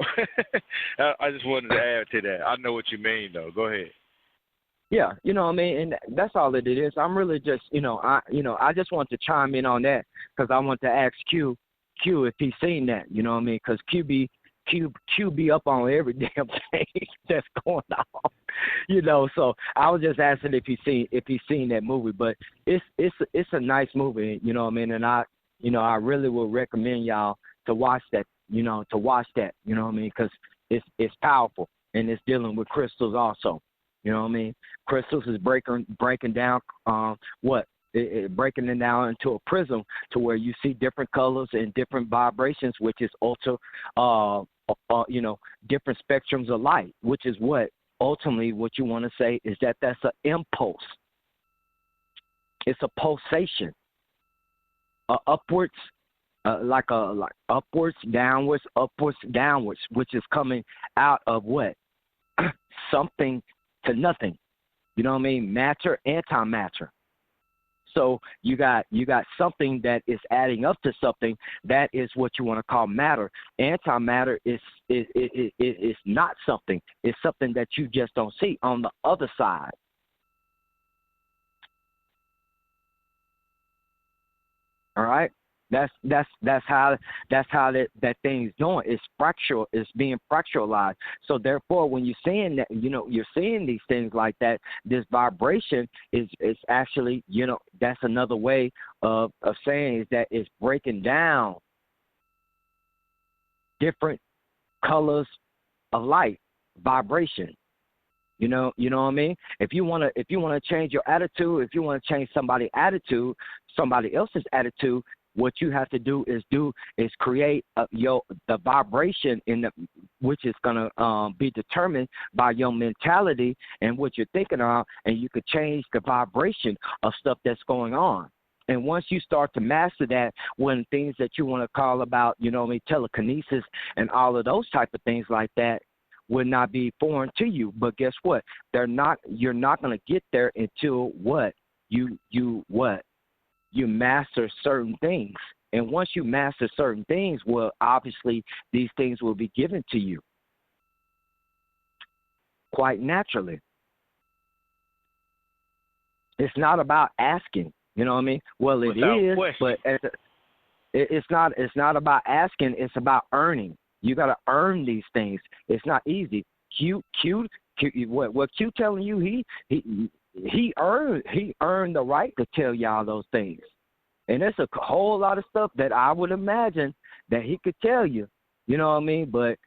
I just wanted to add to that. I know what you mean, though. Go ahead. Yeah, you know what I mean, and that's all it is. I'm really just, I just want to chime in on that because I want to ask Q if he's seen that. You know what I mean? Because Q be up on every damn thing that's going on, you know. So I was just asking if he's seen that movie, but it's a nice movie, you know what I mean. And I really would recommend y'all to watch that, you know what I mean, because it's powerful and it's dealing with crystals also, you know what I mean. Crystals is breaking down breaking it down into a prism to where you see different colors and different vibrations, which is different spectrums of light, which is what ultimately what you want to say is that's an impulse. It's a pulsation, upwards, like upwards, downwards, which is coming out of what? Something to nothing. You know what I mean? Matter, antimatter. So you got something that is adding up to something that is what you want to call matter. Antimatter is not something. It's something that you just don't see on the other side. All right. That's how that thing's doing. It's fractal. It's being fractalized. So therefore, when you're seeing that, you're seeing these things like that. This vibration is actually, that's another way of saying is that it's breaking down different colors of light, vibration. You know what I mean? If you wanna change your attitude, if you want to change somebody's attitude, somebody else's attitude, what you have to do is create the vibration which is gonna be determined by your mentality and what you're thinking of, and you could change the vibration of stuff that's going on. And once you start to master that, when things that you want to call about, telekinesis and all of those type of things like that would not be foreign to you. But guess what? You're not going to get there until what? You master certain things. And once you master certain things, well, obviously these things will be given to you quite naturally. It's not about asking, you know what I mean? Well, it is, but it's not about asking, it's about earning. You got to earn these things. It's not easy. Q, what Q telling you, he earned the right to tell y'all those things. And there's a whole lot of stuff that I would imagine that he could tell you. You know what I mean? But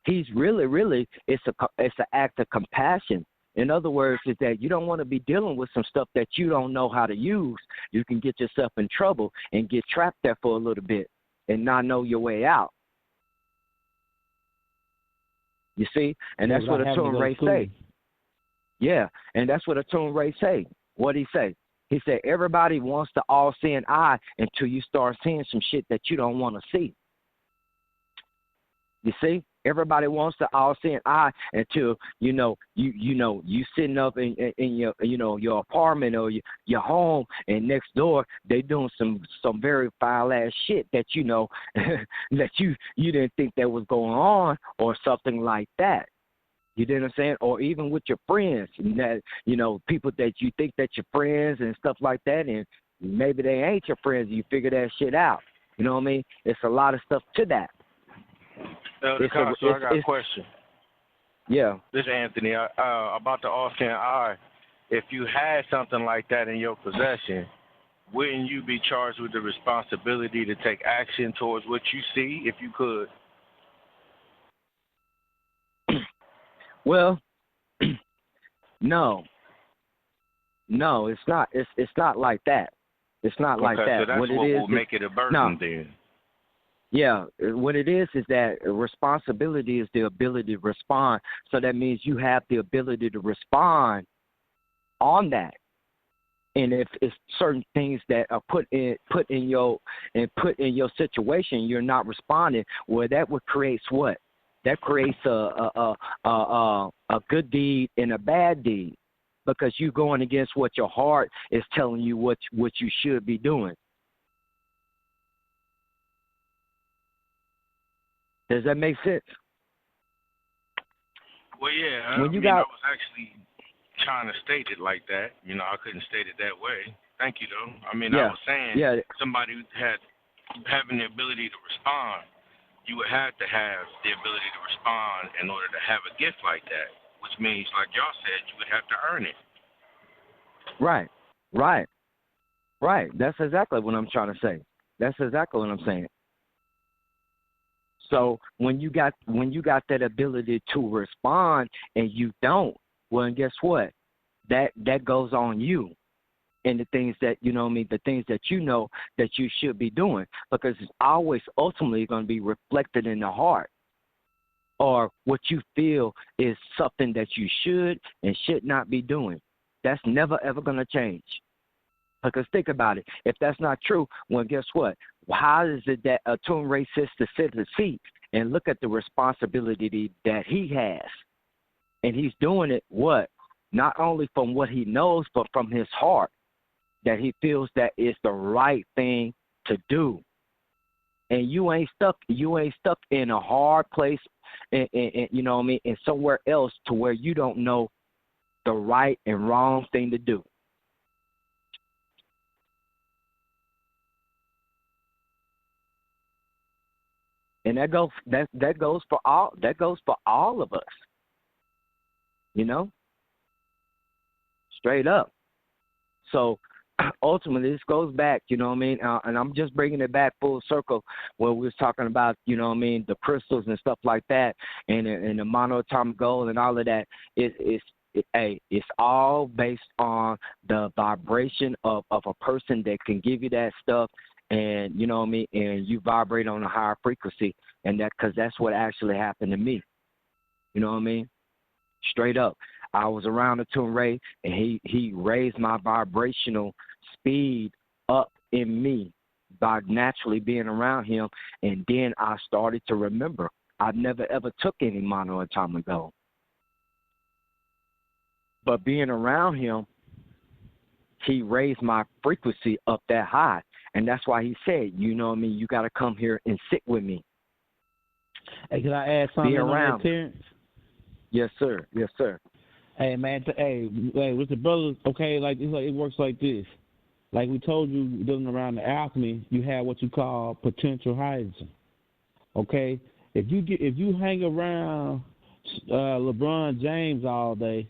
he's really, it's an act of compassion In other words, is that you don't want to be dealing with some stuff that you don't know how to use. You can get yourself in trouble and get trapped there for a little bit and not know your way out. You see? And that's what ATUN-RE say. Yeah, and that's what ATUN-RE say. What'd he say? He said, everybody wants the all-seeing eye until you start seeing some shit that you don't want to see. You see? Everybody wants the all-seeing eye until, you sitting up in your, your apartment or your home, and next door they doing some very foul-ass shit that, that you didn't think that was going on or something like that. You know what I'm saying? Or even with your friends, that people that you think that your friends and stuff like that, and maybe they ain't your friends. You figure that shit out. You know what I mean? It's a lot of stuff to that. I got a question. Yeah. This is Anthony. About the all-seeing eye. If you had something like that in your possession, wouldn't you be charged with the responsibility to take action towards what you see if you could? Well, no, it's not. It's not like that. It's not like that. So that's what will make it a burden then. Yeah, what it is that responsibility is the ability to respond. So that means you have the ability to respond on that. And if it's certain things that are put in your situation, you're not responding. Well, that would create what? That creates a good deed and a bad deed, because you're going against what your heart is telling you what you should be doing. Does that make sense? Well, yeah. I was actually trying to state it like that. I couldn't state it that way. Thank you, though. I was saying somebody having the ability to respond, you would have to have the ability to respond in order to have a gift like that, which means, like y'all said, you would have to earn it. Right. That's exactly what I'm trying to say. That's exactly what I'm saying. So when you got that ability to respond and you don't, well, and guess what? That goes on you. And the things that, the things that that you should be doing, because it's always ultimately going to be reflected in the heart, or what you feel is something that you should and should not be doing. That's never, ever going to change. Because think about it. If that's not true, well, guess what? How is it that ATUN-RE sits to sit his feet and look at the responsibility that he has? And he's doing it, what? Not only from what he knows, but from his heart, that he feels that it's the right thing to do. And you ain't stuck in a hard place, and and somewhere else to where you don't know the right and wrong thing to do. And that goes for all of us. Straight up. So ultimately, this goes back, and I'm just bringing it back full circle where we was talking about, the crystals and stuff like that, and the monoatomic gold and all of that. It's all based on the vibration of a person that can give you that stuff, and and you vibrate on a higher frequency, and because that's what actually happened to me. Straight up. I was around ATUN-RE, and he raised my vibrational speed up in me by naturally being around him, and then I started to remember. I never ever took any monoatomic gold, but being around him, he raised my frequency up that high, and that's why he said, you got to come here and sit with me. Hey, can I add something on that, Terrence? Yes, sir. Yes, sir. Hey, man. With the brothers, okay, it works like this. Like we told you, dealing around the alchemy, you have what you call potential hydrogen. Okay, if you hang around LeBron James all day,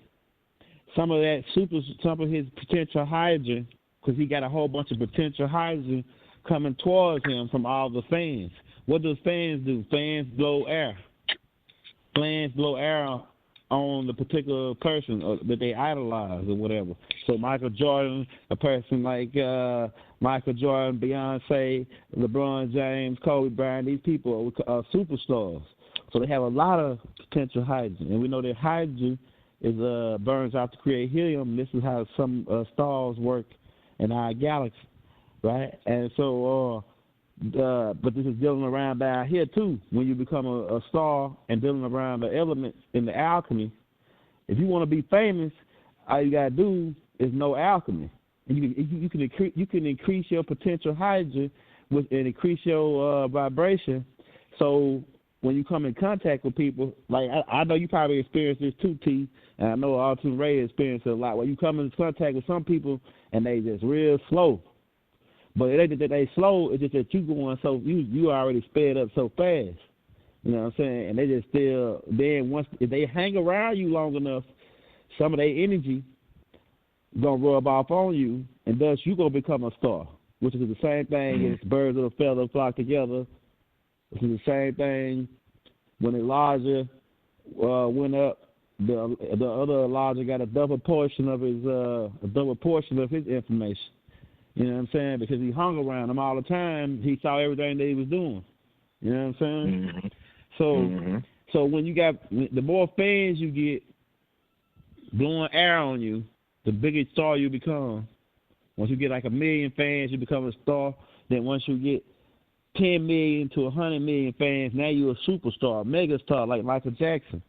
some of his potential hydrogen, because he got a whole bunch of potential hydrogen coming towards him from all the fans. What does fans do? Fans blow air. Fans blow air on the particular person that they idolize or whatever. So Michael Jordan, a person like Michael Jordan, Beyonce, LeBron James, Kobe Bryant, these people are superstars. So they have a lot of potential hydrogen. And we know that hydrogen is burns out to create helium. This is how some stars work in our galaxy, right? And so but this is dealing around down here too. When you become a star and dealing around the elements in the alchemy, if you want to be famous, all you gotta do is know alchemy. And you can increase your potential hydrogen and increase your vibration. So when you come in contact with people, like I know you probably experienced this too, T, and I know ATUN-RE experienced it a lot. When you come in contact with some people and they just real slow. But it ain't that they slow, it's just that you going so you already sped up so fast. You know what I'm saying? And they just still if they hang around you long enough, some of their energy gonna rub off on you, and thus you gonna become a star. Which is the same thing as birds of a feather flock together. This is the same thing when Elijah went up. The other Elijah got a double portion of his information. You know what I'm saying? Because he hung around him all the time. He saw everything that he was doing. You know what I'm saying? So when you got the more fans you get blowing air on you, the bigger star you become. Once you get like 1 million fans, you become a star. Then once you get 10 million to 100 million fans, now you're a superstar, mega star like Michael Jackson,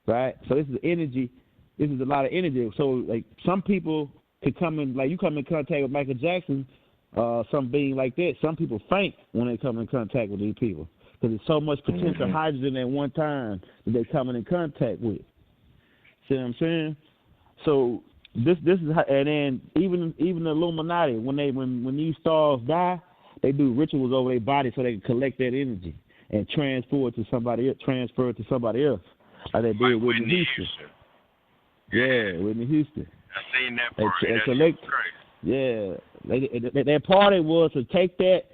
right? So this is energy. This is a lot of energy. So like some people could come in, like you come in contact with Michael Jackson, some being like that. Some people faint when they come in contact with these people because there's so much potential hydrogen at one time that they coming in contact with. See what I'm saying? So this is how, and then even the Illuminati when these stars die, they do rituals over their body so they can collect that energy and transfer it to somebody else. Like they did with Whitney Houston. Yeah, Whitney Houston. I seen that party. That's crazy. Their party was to take that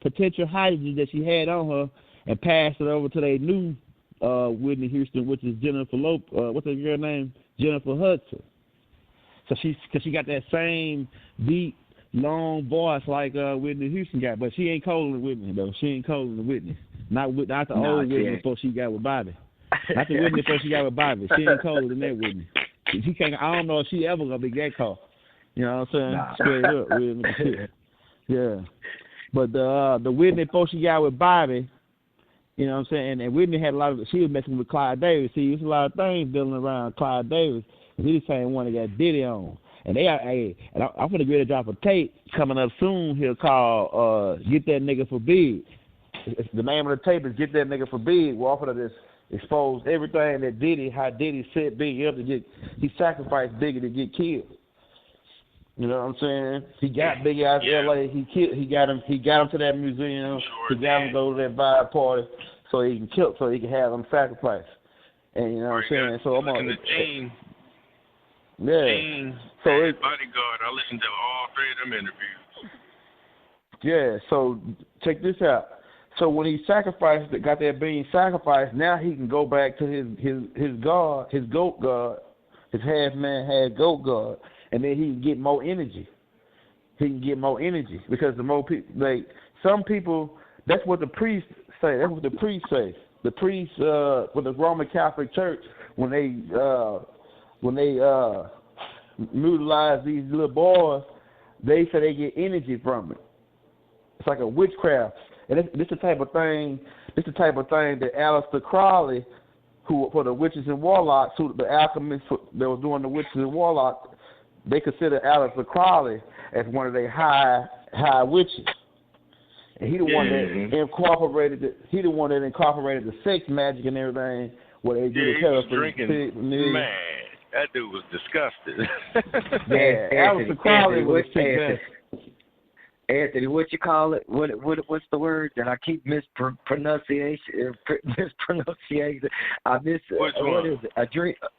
potential hydrogen that she had on her and pass it over to their new Whitney Houston, which is Jennifer what's her girl name? Jennifer Hudson. So she got that same deep, long voice like Whitney Houston got, but she ain't colder than Whitney though. She ain't colder than Whitney. Not the old Whitney before she got with Bobby. Not the Whitney before she got with Bobby. She ain't colder than that Whitney. She can't. I don't know if she ever gonna be that cold. You know what I'm saying? Straight up, Whitney. Yeah. But the Whitney before she got with Bobby, you know what I'm saying? And Whitney had she was messing with Clyde Davis. See, there's a lot of things dealing around Clyde Davis. He's the same one that got Diddy on. And I'm going to get to drop a tape coming up soon here called Get That Nigga for Big. The name of the tape is Get That Nigga for Big. We're offering to just expose everything that how Diddy set Big up to he sacrificed Biggie to get killed. You know what I'm saying? He got Biggie out of LA. He got him to that museum. He got him to go to that vibe party so he can have him sacrificed. And you know what I'm saying? So I'm on Gene. Yeah. Gene, so Bodyguard, I listened to all 3 of them interviews. Yeah, so check this out. So when he got that being sacrificed, now he can go back to his God, his goat God, his half man, half goat God, and then he can get more energy. He can get more energy because the more people, like some people, that's what the priests say. That's what the priests say. The priests with the Roman Catholic Church, when they utilize these little boys, they say they get energy from it. It's like a witchcraft, and this the type of thing. This the type of thing that Aleister Crowley, who for the witches and warlocks, who the alchemists that was doing the witches and warlocks, they consider Aleister Crowley as one of their high witches. And he the one that incorporated the sex magic and everything. Where they do the drinking. Man, that dude was disgusting. Aleister Crowley was Anthony, what you call it? What's the word that I keep mispronunciation? I miss Which one? What is it?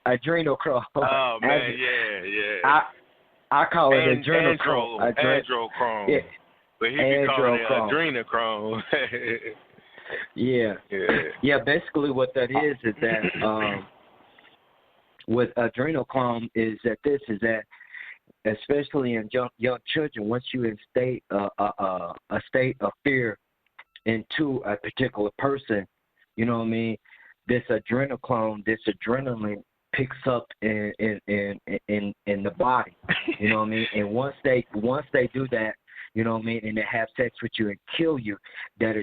Adrenochrome. Oh man, yeah. I call it adrenochrome. Adrenochrome. Yeah. But he be calling it adrenochrome. Yeah. Basically, what that is that with adrenochrome is that especially in young children, once you in a state of fear into a particular person, you know what I mean? This adrenaline picks up in the body, you know what I mean? And once they do that, you know what I mean, and they have sex with you and kill you, that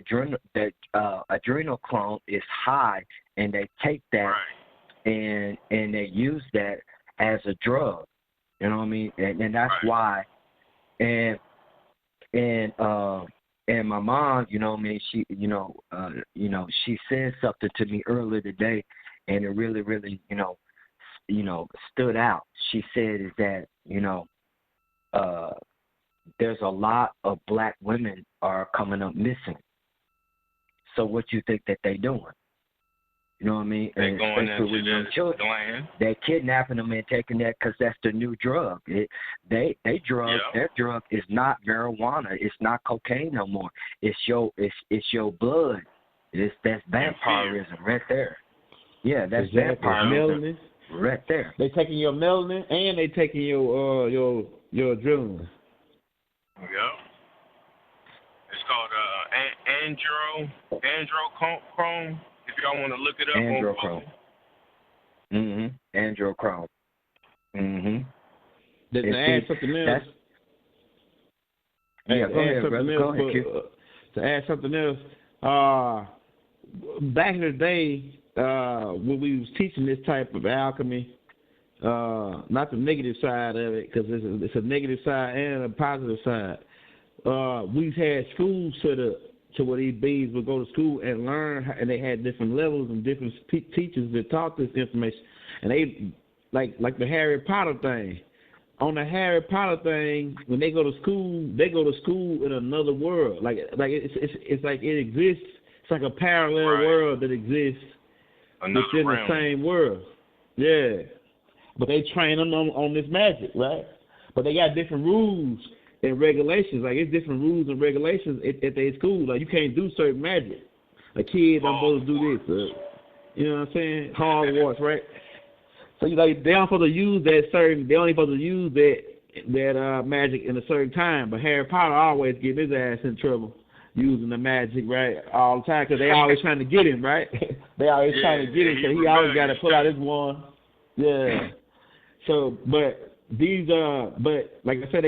adrenochrome is high, and they take that and they use that as a drug, you know what I mean? And that's why, and my mom, you know what I mean, she, she said something to me earlier today, and it really, really, stood out. She said is that, there's a lot of black women are coming up missing. So what you think that they doing? You know what I mean? They're going into the children. land. They're kidnapping them and taking that because that's the new drug. Their drug is not marijuana. It's not cocaine no more. It's your blood. That's vampirism right there. Yeah, that's vampirism melanin right there. They taking your melanin and they taking your adrenaline. Yeah. It's called androchrome. If y'all want to look it up. Androchrome. Androchrome. To add something else. Go ahead, brother. Go ahead, to add something else, back in the day, when we was teaching this type of alchemy, not the negative side of it, because it's a negative side and a positive side. We've had schools set up to where these beings would go to school and learn, and they had different levels and different teachers that taught this information. And they, like the Harry Potter thing. On the Harry Potter thing, when they go to school in another world. Like it's like it exists. It's like a parallel world that exists within the same world. Yeah. But they train them on this magic, right? But they got different rules and regulations. Like, it's different rules and regulations at their school. Like, you can't do certain magic. A kid don't supposed to do this. You know what I'm saying? Hogwarts, right? So, they don't supposed to use they only supposed to use that magic in a certain time. But Harry Potter always get his ass in trouble using the magic, right, all the time, because they always trying to get him, right? They always trying to get him, so he always got to pull out his wand. Yeah. So, but like I said,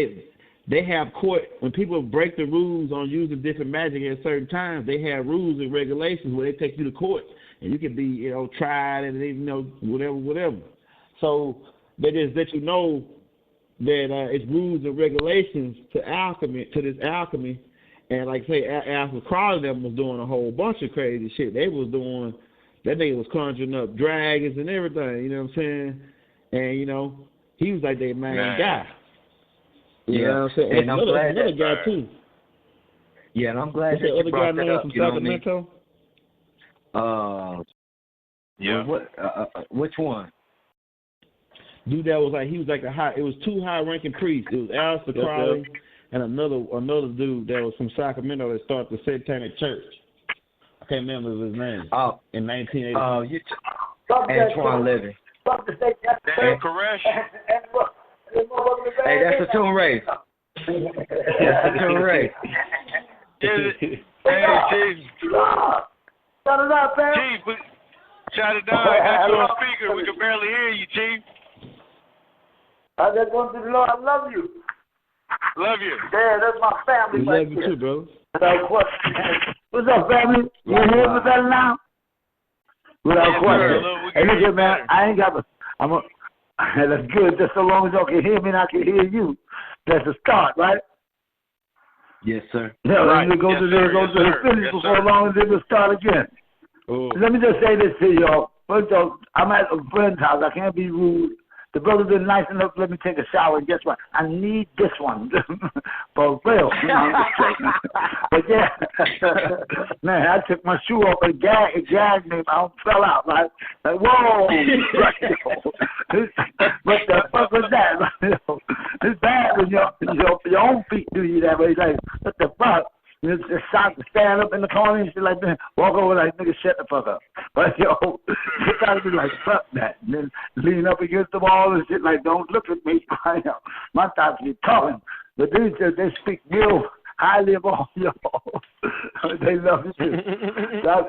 they have court, when people break the rules on using different magic at certain times, they have rules and regulations where they take you to court, and you can be, tried and, whatever. So they just let you know that it's rules and regulations to this alchemy. And like say, Alpha Crowley them was doing a whole bunch of crazy shit. They was doing, that nigga was conjuring up dragons and everything, you know what I'm saying? And, he was like their main guy. You know what I'm saying? And another guy, too. Yeah, and I'm glad that you brought that up. From Sacramento? Yeah. Which one? Dude, that was he was like it was two high-ranking priests. It was Aleister Crowley and another dude that was from Sacramento that started the Satanic Church. I can't remember his name. In 1980. Antoine Levy. Damn, Koresh. Hey, that's ATUN-RE. That's ATUN-RE. Hey, Chief. Shut it up, man. Chief, shout it down. I got you on speaker. We can barely hear you, Chief. I just want to know I love you. Love you. Yeah, that's my family. We love you too, bro. What's up, family? You hear me better now? Without question. Hey, look here, man. I ain't got that's good. Just so long as y'all can hear me and I can hear you. That's a start, right? Yes, sir. Yeah, right. Go to the finish before long as it will start again. Oh. Let me just say this to y'all. First off, I'm at a friend's house. I can't be rude. The brother's been nice enough to let me take a shower, and guess what? I need this one. For real. I'm just joking. But yeah, man, I took my shoe off and it gagged me. I fell out. Like whoa. What the fuck was that? It's bad when your own feet do you that way. Like, what the fuck? It's shocked to stand up in the corner and shit like that. Walk over like, nigga, shut the fuck up. But, get to be like, fuck that. And then lean up against the wall and shit like, don't look at me. My thoughts be talking. But they speak real highly of all y'all. They love you too.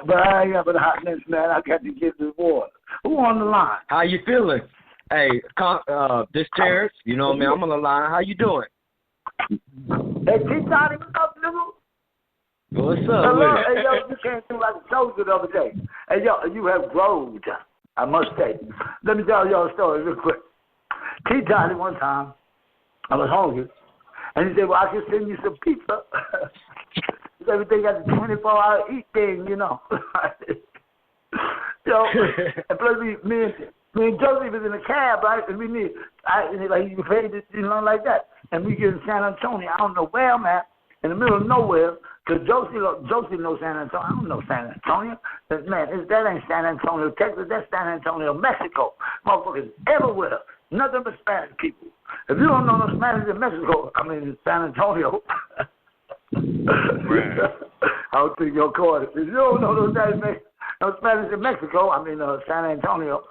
But I ain't got but a hotness, man. I got to get this water. Who on the line? How you feeling? Hey, this Terrence, you know what I mean? I'm on the line. How you doing? Hey, T-Toddy, what's up, nigga? What's up? Hello. Hey, yo, you came through like a soldier the other day. Hey, yo, you have grown, I must say. Let me tell y'all a story real quick. T-Toddy, one time, I was hungry, and he said, well, I can send you some pizza. Everything got the 24-hour eat thing, you know. So, and plus me and Josie was in a cab, right? And like you paid it, you know, like that. And we get in San Antonio. I don't know where I'm at, in the middle of nowhere, because Josie knows San Antonio. I don't know San Antonio. But man, that ain't San Antonio, Texas. That's San Antonio, Mexico. Motherfuckers everywhere. Nothing but Spanish people. If you don't know no Spanish in Mexico, I mean San Antonio. I don't think you'll call it. If you don't know no Spanish in Mexico, I mean San Antonio.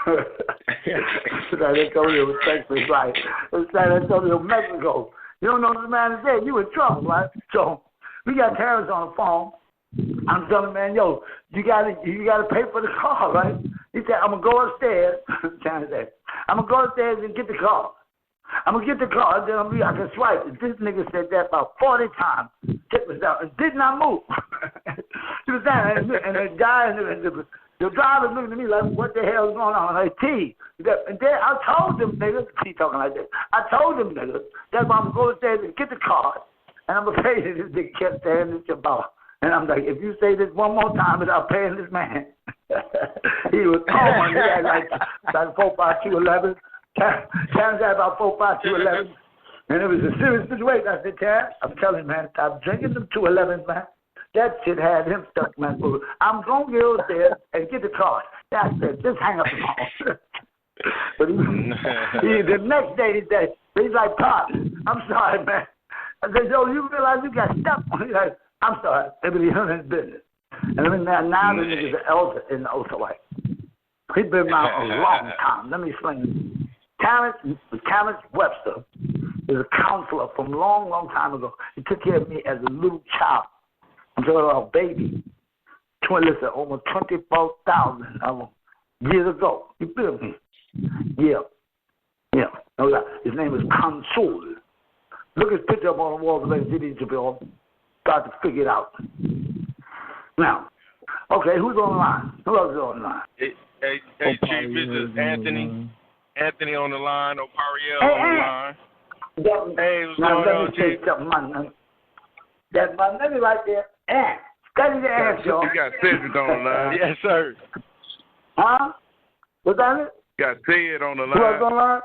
San Antonio, Texas, right? San Antonio, Mexico. You don't know the man is there, you in trouble, right? So we got Terrence on the phone. I'm telling him, man, yo, you gotta pay for the car, right? He said, I'm gonna go upstairs. Terrence said, I'm gonna go upstairs and get the car. I'm gonna get the car, then I can swipe it. This nigga said that about 40 times. Check this out, and did not move. He was down, and the guy, the driver looking at me like, what the hell is going on? Like, T. And then I told them niggas, T talking like this. I told them niggas, that's why I'm going to go upstairs and get the card, and I'm going to pay this. This nigga kept saying this about. And I'm like, if you say this one more time without paying this man, he was calling. He had like 45211. Terrence had about 45211. And it was a serious situation. I said, Terrence, I'm telling you, man, stop drinking them 211s, man. That shit had him stuck, man. I'm going to go upstairs and get the card. That's it. Just hang up the phone. But the next day, he's like, Pop, I'm sorry, man. I said, yo, you realize you got stuck? He's like, I'm sorry. Everybody heard his business. And I mean, now this is an elder in the OSOICE. He's been around a long time. Let me explain. Terrence Webster is a counselor from a long, long time ago. He took care of me as a little child. I'm talking about a baby. Listen, almost 24,000 of them years ago. You feel me? Yeah. No doubt. His name is Consul. Look his picture up on the wall of the city to be all start to figure it out. Now, okay, who's on the line? Who else is on the line? Hey, Chief, this is Anthony. Anthony on the line, Opariel on the line. Hey, what's going on, Chief? That's my name right there. Study the answer. You got Cedric on the line. Yes, sir. Huh? What's that? You got Sid on the line. Who else on the line?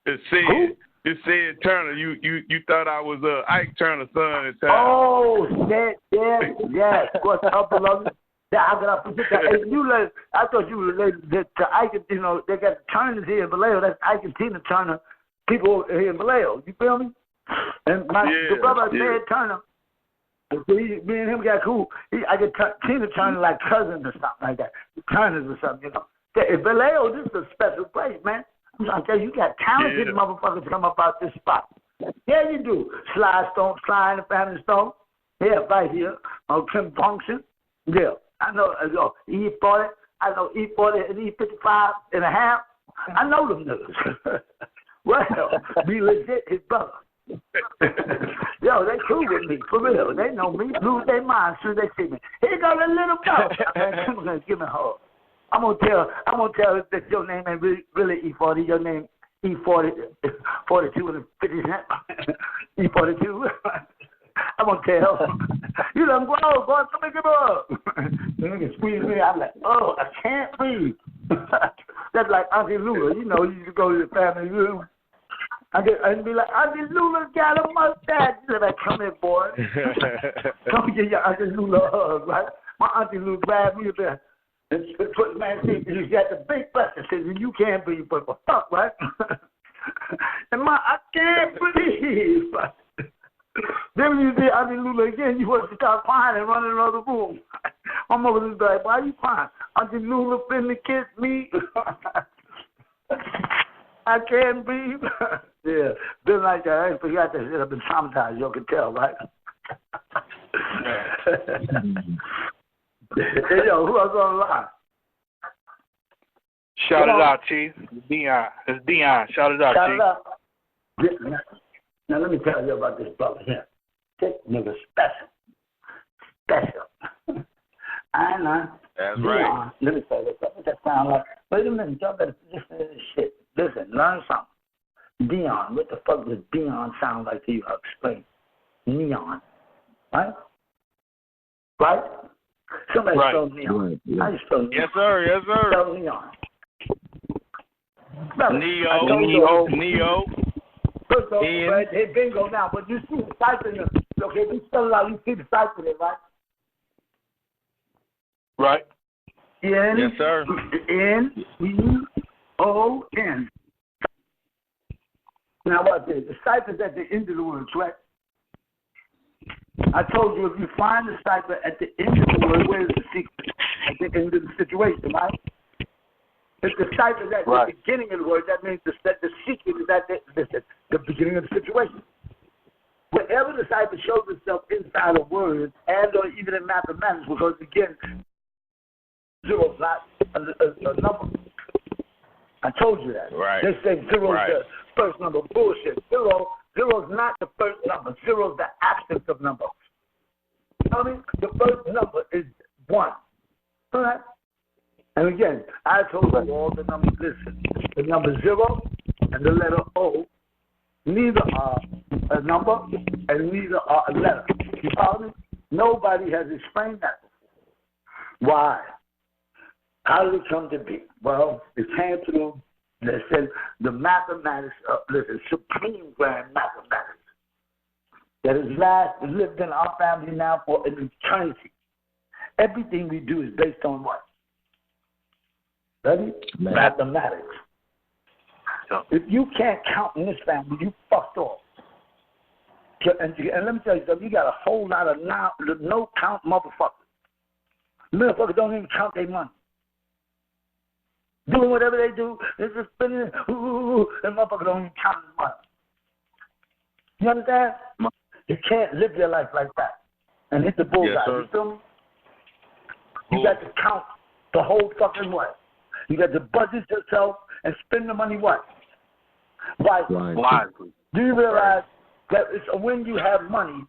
It's Sid. Who? It's Sid Turner. You thought I was Ike Turner's son at time. Oh, yes. What's up, beloved? Yeah, I thought you were related to Ike. You know, they got Turners here in Vallejo. That's Ike and Tina Turner. People here in Vallejo. You feel me? And the brother Ted Turner. Me and him got cool. I get Tina Turner like cousins or something like that. Turners or something, you know. In Vallejo, this is a special place, man. I'm trying to tell you, you got talented motherfuckers come up out this spot. Yeah, you do. Sly in the Family Stone. Yeah, right here on Kim Function. Yeah, I know. E40. I know E40 and E55 and a half. I know them niggas. Well, be legit his brother. Yo, they cool with me, for real. They know me, lose their mind as soon as they see me. Here goes a little brother. I'm gonna give me a hug. I'm gonna tell that your name ain't really E40. Your name E40, 42 and 50 cent. E42. I'm gonna tell. You done grow, boy. Come and give up. They can squeeze me. I'm like, oh, I can't breathe. That's like Auntie Lula. You know, you used to go to the family room. I'd be like, Auntie Lula got a mustache. She said, come here, boy. Come get your Auntie Lula a hug, right? My Auntie Lula grabbed me there. And put man, see, you got the big breath and says, you can't breathe, but fuck, right? And I can't breathe. Then when you see Auntie Lula again, you want to start crying and run in another room. I'm over this like, why are you crying? Auntie Lula finna kiss me. I can't breathe. Yeah, been like that. I ain't forgot that shit. I've been traumatized. You can tell, right? Hey, yo, who else on the line? Shout it out, Chief. Dion. It's Dion. Shout it out, Shout Chief. it out. Yeah, now, let me tell you about this brother here. This nigga special. Special. I know. That's Dion. right. Let me tell you something. That sound like, wait a minute, y'all better listen to this shit. Listen, learn something. Dion. What the fuck does Dion sound like to you? I'll explain. Neon. Right? Right? Somebody spell neon. Right. How you spell neon? Yes, sir. Yes, sir. Spell neon. Brother, Neo. First of all, right, hey, bingo now, but you see the cipher in it. Okay, if you spell it out, you see the cipher there, right? Right. Yes, sir. N-E-O-N. Now what this? The cipher's at the end of the word, correct? I told you if you find the cipher at the end of the word, where's the secret? At the end of the situation, right? If the cipher's at the beginning of the word, that means the secret is at the beginning of the situation. Wherever the cipher shows itself inside of words and or even in mathematics, because again, zero is not a number. I told you that. Right. They say zero is the first number. Bullshit. Zero is not the first number. Zero is the absence of number. You know what I mean? The first number is 1. All right? And again, I told you all the numbers. Listen, the number 0 and the letter O neither are a number and neither are a letter. You follow me? Nobody has explained that before. Why? How did it come to be? Well, it came through, they said, the mathematics, listen, supreme grand mathematics that has lived in our family now for an eternity. Everything we do is based on what? Ready? Mathematics. If you can't count in this family, you fucked off. And let me tell you something, you got a whole lot of no-count motherfuckers. Motherfuckers don't even count their money. Doing whatever they do, they're just spending it, and motherfuckers don't even count their money. You understand? You can't live your life like that and hit the bullseye. Yes, you feel me? You got to count the whole fucking way. You got to budget yourself and spend the money what? Wisely. Do you realize that it's when you have money,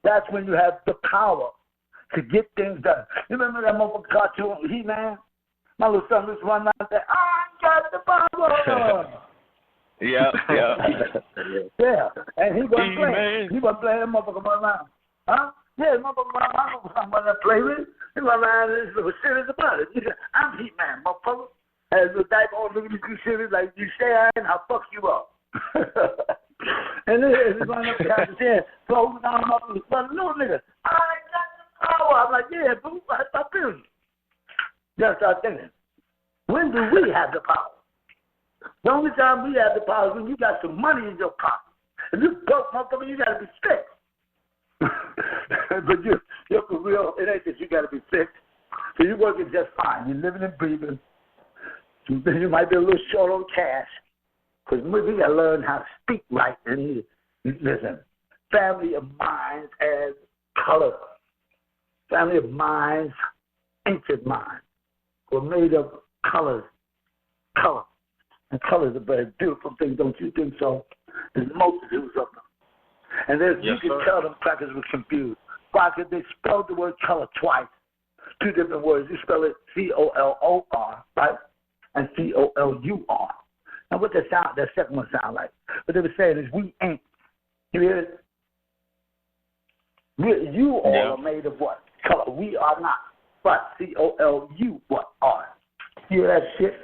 that's when you have the power to get things done? You remember that motherfucker cartoon, He-Man? My little son used to run around and say, I got the power. Yeah. Yeah, and he wasn't playing. He wasn't playing that motherfucker run around. Huh? Yeah, motherfucker run around. I wasn't play with. He run around and was serious about it. He said, I'm He-Man, motherfucker. Has the diaper on, look at you serious, like you say I ain't, I'll fuck you up. And then he's going up behind his head, closing down up and little nigga, I ain't got the power. I'm like, yeah, boo, I feel you. Just start thinking, when do we have the power? The only time we have the power is when you got some money in your pocket. If you broke, motherfucker, you got to be fixed. But you're for real, it ain't that you got to be fixed. So you're working just fine. You're living and breathing. You might be a little short on cash. Because we got to learn how to speak right. And listen, family of minds as color. Family of minds, ancient minds, were made of colors. Color. And colors are very beautiful things, don't you think so? There's multitudes of them. And you can tell them crackers were confused. Why? Because they spelled the word color twice. 2 different words. You spell it C-O-L-O-R, right? And C-O-L-U-R. Now, what that second one sound like? What they were saying is, we ain't. You hear it? You all are made of what? Color. We are not. But C-O-L-U-R. You hear that shit?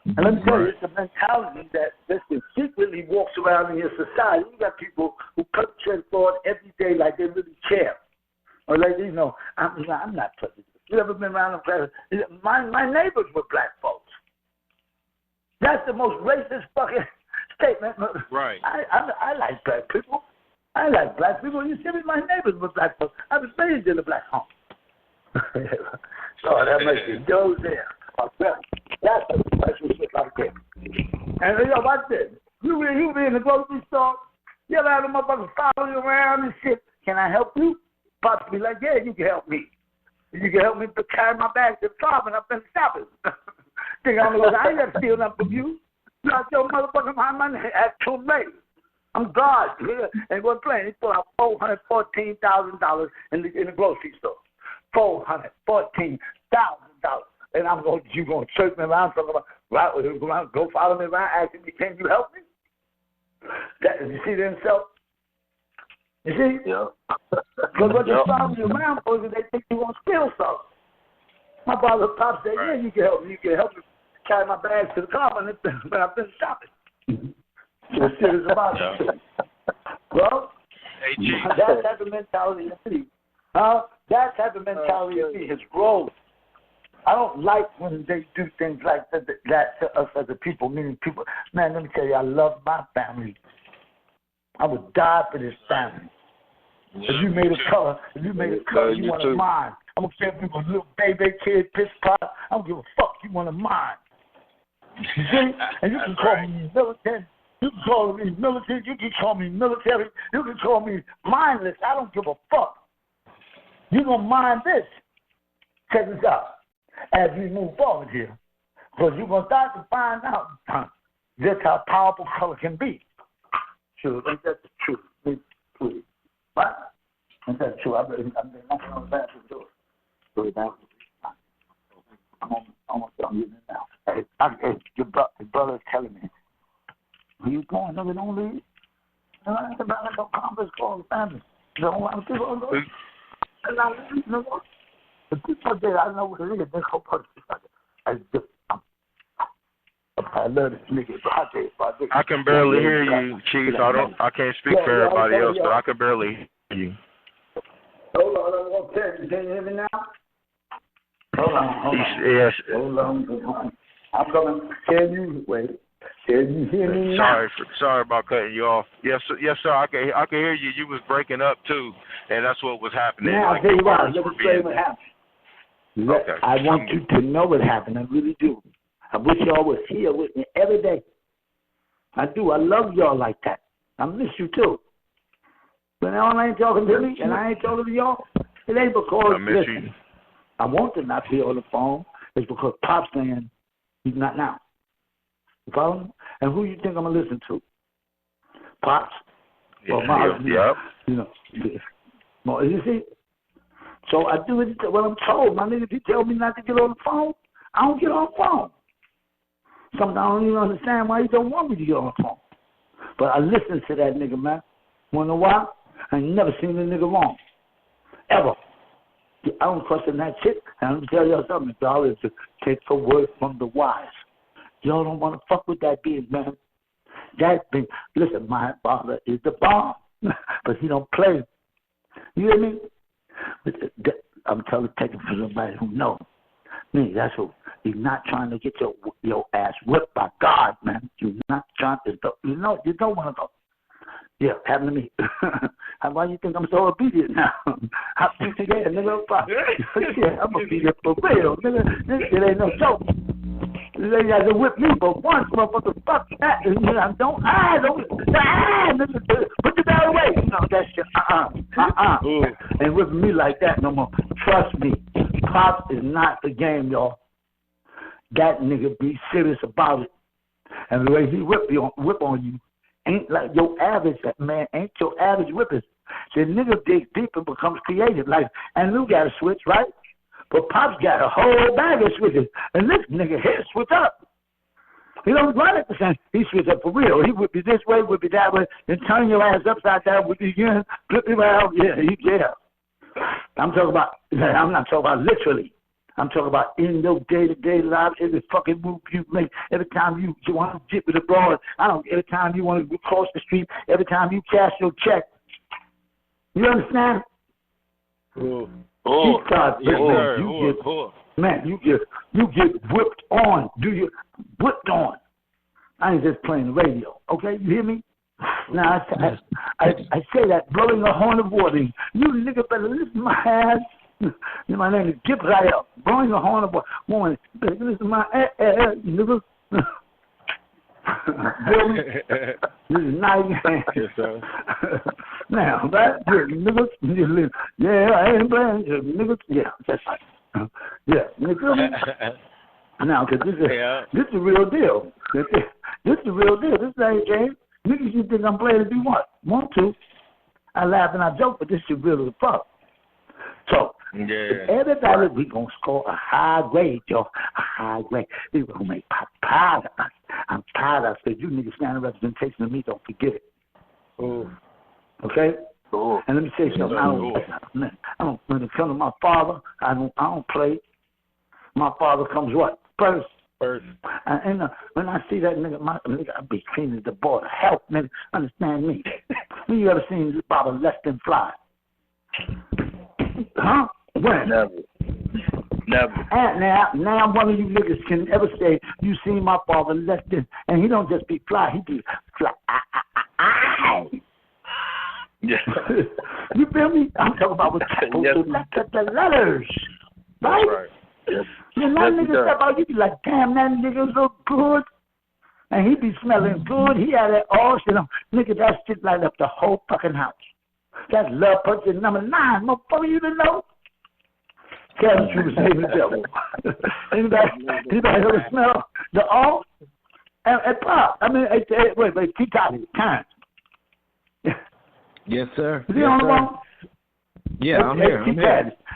And let me tell you, it's a mentality that secretly walks around in your society. You got people who perpetrate fraud every day like they really care. Or like, I'm not prejudiced. You ever been around my neighbors were black folks. That's the most racist fucking statement. Right. I like black people. I like black people. You see me, my neighbors were black folks. I was raised in a black home. Lord, that makes you go there. That's a special shit like that. And yo, watch this. You be in the grocery store, you ever have a motherfucker follow you around and shit. Can I help you? Pops be like, yeah, you can help me. You can help me to carry my bag to the car and I've been shopping. Think I'm gonna go, I ain't got to steal nothing from you. You got your motherfucking money at ATUN-RE. I'm God. Yeah. And we're playing. He pulled out $414,000 in the grocery store. $414,000. And you going to church me around talking about, go follow me around asking me, can you help me? You see themselves? You see? Yeah. Because what they follow you around for is they think you're going to steal something. My father Pop said, yeah, you can help me. You can help me carry my bags to the car when I've been shopping. So serious about it. Well, that type of mentality you see. That type of mentality you see has grown. I don't like when they do things like that to us as a people, meaning people. Man, let me tell you, I love my family. I would die for this family. If you made a color, you want to mine. I'm going to tell people, little baby, kid, piss pot, I don't give a fuck, you want to mine. You see? And you can call me militant. You can call me militant. You can call me military. You can call me mindless. I don't give a fuck. You're going to mind this. Check this out. As we move forward here. Because you're going to start to find out just how powerful color can be. Sure, ain't that the truth? Please. What? Ain't that true? I've been knocking on the bathroom door. I'm almost done getting it now. Hey, your brother's telling me, where you going? No, they don't leave. No, I ain't about no conference call the family. Don't want to people go. And I leave, you know what? The people there, I know what it is. They go put it. I love this nigga. I can barely hear you, Chief. I can't speak for everybody else, but I can barely hear you. Hold on. Can you hear me now? Hold on. Yes. Hold on. I'm coming. Can you hear me now? Sorry about cutting you off. Yes, sir. I can hear you. You was breaking up too, and that's what was happening. Now I'll tell you what. Let me tell you what happened. Okay. I want you to know what happened. I really do. I wish y'all was here with me every day. I do. I love y'all like that. I miss you too. But now I ain't talking to me, and I ain't talking to y'all. It ain't because I want to not be on the phone. It's because Pop's saying he's not now. You follow me? And who you think I'm going to listen to? Pops? Or Mom? Yep. You know, you see? So I do what I'm told. My nigga, if you tell me not to get on the phone, I don't get on the phone. Sometimes I don't even understand why he don't want me to get on the phone. But I listen to that nigga, man. Want to know why? I ain't never seen a nigga wrong. Ever. I don't question that shit. And let me tell y'all something. Y'all is to take a word from the wise. Y'all don't want to fuck with that being, man. That being, listen, my father is the bomb. But he don't play. You hear me? I'm taking from somebody who knows. Me, that's who. You're not trying to get your ass whipped by God, man. You're not trying to, you don't want to go. Yeah, happened to me. Why do you think I'm so obedient now? I think today, nigga. Yeah, I'm obedient for real, nigga. It ain't no joke. They got to whip me, but once, motherfucker, fuck that. Don't, nigga, put the bell away. No, that shit, Ain't whipping me like that no more. Trust me, Pop is not the game, y'all. That nigga be serious about it. And the way he whip on you, ain't like your average, man, ain't your average whippers. The nigga digs deep and becomes creative. Like, and Lou got a switch, right? But Pop's got a whole bag of switches. And this nigga here switch up. He don't run it the same. He switch up for real. He whip you this way, whip you that way, and turn your ass upside down, whip you again, flip you around. Yeah. I'm not talking about literally. I'm talking about in your day-to-day life, every fucking move you make, every time you want to dip with the broad, every time you want to cross the street, every time you cash your check. You understand? Man, you get whipped on. Whipped on. I ain't just playing the radio, okay? You hear me? Now, I say that, blowing a horn of warning. You nigga better listen to my ass. My name is Gip Rael. Blowing the horn of a woman. This is my nigga. This is nice. Yes, sir. Now, that niggas. Yeah, I ain't playing. Niggas. Yeah, that's right. Yeah, you feel me? Now, because this is the real deal. This is the real deal. This ain't game. Niggas, you think I'm playing to do what? Want to. I laugh and I joke, but this is real as a fuck. So, everybody, we going to score a high grade, yo. A high grade. We going to make proud of us. I'm proud of us because you niggas stand in representation of me. Don't forget it. Ooh. Okay? Ooh. And let me say something. I don't, when it comes to my father, I don't play. My father comes what? First. And when I see that nigga, I be clean as the board. Help, nigga. Understand me. When you ever seen this Baba less than fly? Huh? When? Never. And now one of you niggas can ever say you seen my father less than, and he don't just be fly, he be fly. Yeah. You feel me? I'm talking about with the letters, right? That's right. Yes. When that nigga step out, you be like, damn, that nigga look good. And he be smelling good. He had that all shit on. Nigga, that shit light up the whole fucking house. That's love punch number 9. Motherfucker, you didn't know? Tell the truth, save the devil. Anybody ever smell the all? And Pop, I mean, wait, keep talking. Time. Yes, sir. Is he on the phone? Yeah, I'm here.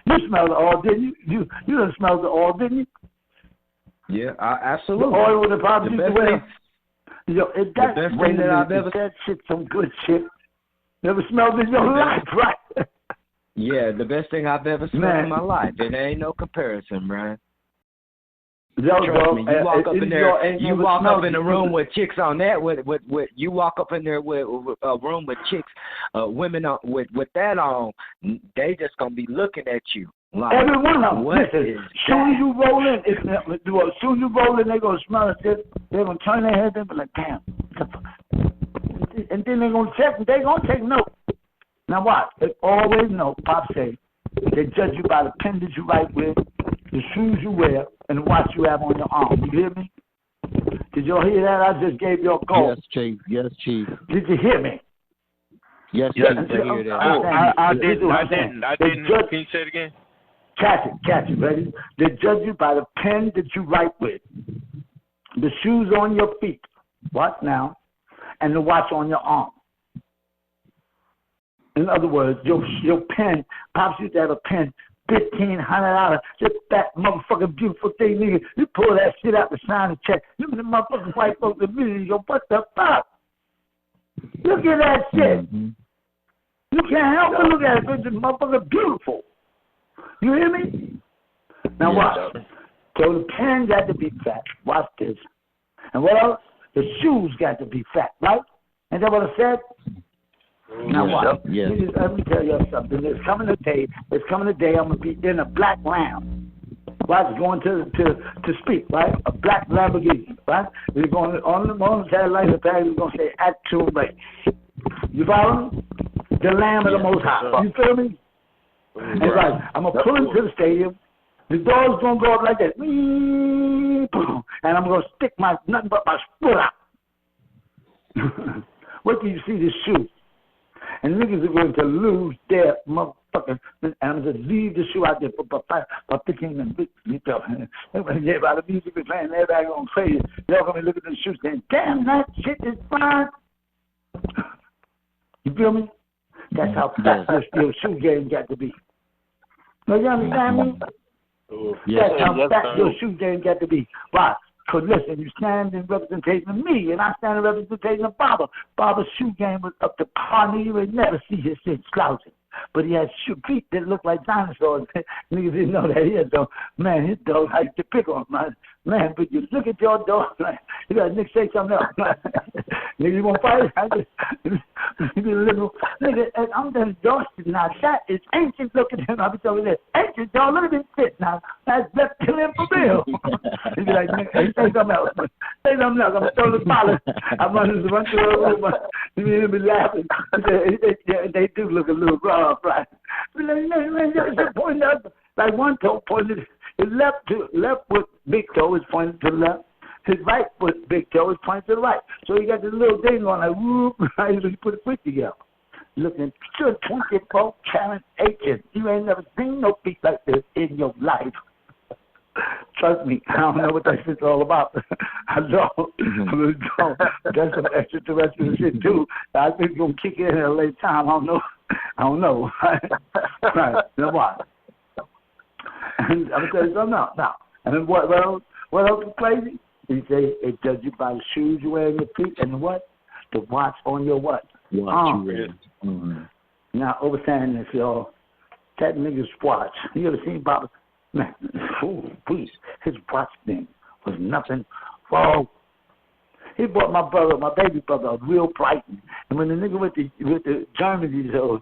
You smelled the oil, didn't you? You done smelled the oil, didn't you? Yeah, absolutely. The oil with the Pop used to wear. The best thing that I've ever... That shit, some good shit. Never smelled in your life, right? Yeah, the best thing I've ever smelled in my life. And there ain't no comparison, man. Trust me, you walk up in there. You walk up in a room with chicks on that. You walk up in there with a room with chicks, women with that on. They just gonna be looking at you. Like, every one of them. Listen, soon as you roll in, they gonna smell it. They're gonna turn their head and be like, damn. And then they're gonna check. They gonna take note. Now watch. They always know. Pop say they judge you by the pen that you write with, the shoes you wear, and the watch you have on your arm. You hear me? Did y'all hear that? I just gave you a call. Yes, Chief. Yes, Chief. Did you hear me? Yes, Chief. I hear that. I didn't. Can you say it again? Catch it, ready? They judge you by the pen that you write with, the shoes on your feet, what now, and the watch on your arm. In other words, your pen, Pops used to have a pen, $1,500, just that motherfucking beautiful thing, nigga. You pull that shit out to sign a check. Look at the motherfucking white folks immediately go, what the fuck? Look at that shit. Mm-hmm. You can't help but look at it because it's motherfucking beautiful. You hear me? Now watch. So the pen got to be fat. Watch this. And what else? The shoes got to be fat, right? Ain't that what I said? Now watch. Yes. Let me tell you something. There's coming a day I'm gonna be in a black Ram. Right? Going to speak, right? A black Lamborghini, right? We're going on the satellite, we're gonna say ATUN-RE. You follow me? The Lamb of the Most High. You feel me? It's like, I'm going to pull into the stadium. The door's going to go up like that. And I'm going to stick nothing but my foot out. What do you see this shoe? And niggas are going to lose their motherfucking, and I'm going to leave the shoe out there for picking them. Everybody by the music be playing, everybody going crazy. They're going to be looking at the shoes saying, damn, that shit is fine. You feel me? That's how fast your shoe game got to be. Now, you understand me? That's how fast your shoe game got to be. Why? Because, listen, you stand in representation of me, and I stand in representation of Baba. Baba's shoe game was up to par. You would never see his shit slouching. But he had feet that looked like dinosaurs. Niggas didn't know that. He had dog. Man, his dog, I used to pick on him. Man, but you look at your dog. Like, you got Nick say something else. Nigga, you want to fight? You be a little nigga. And I'm done exhausted now. That is ancient. Look at him. I'll be telling you that. Ancient, dog. Look at this shit now. That's left killing for real. He be like, nigga, say something else. Say something else. I'm throwing the collar. I'm running to the room. He'll be laughing. They do look a little rough, right? just pointing up. Like one toe pointed, his left foot, big toe, is pointing to the left. His right foot, big toe, is pointing to the right. So he got this little thing going like, whoop, he put a foot together. Looking 24 carat acres. You ain't never seen no feet like this in your life. Trust me, I don't know what that shit's all about. I don't. I really don't. That's some extraterrestrial shit too. I think it's gonna kick in at a late time. I don't know. Right. You know what? And I'm gonna tell you something now. And then what else is crazy? He say it judge you by the shoes you wear in your feet and what? The watch on your what? Watch you wear. Mm-hmm. Now overstanding this, y'all. That nigga's watch. You ever seen Bob? Man, please. His watch thing was nothing. Whoa. He bought my baby brother, a real Brighton. And when the nigga went to Germany, the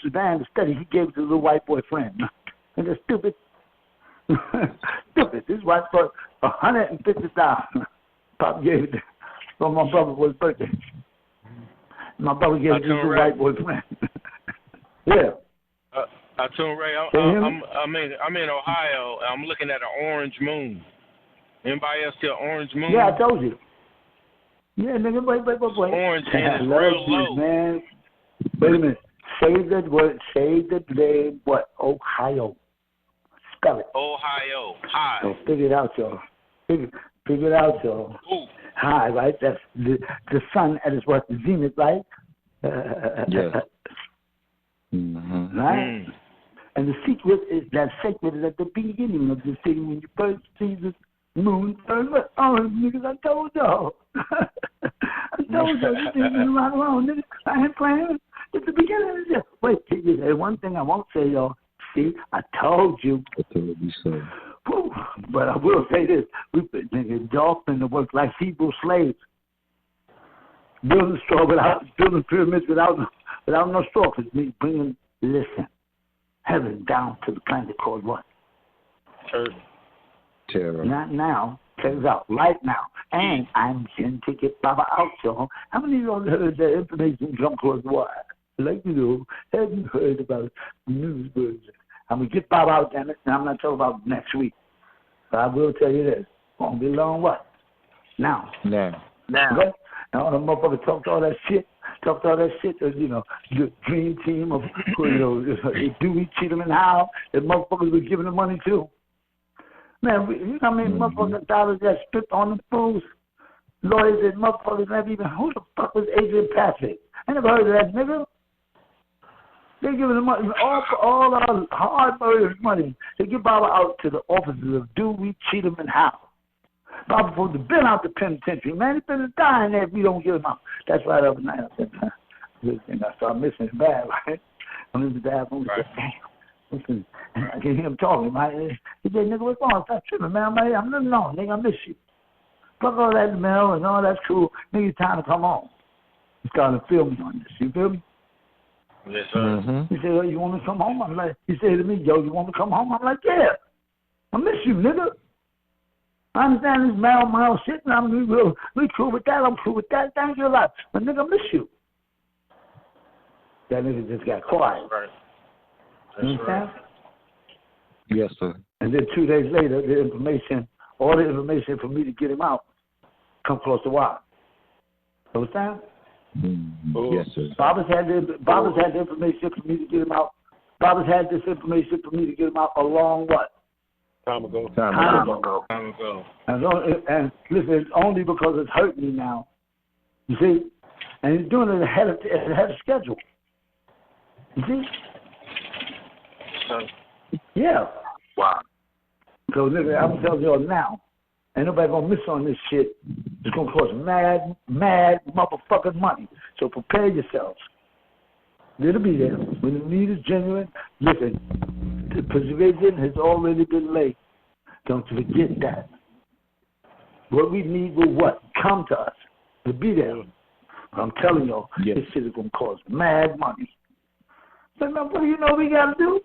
Sudan to study, he gave it to the little white boy friend. And that's stupid. Stupid. This watch for $150,000. Pop gave it for my brother for his birthday. My brother gave it to the little white boy friend. Yeah. ATUN-RE, I'm in Ohio. I'm looking at an orange moon. Anybody else see an orange moon? Yeah, I told you. Yeah, nigga, wait. Orange and it's real low. Man. Wait a minute. Say the name, what? Ohio. Spell it. Ohio. High. So figure it out, y'all. Figure it out, y'all. Ooh. High, right? That's the sun at its what? The zenith, right? Yeah. Mm-hmm. Right? And the secret is at the beginning of the thing when you first see the moon turn orange, niggas. I told y'all. I told y'all. This thing is right along, nigga. I ain't playing. It's the beginning of the Wait, there's one thing I won't say, y'all. See, I told you. I told you so. Whew. But I will say this. Y'all finna work like Hebrew slaves. Building pyramids without no straw. Because me listen, heaven down to the planet called what? Terror. Not now. Check it out. Right now. And I'm going to get Baba out, y'all. How many of y'all heard that information come across the wire? Like haven't heard about news birds. I'm going to get Baba out, damn it, and I'm not talking about next week. But I will tell you this. Won't be long what? Now. Okay? And all the motherfuckers talked all that shit, the dream team of, Dewey, Cheatham, and Howe, that motherfuckers were giving the money to. Man, you know how many motherfucking dollars that spent on the fools? Lawyers and motherfuckers never even, who the fuck was Adrian Patrick? I never heard of that nigga. They giving the money, all our hard-earned money. They give Baba out to the officers of Dewey, Cheatham, and Howe. Baba supposed to been out the penitentiary, man. He's been dying there if we don't get him out. That's right, other night I said, I started missing it bad, right? I'm in the bathroom. Right. Damn. Listen, I can hear him talking, right? He said, nigga, what's wrong? Stop tripping, man. I'm living on, nigga. I miss you. Fuck all that mail and all that's cool. Nigga, it's time to come home. He's starting to feel me on this. You feel me? Yes, sir. Mm-hmm. He said, oh, you want to come home? I'm like, he said to me, yo, you want to come home? I'm like, yeah. I miss you, nigga. I understand this mail shit, and we cool with that. I'm cool with that. Thank you a lot. But nigga, I miss you. That nigga just got quiet. Right. You understand? Yes, sir. And then 2 days later, all the information for me to get him out, come close to wire. Understand? Mm-hmm. Yes, sir. Baba's had the information for me to get him out. Baba's had this information for me to get him out along what? Time ago. And listen, it's only because it's hurting me now. You see? And he's doing it ahead of schedule. You see? Yeah. Wow. So, nigga, I'm telling y'all now, ain't nobody gonna miss on this shit. It's gonna cost mad motherfucking money. So prepare yourselves. It'll be there. When the need is genuine, listen, the provision has already been laid. Don't forget that. What we need will what? Come to us. It'll be there. I'm telling y'all, This shit is gonna cost mad money. So now, what do you know we gotta do?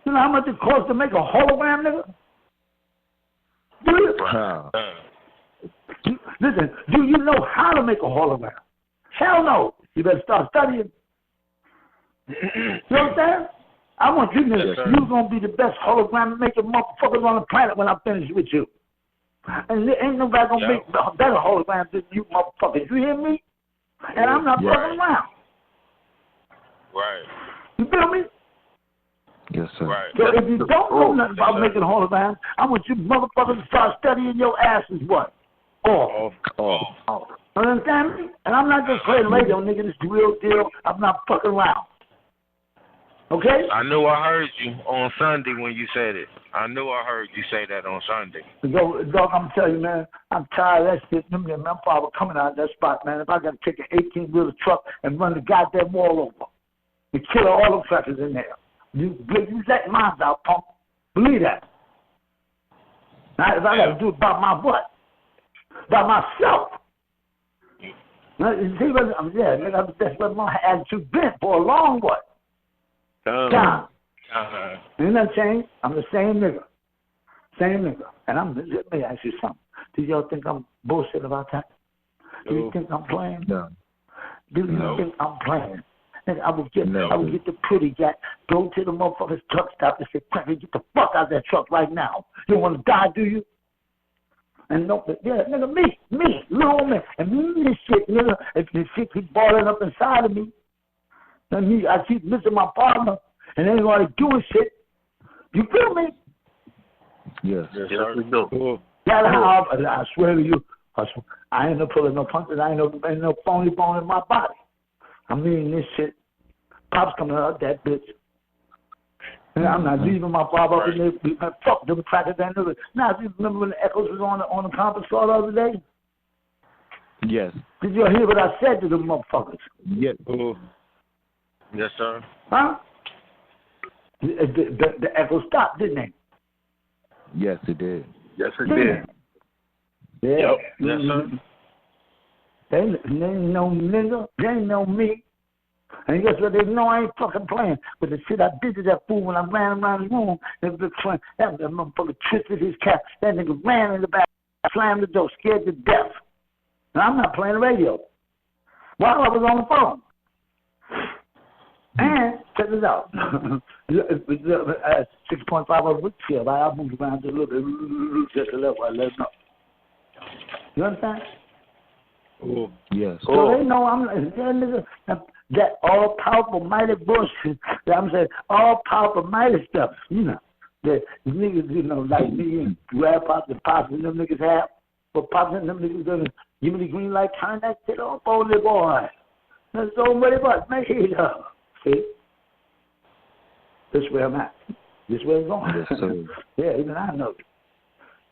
You know how much it costs to make a hologram, nigga? Do you? Listen, do you know how to make a hologram? Hell no. You better start studying. You understand? I want you niggas. Yes, You're going to be the best hologram making motherfuckers on the planet when I finish with you. And there ain't nobody going to make better holograms than you motherfuckers. You hear me? And I'm not fucking around. Right. You feel me? Yes, sir. Right. So if you don't know nothing about making holograms, I want you motherfuckers to start studying your asses what? Off. Understand me? And I'm not just playing radio, nigga. This is the real deal. I'm not fucking around. Okay? I knew I heard you on Sunday when you said it. I knew I heard you say that on Sunday. Dog, I'm telling you, man, I'm tired of that shit. My father coming out of that spot, man. If I got to take an 18-wheeler truck and run the goddamn wall over and kill all the crackers in there. You let mine out, punk. Believe that. Now, if I got to do it by my butt, by myself. You see, nigga, that's what my attitude been for a long way. Time. Ain't nothing changed. I'm the same nigga. And let me ask you something. Do y'all think I'm bullshit about that? Do you think I'm playing? No. Do you think I'm playing? And I would get the pretty guy, go to the motherfucker's truck stop and say, Cracker, get the fuck out of that truck right now. You don't want to die, do you? And no, nigga, me, little man. And me, this shit, nigga, if this shit keep balling up inside of me, and me, I keep missing my partner, and ain't nobody doing shit. You feel me? Yes. Yes, we do. That's how I swear to you, I ain't no pulling no punches. Ain't no phony bone in my body. I mean this shit. Pop's coming out that bitch. And I'm not leaving my father up in there. Fuck them crackers and niggas. Now, do you remember when the Echoes was on the conference call the other day? Yes. Did you hear what I said to them motherfuckers? Yes. Yes, sir. Huh? The Echo stopped, didn't they? Yes, it did. Yes, it did. Yeah. Yep. Yes, sir. They ain't no nigga. They ain't no me. And guess what? They know I ain't fucking playing. But the shit I did to that fool when I ran around the room, that motherfucker twisted his cap. That nigga ran in the back, slammed the door, scared to death. Now, I'm not playing the radio. While I was on the phone. And check this out. 6.5 over Whitfield. I moved around just a little bit, just a little. I let them know. You understand? Yes. So they know I'm that all powerful mighty bullshit. I'm saying all powerful mighty stuff. You know, that niggas, like me and Grandpa and Pops and them niggas have. But Pops and them niggas gonna give me the green light, turn that shit off, oh little boy. That's so many bucks. Make it up. See? This where I'm at. This where it's going. Yes, sir. Yeah, even I know it.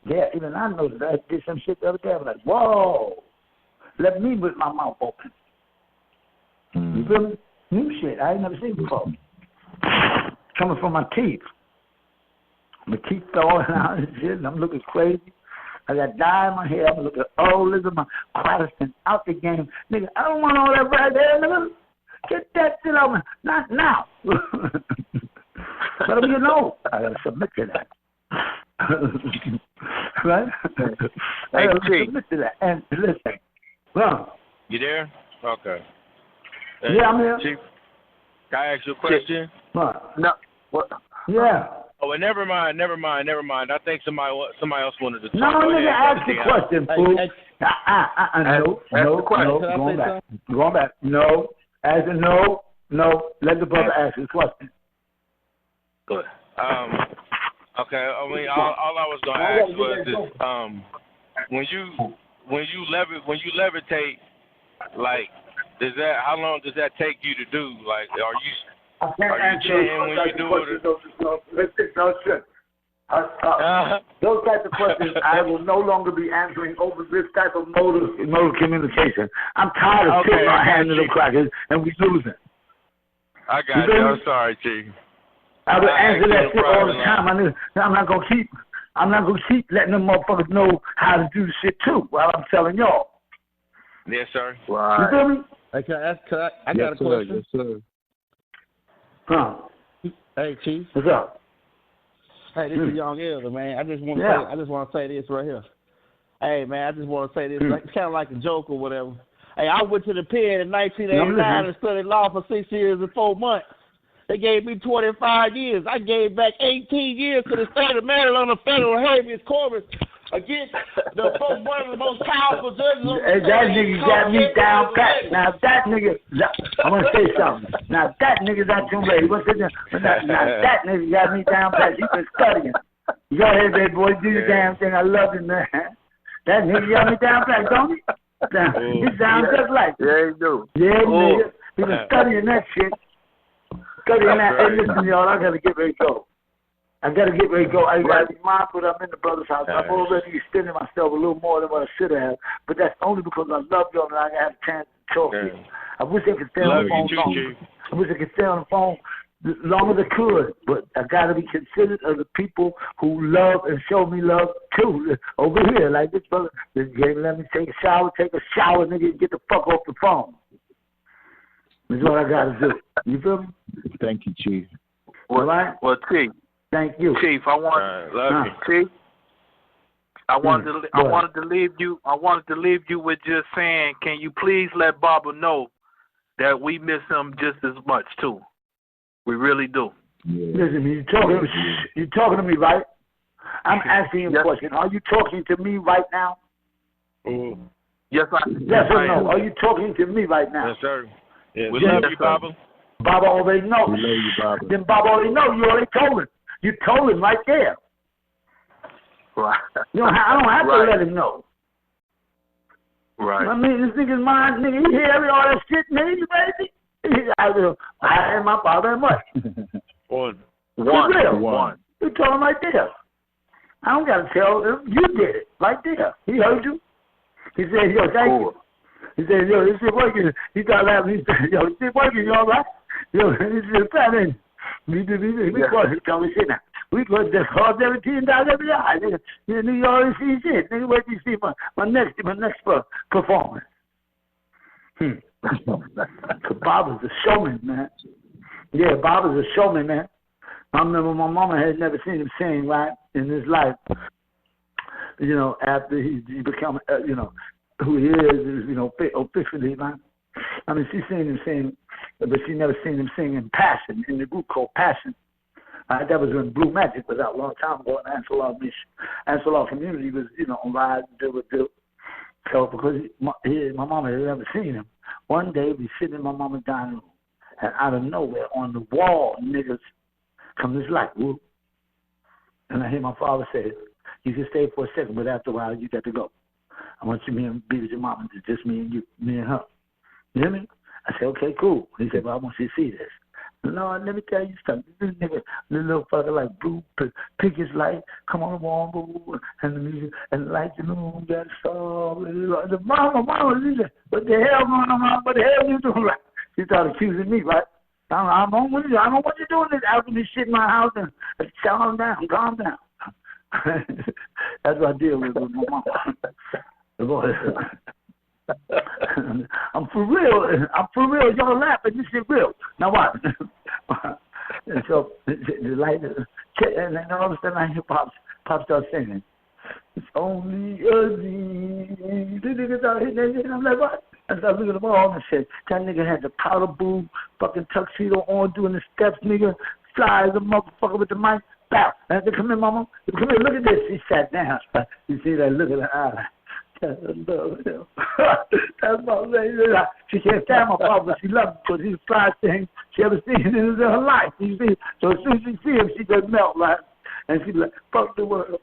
Yeah, even I know that I did some shit the other day. I'm like, whoa. Let me with my mouth open. You feel me? New shit I ain't never seen before. Coming from my teeth. My teeth falling out and shit, and I'm looking crazy. I got dye in my hair. I'm looking old as my Protestant out the game. Nigga, I don't want all that right there, nigga. Get that shit out, man. Not now. But I'm getting old. I gotta submit to that. Right? I gotta submit to that. And listen. You there? Okay. Yeah, I'm here. Chief, can I ask you a question? No. What? Yeah. Oh, and never mind. I think somebody else wanted to talk. No, nigga, ask the question, fool. No. Going back. No. As in no. Let the brother ask his question. Good. Okay. I mean, all I was gonna ask was this, when you levitate, like, how long does that take you to do? Like, are you chanting when you do it? No shit. Those types of questions I will no longer be answering over this type of mode of communication. I'm tired of putting our hand in the crackers and we losing. I got you. I'm sorry, Chief. I will answer that shit all the time. I'm not gonna keep letting them motherfuckers know how to do the shit too while I'm telling y'all. Yes, sir. Right. You feel me? Hey, can I ask? I got a question. Yes, sir. Huh? Hey, Chief. What's up? Hey, this is Young Elder, man. I just want to say this right here. Hey, man, I just want to say this. It's kind of like a joke or whatever. Hey, I went to the pen in 1989 and studied law for 6 years and 4 months. They gave me 25 years. I gave back 18 years to the state of Maryland on a federal habeas corpus against one of the most powerful judges on the Hey, that nigga got me down pat. Now that nigga, I'm gonna say something. Now that nigga's ATUN-RE. Now that nigga got me down pat. He been studying. Go ahead, baby boy, do your damn thing. I love you, man. That nigga got me down pat, don't he? He sounds just like it. Yeah, he do. Yeah, nigga. He been studying that shit. Studying that. Hey, listen, y'all, I gotta get ready to go. I gotta be mindful that I'm in the brother's house. I've already extended myself a little more than what I should have, but that's only because I love y'all and I have a chance to talk to you. I wish I could stay on the phone longer. I wish I could stay on the phone longer as I could, but I gotta be considerate of the people who love and show me love too. Over here, like this brother, this game, let me take a shower, nigga, and get the fuck off the phone. That's what I gotta do. You feel me? Thank you, Chief. All right? Well, Chief. Thank you, Chief. I wanted to leave you with just saying, can you please let Baba know that we miss him just as much too. We really do. Yeah. Listen, you're talking to me, right? I'm asking you a question. Are you talking to me right now? Mm-hmm. Yes, Yes or no? Are you talking to me right now? Yes, sir. Yes. We love you, Baba. Baba already knows. We love you, Baba. Then Baba already knows. You already told him. You told him right there. Right. I don't have to let him know. Right. I mean, this nigga's mind, nigga, he hear all that shit, nigga, you baby? I and my father and mother. One. You told him right there. I don't got to tell him. You did it right there. He heard you. He said, yo, thank you. He said, yo, this shit working. He started laughing. He said, yo, this shit working, you all right? Yo, this is fat, ain't it? We tell me shit now. We go to $17 every hour. Nigga, you already see shit. Nigga, wait till you see my next performance. Bob is a showman, man. Yeah, Bob is a showman, man. I remember my mama had never seen him sing, right, in his life. You know, after he become, who he is, officially, man. I mean, she's seen him sing, but she never seen him sing in Passion, in the group called Passion. That was when Blue Magic was out a long time ago, and Anselar community was, on ride, do. So because my mama had never seen him, one day we sitting in my mama's dining room, and out of nowhere on the wall, niggas come this light, whoop. And I hear my father say, you can stay for a second, but after a while you got to go. I want you to be with your mama, it's just me and you, me and her. You hear me? I said, okay, cool. He said, well, I want you to see this. Lord, let me tell you something. This nigga, this little fucker like blue, pick his light, come on the wall, boo, and the music, and the lights in the room got soft. The mama, what the hell going on, mama? What the hell you doing? Right? She started accusing me, right? I don't want you doing this after this shit in my house, and calm down. That's what I deal with my mama. I'm for real. Y'all laughing. This shit real. Now what? And so the light, and then all of a sudden I hear Pop start singing. It's only a dream. And I'm like, what? I start looking at the ball and shit. That nigga had the powder blue fucking tuxedo on, doing the steps, nigga. Fly as a motherfucker with the mic. Bow. I had to come in, mama. Come here, look at this. She sat down. You see that look at her eye. That's my lady. She can't stand my father, but she loves him because he's the flyest thing she ever seen in her life. You see? So as soon as she see him, she just melt, right? And she be like, fuck the world.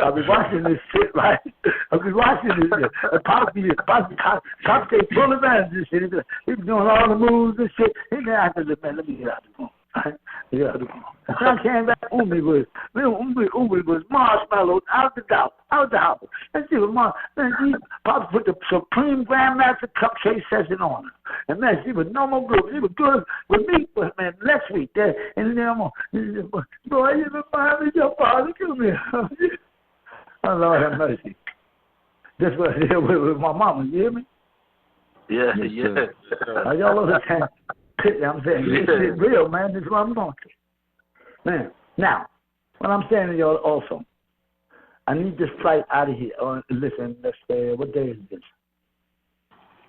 I'll be watching this shit, right? I'll be watching this shit. And Pop take full advantage of this shit. He's doing all the moves and shit. He said, I said, man, let me get out the room. Yeah, I came back. Umi was marshmallows out the house. And she was Pop put the Supreme Grandmaster Cupcake session on her. And man, she was no more good. She was good with me, but man, next week there. And then boy, you remind me of your father. Come here. Oh Lord have mercy. That's what I did with my mama. You hear me? Yeah. Are y'all understand? I'm saying this shit real, man. This is what I'm going to. Man, now, what I'm saying to y'all also, I need this flight out of here. Listen, let's say, what day is this?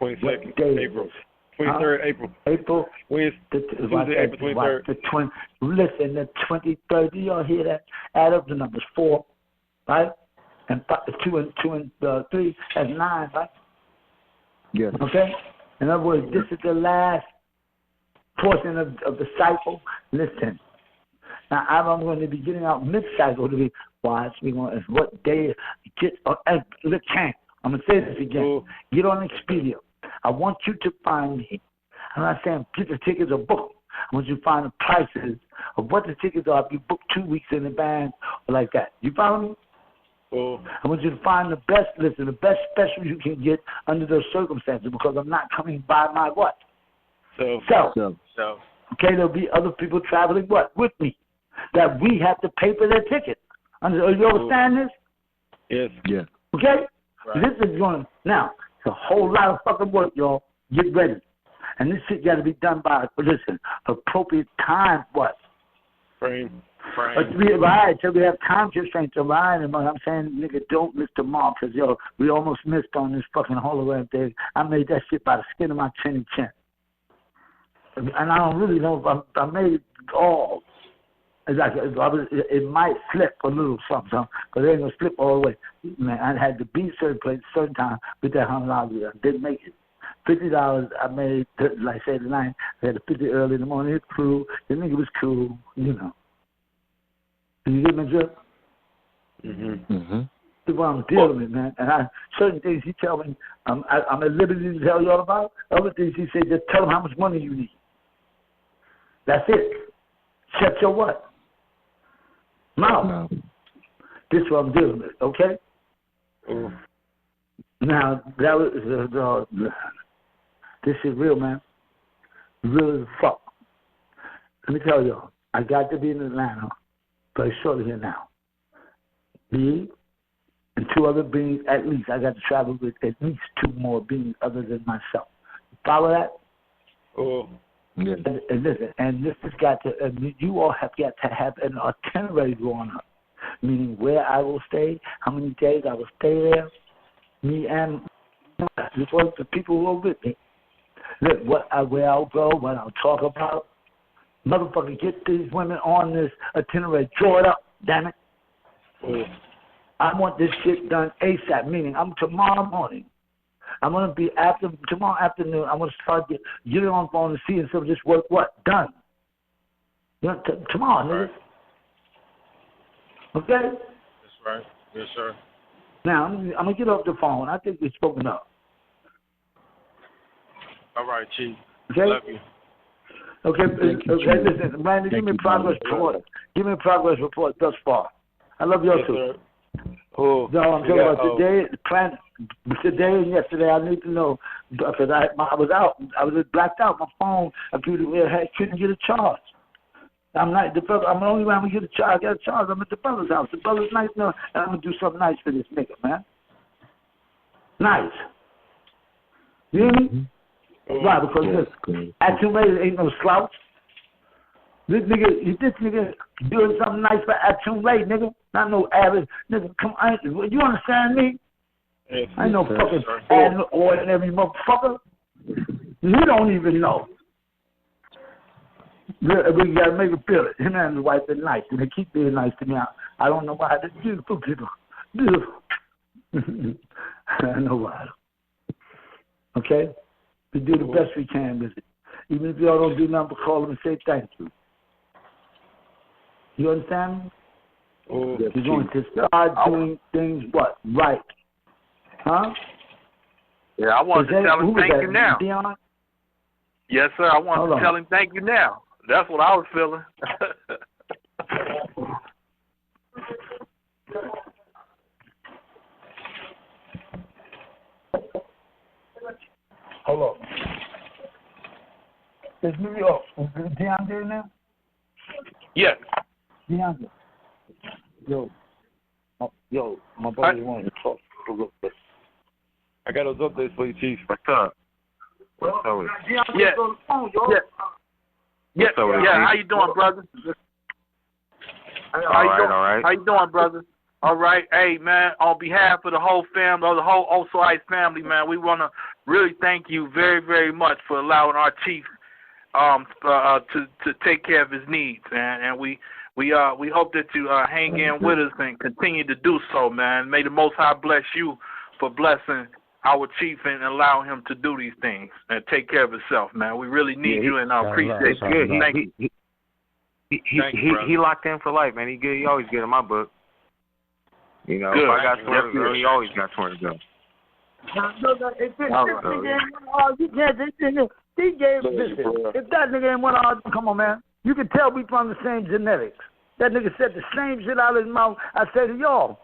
22nd, April. 23rd April. April. Tuesday, April 23rd. Listen, the 23rd. Do y'all hear that? Add up the numbers. 4, right? And 2 and 3. That's 9, right? Yes. Okay. In other words, this is the last portion of the cycle. Listen. Now I'm going to be getting out mid-cycle to be watch. We're going to what day get. Look, Hank. I'm going to say this again. Ooh. Get on Expedia. I want you to find me. I'm not saying get the tickets or book. I want you to find the prices of what the tickets are if you book 2 weeks in advance or like that. You follow me? Ooh. I want you to find the best special you can get under those circumstances because I'm not coming by my what? So. Okay, there'll be other people traveling what? With me. That we have to pay for their ticket. You understand this? Yes. Yeah. Okay? Right. This is going now. It's a whole lot of fucking work, y'all. Get ready. And this shit got to be done by, listen, appropriate time, what? Frame. Right, so we have time constraints to ride, and I'm saying, nigga, don't miss tomorrow, because, yo, we almost missed on this fucking hologram thing. I made that shit by the skin of my chinny chin. And I don't really know if I made it all. It might slip a little something, but it ain't going to slip all the way. Man, I had to be certain place certain time with that $100. I didn't make it. $50 I made, like I said, tonight. I had to 50 early in the morning. It's cool. The nigga was cool, you know. You get my drift? Mm-hmm. That's what I'm dealing with, man. And certain things he tell me, I'm at liberty to tell you all about. Other things he said, just tell him how much money you need. That's it. Shut your what? Mouth. No. This is what I'm dealing with, okay? Ooh. Now, that was, this is real, man. Real as fuck. Let me tell y'all, I got to be in Atlanta very shortly here now. Me and 2 other beings, at least. I got to travel with at least 2 more beings other than myself. Follow that? Oh. Yeah. And listen, and this has got to, you all have got to have an itinerary drawn up, meaning where I will stay, how many days I will stay there, me and the people who are with me. Look, where I'll go, what I'll talk about. Motherfucker, get these women on this itinerary. Draw it up, damn it. Oh. I want this shit done ASAP, meaning tomorrow morning. I'm going to be tomorrow afternoon, I'm going to start getting on the phone and seeing some of this work, what? Done. You know, tomorrow, nigga. Okay? That's right. Yes, sir. Now, I'm going to get off the phone. I think we've spoken up. All right, Chief. Okay? Love you. Okay, listen, Randy, give me a progress report. Give me a progress report thus far. I love you all too. Oh, no, I'm talking about today and yesterday. I need to know because I was out. I was blacked out. My phone, I couldn't get a charge. I'm the only way I'm gonna get a charge. I got a charge. I'm at the brother's house. The brother's nice now, and I'm gonna do something nice for this nigga, man. Nice. You hear me? Why? Because this ATUN-RE ain't no slouch. This nigga doing something nice for ATUN-RE, nigga. Not no average nigga. Come on, you understand me? Yes, I ain't no fucking ordinary motherfucker. You don't even know. We gotta make it feel it. Him and his wife are nice, and they keep being nice to me. I don't know why. They're beautiful people. Beautiful. I know why. Okay? We do the best we can with it. Even if y'all don't do nothing but call them and say thank you. You understand me? Oh, you're going to start doing things what? Right. Huh? Yeah, I want to tell him thank you now. Dion? Yes, sir. I want to tell him thank you now. That's what I was feeling. Hold on. Is New York? Is Dion there now? Yeah. Dion. Yo, my buddy wanted to talk a little bit. I got those updates for you, Chief. What's up? Yeah. Yeah. How you doing, brother? All right. How you doing, brother? All right. Hey, man, on behalf of the whole family, or the whole OSOICE family, man, we want to really thank you very, very much for allowing our chief to take care of his needs, man. And we hope that you hang in with us and continue to do so, man. May the Most High bless you for blessing our chief and allowing him to do these things and take care of himself, man. We really need you, and I appreciate you. Thank you. He locked in for life, man. He good. He always good in my book. You know, if I got 20 to go, he always got 20 to go. If that nigga ain't one of come on, man. You can tell we from the same genetics. That nigga said the same shit out of his mouth. I say to y'all,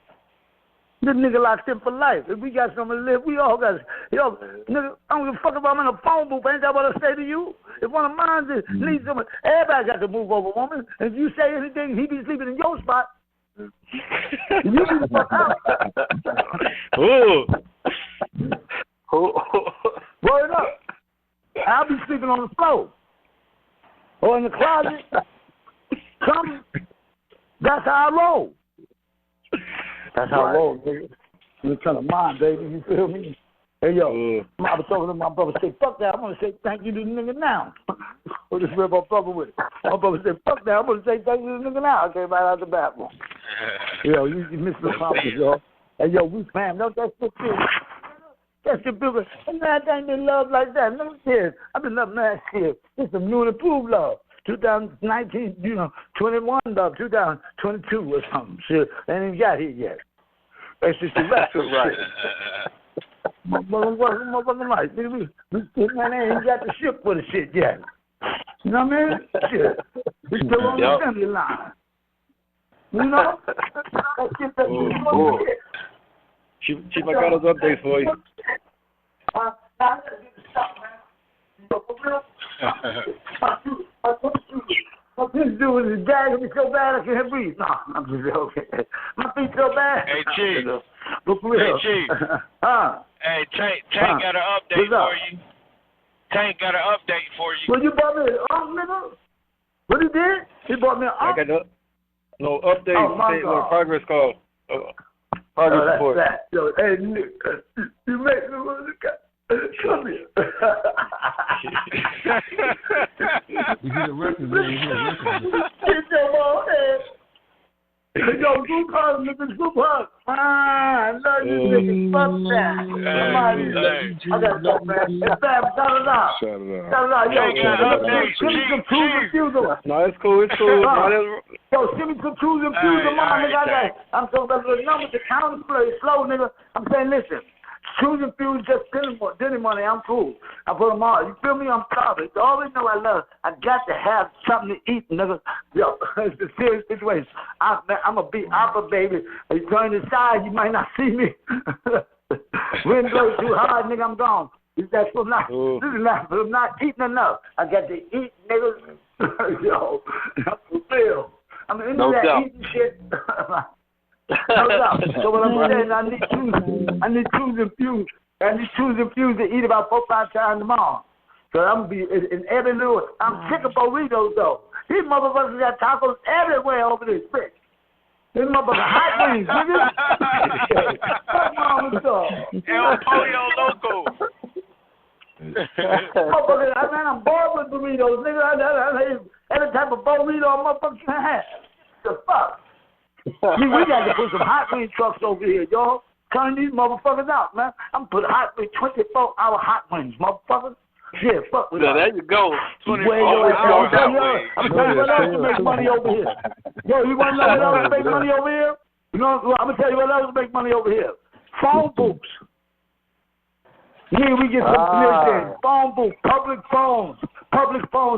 this nigga locked in for life. If we got something to live, we all got. Yo, nigga, I don't give a fuck if I'm in a phone booth. Ain't that what I say to you? If one of mine needs something, everybody got to move over, woman. If you say anything, he be sleeping in your spot. You be the fuck out. Word up. I'll be sleeping on the floor or in the closet. That's how I roll. That's how I roll, nigga. You're trying to mind, baby. You feel me? Hey, yo, I was talking to my brother, say, fuck that. I'm going to say thank you to the nigga now. Or just rip my brother with it. My brother said, fuck that. I'm going to say thank you to the nigga now. I came right out the bathroom. Yo, you missed the conference, yo. Hey, yo, we fam. No, that's the thing. That's the bigger. And I ain't been love like that. No shit. I've been loving that shit. It's some new and improved love. 2019, 21 love, 2022 or something. Shit, they ain't even got here yet. That's just the rest of right. Motherfucking right. Man, they ain't got the ship for the shit yet. You know what I mean? Shit. We still on the assembly line. You know? That shit that's shit. Chief, I got those updates for you. This dude is gagging me so bad I can't breathe. No, I'm just joking. My feet so bad. Hey, Chief. But for real. Hey, Chief. Hey, Tank got an update for you. Tank got an update for you. Well, you brought me an nigga? What he did? He brought me an I got no update. Oh, my God. Progress call. Progress report. That. Yo, hey, Nick, you make me want to come here. You hear the record, man. Get your old head. Yo, group hug, nigga, group hug. I love you, nigga. Fuck that. I got to talk, man. Hey, Fab, shout it out. Shout it out. Shout it out. Yo, give me some truth and fuse. No, it's cool. It's cool. Yo, give me some truth and fuse, man. Nigga, I'm talking about the numbers, the counting play slow, nigga. I'm saying, listen. Choosing fuse just dinner money, I'm cool. I put them all. You feel me? I'm sorry. You always know I love. I got to have something to eat, nigga. Yo, it's a serious situation. I'm a big opera, baby. If you turn aside, you might not see me. Wind blows too hard, nigga, I'm gone. That's for not. This is not. I'm not eating enough. I got to eat, nigga. Yo, for real. I'm into that eating shit. No doubt. So what I'm saying, I need choose and fuse. I need choose and fuse to eat about 4-5 times tomorrow. So I'm gonna be in every little. I'm sick of burritos though. These motherfuckers got tacos everywhere over this bitch. These motherfuckers hot wings, nigga. Fuck mom and stuff. El Pollo Loco. Motherfucker, I'm bored with burritos, nigga. I every type of burrito a motherfucker can have. The fuck. See, we got to put some hot wing trucks over here, y'all. Turn these motherfuckers out, man. I'm putting hot wing, 24-hour hot wings, motherfuckers. Yeah, fuck with that. There you go. 24-hour hot wings. I'm telling you what else to make money over here. Yo, you want to know what else to make money over here? You know, I'm going to tell you what else to make money over here. Phone booths. Yeah, we get some phone booths, public phones,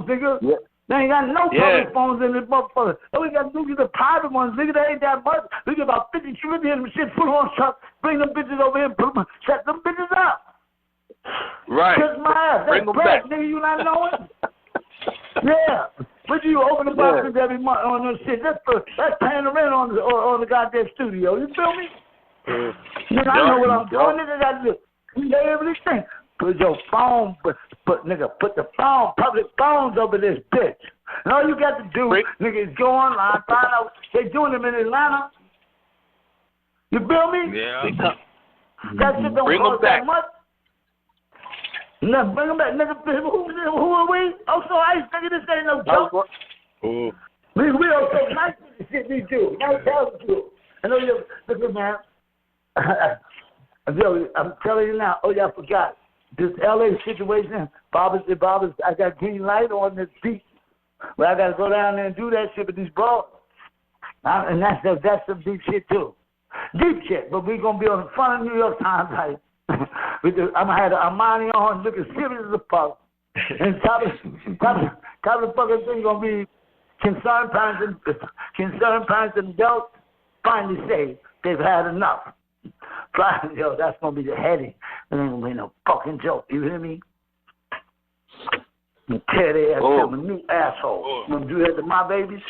nigga. Yeah. They ain't got no public phones in this motherfucker. All we got to do is the private ones, nigga. They ain't that much. We get about 50 trillion shit, put them on truck, bring them bitches over here, set them bitches up. Right. Kiss my ass. That's bread, nigga. You not knowing? Yeah. But you open the boxes every month on this shit. That's paying the rent on the goddamn studio. You feel me? Nigga, I know what I'm doing. Nigga got to do everything. Put your phone, put the phone, public phones over this bitch. And all you got to do, nigga, is go online, find out. They doing them in Atlanta. You feel me? Yeah. That shit don't Bring them cost back. that much. No, bring them back, nigga. Who are we? OSOICE, nigga. This ain't no joke. Ooh. We also nice with the shit we do. Now tell the truth. I know you. Listen, man. I'm telling you now. Oh yeah, I forgot. This LA situation, Bob's. I got green light on this beach. But I got to go down there and do that shit with these bros. And that's some deep shit too. Deep shit. But we gonna be on the front of New York Times, like. I'm gonna have the Armani on, looking serious as a fuck. And top of the fucking thing gonna be concerned parents and adults finally say they've had enough. Yo, that's gonna be the heading. It ain't gonna be no fucking joke. You hear me? And tear their ass up a new asshole. You gonna do that to my babies?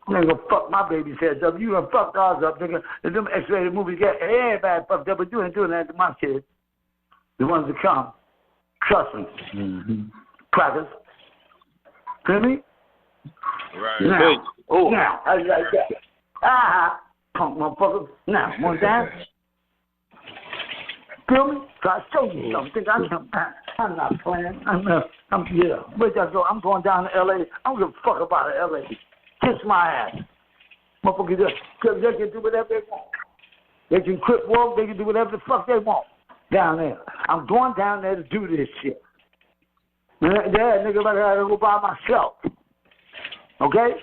You ain't gonna fuck my baby's heads up. You gonna fuck ours up, nigga. If them X-rated movies get everybody fucked up, but you ain't doing that to my kids. The ones that come. Trust me. Mm-hmm. Crackers. Feel me? Right. Now, I like that. Punk motherfucker. Now, one time. Feel me? So I show you something. I'm not playing. Yeah. Where'd y'all go? I'm going down to L.A. I don't give a fuck about L.A. Kiss my ass. Motherfuckers, they can do whatever they want. They can quit walk. They can do whatever the fuck they want down there. I'm going down there to do this shit. Yeah, nigga, I gotta go by myself. Okay?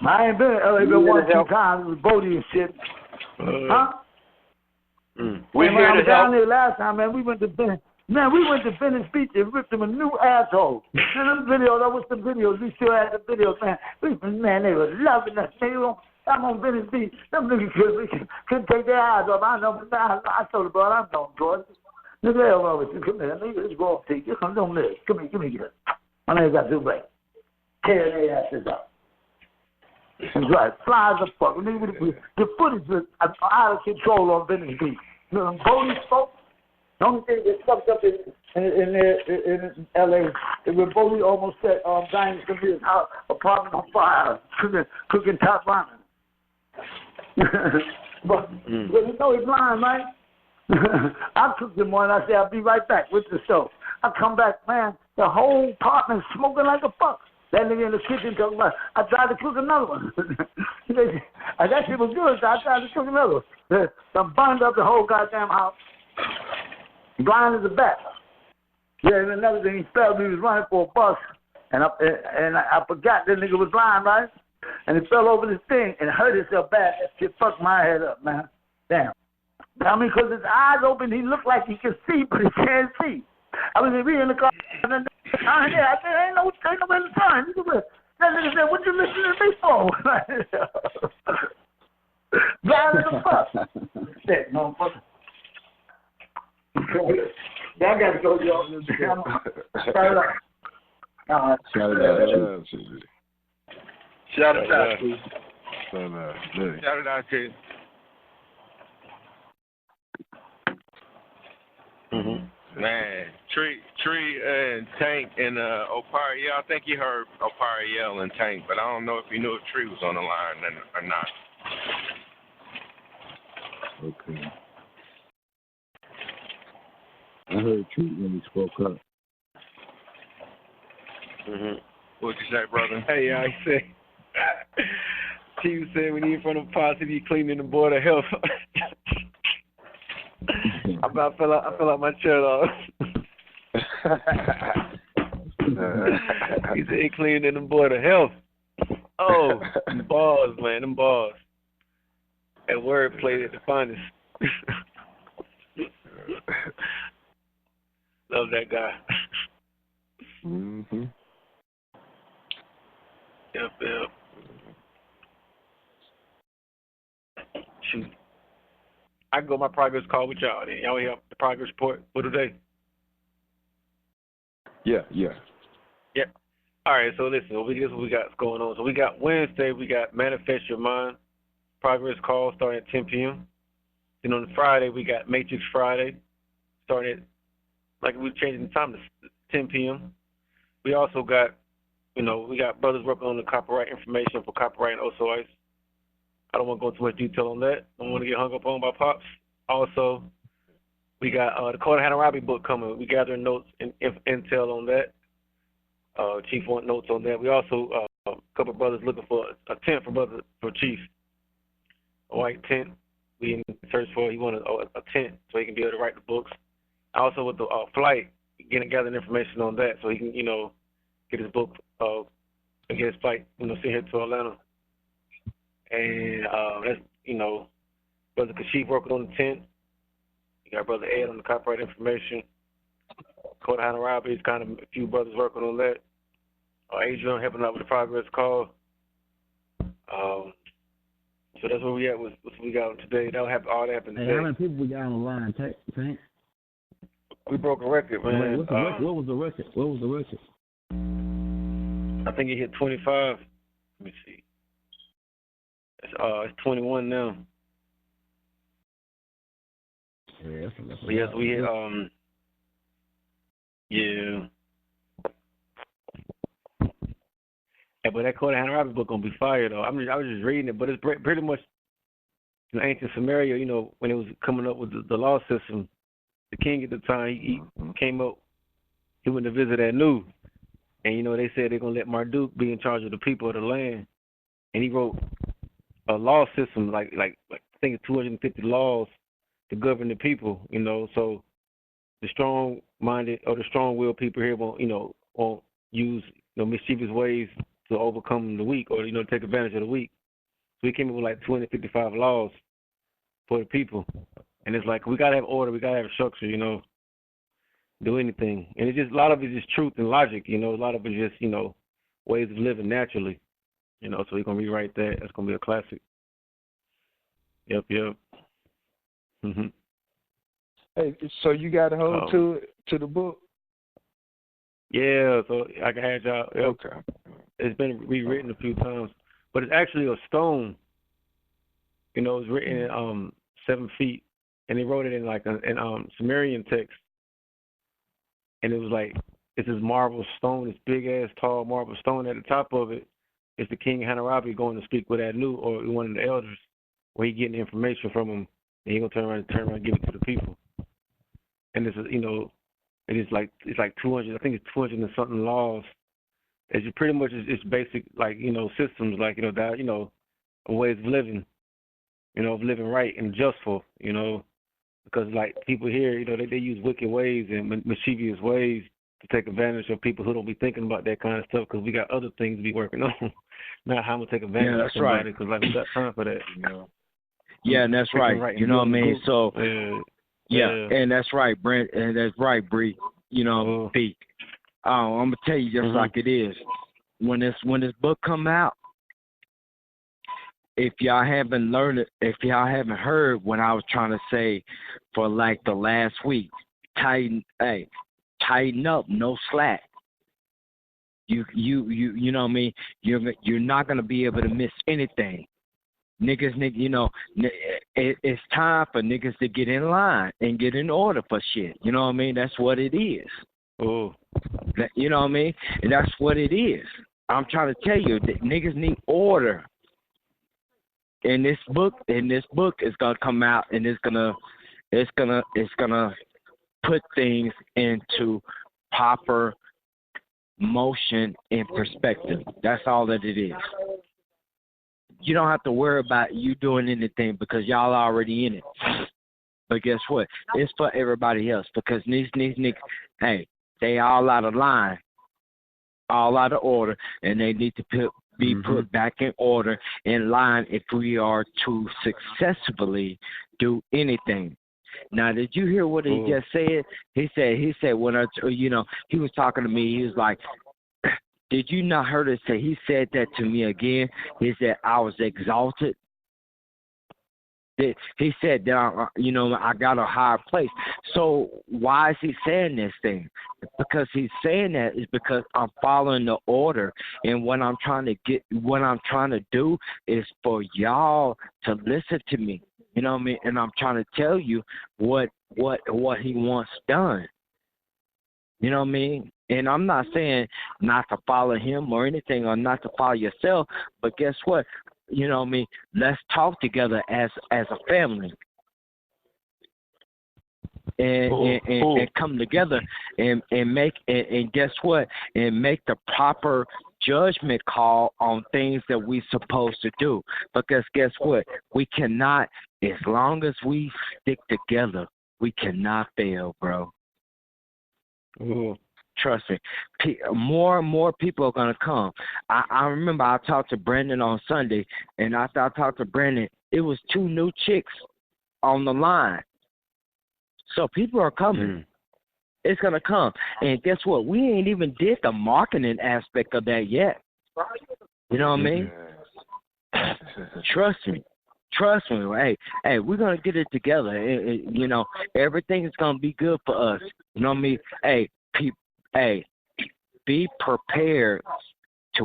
I ain't been in L.A. but 1-2 times with Bodie and shit. Huh? We're here to help. Down there last time, man. We went to Venice Beach and ripped him a new asshole. And them videos, I wish the videos, we still had the videos, man. They were loving us. I'm on Venice Beach. Them niggas couldn't take their eyes off. I know, but I told the brother, I'm going, George. Nigga, hell wrong with you. Come here. Let's go off to you. Come on, live. Come here. My name's got two break. Tear their asses up. That's right. Flies are fuck. The footage was out of control on Venice Beach. You know, Bodie's folks, the only thing that fucked up in L.A. is when Bodie almost set Diane Sophia's apartment on fire, cooking top ramen. But you know he's lying, right? I cooked him one. I said, I'll be right back with the stove. I come back, man, the whole apartment smoking like a fuck. That nigga in the kitchen talking about, I tried to cook another one. That shit was good, so I tried to cook another one. So I burned up the whole goddamn house. Blind as a bat. Yeah, and another thing, he fell, he was running for a bus, and I forgot that nigga was blind, right? And he fell over this thing and hurt himself bad. That shit fucked my head up, man. Damn. I mean, because his eyes open, he looked like he could see, but he can't see. I was in the car, and then I said, ain't no way to turn. That nigga said, what you listening to me for? Blind as a fuck. Shit, motherfucker. I got to go, yo. Start it up. Shout it out. Shout it out to you. Shout it out to you. Man, Tree and Tank and Opari, I think you heard Opari yell and Tank, but I don't know if you knew if Tree was on the line or not. Okay. I heard Tree when he spoke up. What'd you say, brother? Hey, I said, Chief said when he in front of posse, he cleaning the board of health. I fell out my shirt off. He said he cleaning the board of health. Oh, them balls, man, them balls. That wordplay at the finest. Love that guy. Mm-hmm. Yep. Shoot. I can go my progress call with y'all. Y'all hear the progress report for today? Yeah. Yep. All right, so listen, this is what we got going on. So we got Wednesday, we got Manifest Your Mind, progress call starting at 10 p.m. Then on Friday, we got Matrix Friday, starting at, like we're changing the time to 10 p.m. We also got, we got brothers working on the copyright information for copyright and OSOICE. I don't want to go too much detail on that. I don't want to get hung up on by Pops. Also, we got the Court of Hammurabi book coming. We gathering notes and intel on that. Chief want notes on that. We also, a couple of brothers looking for a tent for Chief. A white tent. We in search for, he wanted a tent so he can be able to write the books. Also with the flight, gathering information on that so he can, get his book and get his flight, sent here to Atlanta. And that's, Brother Kashif working on the tent. You got Brother Ed on the copyright information. Court of Hammurabi is kind of a few brothers working on that. Adrian helping out with the progress call. So that's where we at with what we got today. That'll have all that happen today. Hey, how many people we got on the line, Tank? We broke a record, man. What was the record? I think it hit 25. Let me see. It's 21 now. Yeah, yes, we hit, yeah. Yeah, but that Court of Hammurabi book gonna be fire though. I was just reading it, but it's pretty much ancient Samaria. When it was coming up with the law system, the king at the time he came up. He went to visit Anu, and they said they're gonna let Marduk be in charge of the people of the land, and he wrote a law system like I think it's 250 laws to govern the people. So the strong-minded or the strong-willed people here won't use mischievous ways to overcome the weak or take advantage of the weak. So he came up with like 255 laws for the people, and it's like we gotta have order, we gotta have structure, do anything, and it's just a lot of it is just truth and logic, a lot of it is just ways of living naturally, so we're gonna rewrite that. That's gonna be a classic. Yep. Mhm. Hey, so you got a hold to the book? Yeah, so I can have y'all. Okay. It's been rewritten a few times, but it's actually a stone. It's written in 7 feet, and they wrote it in in Sumerian text, and it was like it's this marble stone, this big ass tall marble stone. At the top of it is the king Hammurabi going to speak with Anu or one of the elders, where he getting information from him, and he gonna turn around and give it to the people. And it's it's like 200. I think it's 200 and something laws. It's pretty much it's basic systems ways of living, of living right and justful, because people here they use wicked ways and mischievous ways to take advantage of people who don't be thinking about that kind of stuff because we got other things to be working on, not how to take advantage of somebody because we got time for that. Yeah, and that's right. You know what I mean? So yeah, and that's right, Brent, and that's right, Bree. B. I'm gonna tell you just like it is. When this book come out, if y'all haven't learned it, if y'all haven't heard what I was trying to say for like the last week, tighten up, no slack. You know what I mean? You're not gonna be able to miss anything. Niggas, it's time for niggas to get in line and get in order for shit. You know what I mean? That's what it is. Oh. You know what I mean? And that's what it is. I'm trying to tell you that niggas need order. And this book is gonna come out and it's gonna put things into proper motion and perspective. That's all that it is. You don't have to worry about you doing anything because y'all already in it. But guess what? It's for everybody else because these niggas, hey, they all out of line, all out of order, and they need to be put back in order, in line if we are to successfully do anything. Now, did you hear what he just said? He said when he was talking to me, he was like, did you not heard it say, he said that to me again, he said I was exalted. He said that, I got a higher place. So why is he saying this thing? Because he's saying that is because I'm following the order. And what I'm trying to do is for y'all to listen to me. You know what I mean? And I'm trying to tell you what he wants done. You know what I mean? And I'm not saying not to follow him or anything or not to follow yourself, but guess what? you know what I mean, let's talk together as a family. And come together and make and guess what? And make the proper judgment call on things that we supposed to do. Because guess what? We cannot, as long as we stick together, we cannot fail, bro. Trust me. More and more people are going to come. I remember I talked to Brandon on Sunday, and after I talked to Brandon, it was 2 new chicks on the line. So people are coming. It's going to come. And guess what? We ain't even did the marketing aspect of that yet. You know what I mean? Trust me. Hey, we're going to get it together. You know, everything is going to be good for us. You know what I mean? Hey, be prepared to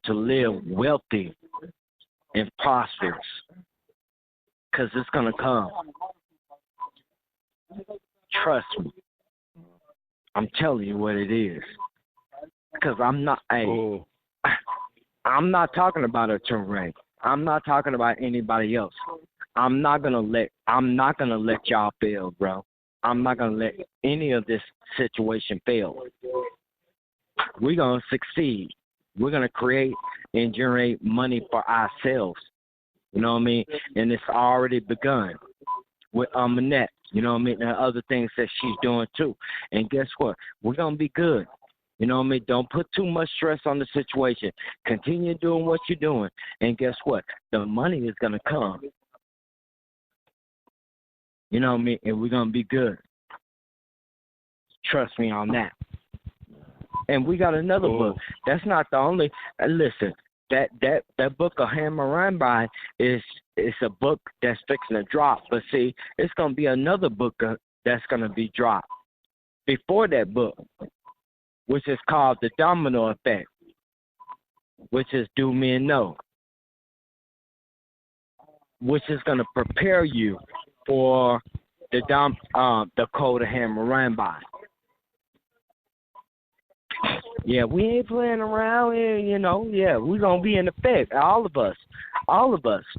live wealthy and prosperous, because it's going to come. Trust me. I'm telling you what it is. Because I'm not talking about ATUN-RE. I'm not talking about anybody else. I'm not gonna let y'all fail, bro. I'm not gonna let any of this situation fail. We're gonna succeed. We're gonna create and generate money for ourselves. You know what I mean? And it's already begun with Annette. You know what I mean? And other things that she's doing too. And guess what? We're gonna be good. You know what I mean? Don't put too much stress on the situation. Continue doing what you're doing. And guess what? The money is going to come. You know what I mean? And we're going to be good. Trust me on that. And we got another book. That's not the only. Listen, that book of Hammer Run By is a book that's fixing to drop. But see, it's going to be another book that's going to be dropped before that book, which is called The Domino Effect, which is Do Men Know, which is going to prepare you for the code of Hammer Run By. Yeah, we ain't playing around here, you know. Yeah, we're going to be in effect, all of us.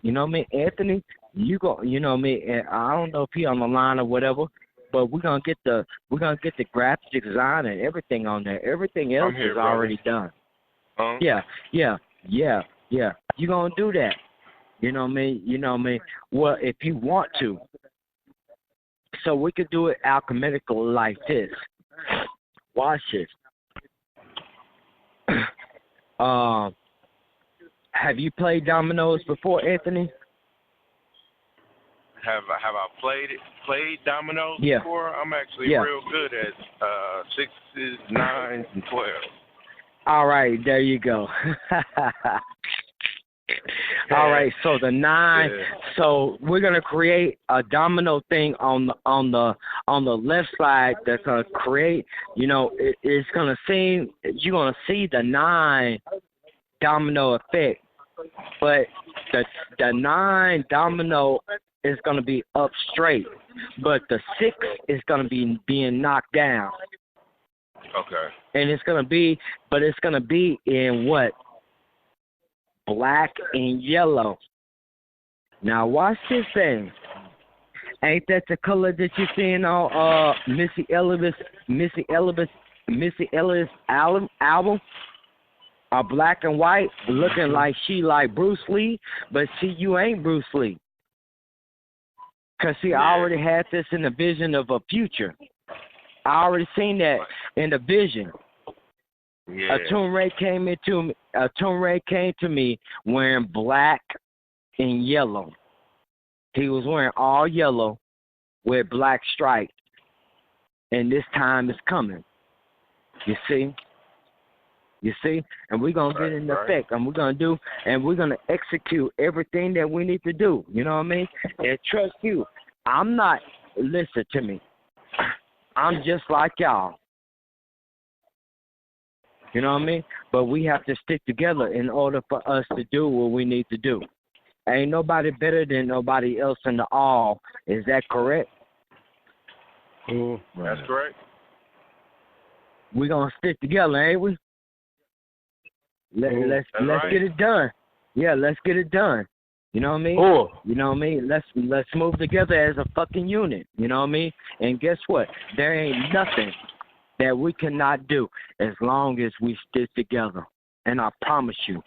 You know what I mean? Anthony, you know what I mean? I don't know if he on the line or whatever, but we're gonna get the graphic design and everything on there. Everything else is already done. Yeah. You're gonna do that. You know what I mean? Well, if you want to. So we could do it alchemical like this. Watch this. Have you played dominoes before, Anthony? Have I played dominoes Yeah. before? I'm actually real good at 6s, 9s, and 12s. All right, there you go. All right, so the 9. Yeah. So we're gonna create a domino thing on the left side that's gonna create. You know, it's gonna seem you're gonna see the 9 domino effect, but the 9 domino is going to be up straight, but the 6 is going to be being knocked down. Okay. And it's going to be in what? Black and yellow. Now watch this thing. Ain't that the color that you're seeing on Missy Ellis album? A black and white, looking like she like Bruce Lee, but see, you ain't Bruce Lee. Because, see, I already had this in the vision of a future. I already seen that in the vision. Yeah. ATUN-RE came to me wearing black and yellow. He was wearing all yellow with black stripes. And this time is coming. You see? And we're going to get in effect, and we're going to execute everything that we need to do. You know what I mean? And trust you, listen to me. I'm just like y'all. You know what I mean? But we have to stick together in order for us to do what we need to do. Ain't nobody better than nobody else in the all. Is that correct? That's correct. We're going to stick together, ain't we? Let's get it done. Yeah, let's get it done. You know what I mean? Oh. You know what I mean? Let's move together as a fucking unit. You know what I mean? And guess what? There ain't nothing that we cannot do as long as we stick together. And I promise you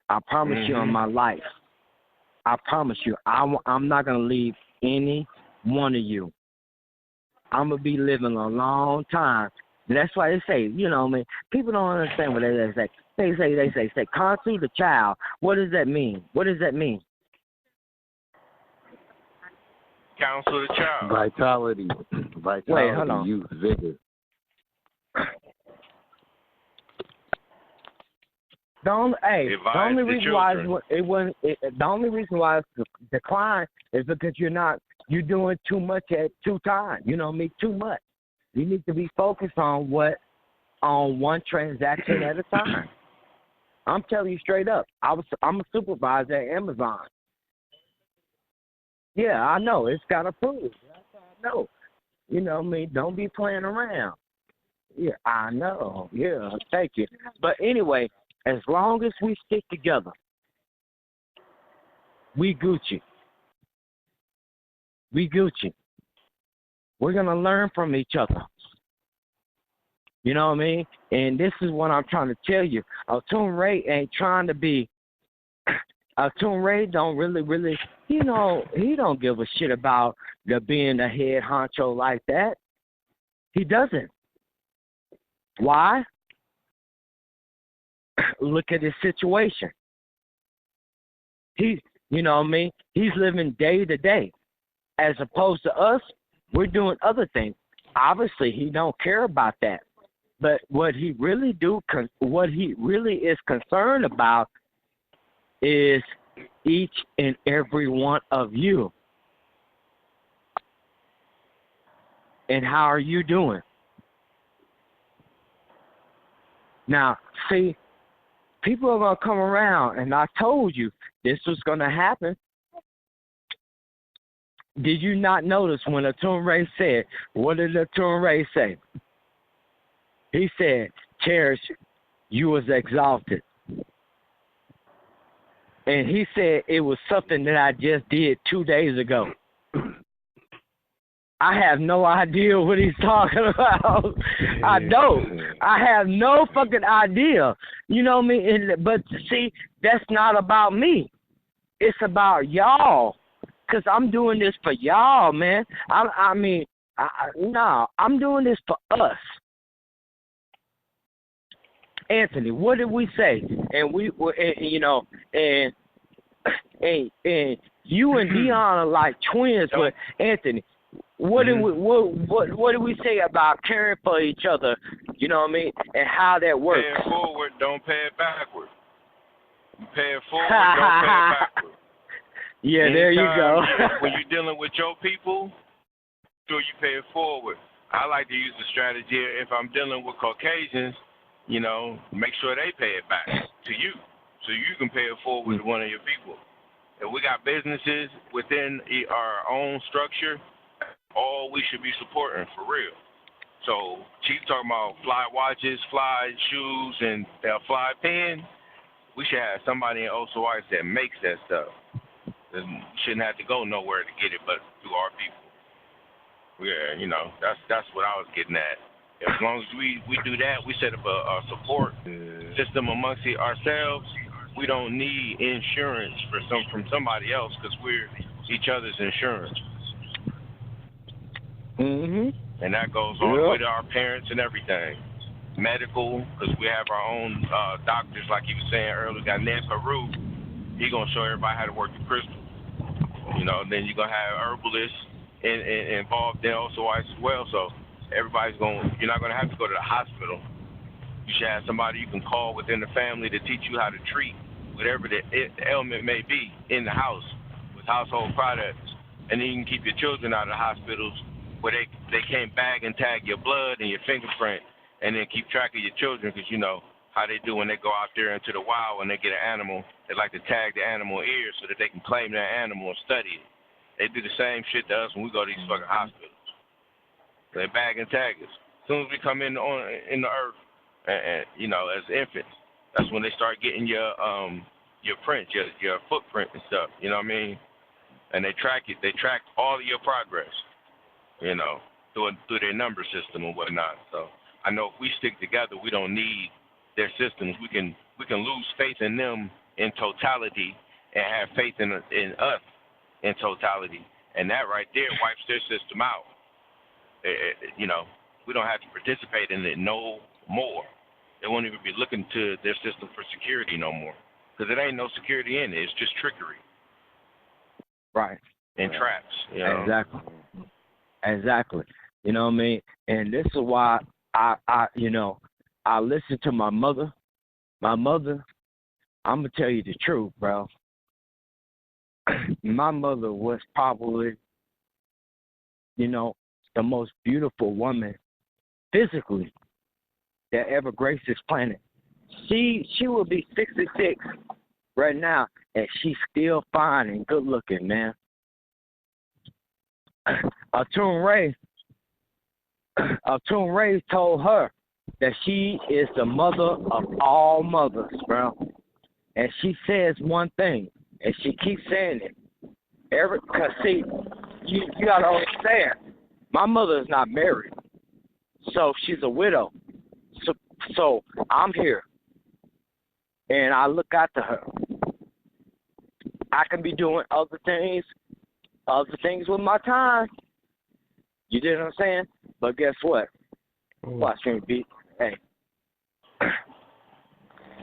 on my life, I promise you, I'm not going to leave any one of you. I'm going to be living a long time. That's why they say, you know what I mean? People don't understand what they say. They say, counsel the child. What does that mean? What does that mean? Counsel the child. Vitality, Wait, hold on. youth, vigor. The only reason why it's declined is because you're doing too much at two times. You know what I mean? Too much. You need to be focused on one transaction at a time. I'm telling you straight up. I'm a supervisor at Amazon. Yeah, I know. It's got approved. I know. You know what I mean? Don't be playing around. Yeah, I know. Yeah, thank you. But anyway, as long as we stick together, we Gucci. We Gucci. We're going to learn from each other. You know what I mean? And this is what I'm trying to tell you. ATUN-RE ain't trying to be. ATUN-RE don't really, he don't give a shit about being a head honcho like that. He doesn't. Why? Look at his situation. You know what I mean? He's living day to day. As opposed to us, we're doing other things. Obviously, he don't care about that. But what he really is concerned about is each and every one of you. And how are you doing? Now, see, people are going to come around, and I told you this was going to happen. Did you not notice when ATUN-RE said, what did ATUN-RE say? He said, Cherish, you was exalted. And he said it was something that I just did 2 days ago. I have no idea what he's talking about. I don't. I have no fucking idea. You know what I mean? But see, that's not about me. It's about y'all. Because I'm doing this for y'all, man. I'm doing this for us. Anthony, what did we say? And and you and Dion are like twins, but Anthony, what did we say about caring for each other? You know what I mean, and how that works. Pay it forward, don't pay it backward. You pay it forward, don't pay it backward. Yeah, there you go. When you're dealing with your people, sure you pay it forward. I like to use the strategy if I'm dealing with Caucasians, make sure they pay it back to you, so you can pay it forward to one of your people. If we got businesses within our own structure, all we should be supporting for real. So Chief talking about fly watches, fly shoes, and fly pens. We should have somebody in OSOICE that makes that stuff. You shouldn't have to go nowhere to get it but through our people. Yeah, that's what I was getting at. As long as we do that, we set up a support system amongst ourselves. We don't need insurance from somebody else because we're each other's insurance. And that goes all the way to our parents and everything. Medical, because we have our own doctors, like you were saying earlier. We got Ned Peru. He gonna show everybody how to work the crystal. Then you're gonna have herbalists involved there also as well. So you're not gonna have to go to the hospital. You should have somebody you can call within the family to teach you how to treat whatever the ailment may be in the house with household products. And then you can keep your children out of the hospitals where they can't bag and tag your blood and your fingerprint, and then keep track of your children, because you know how they do when they go out there into the wild and they get an animal. They like to tag the animal ears so that they can claim that animal and study it. They do the same shit to us when we go to these fucking hospitals. They bag and tag us. As soon as we come in the earth, and as infants, that's when they start getting your your print, your footprint and stuff. You know what I mean? And they track it. They track all of your progress. You know, through their number system and whatnot. So I know if we stick together, we don't need their systems. We can lose faith in them in totality and have faith in us in totality, and that right there wipes their system out. You know, we don't have to participate in it no more. They won't even be looking to their system for security no more, because it ain't no security in it. It's just trickery. Right. And traps. You know? Exactly. You know what I mean? And this is why I listen to my mother. My mother, I'm going to tell you the truth, bro. My mother was probably, you know, the most beautiful woman physically that ever graced this planet. She will be 66 right now, and she's still fine and good looking, man. ATUN-RE told her that she is the mother of all mothers, bro. And she says one thing, and she keeps saying it. Because, see, you got to understand, my mother is not married, so she's a widow. So I'm here, and I look out to her. I can be doing other things with my time. You get what I'm saying? But guess what? Watch me beat. Hey.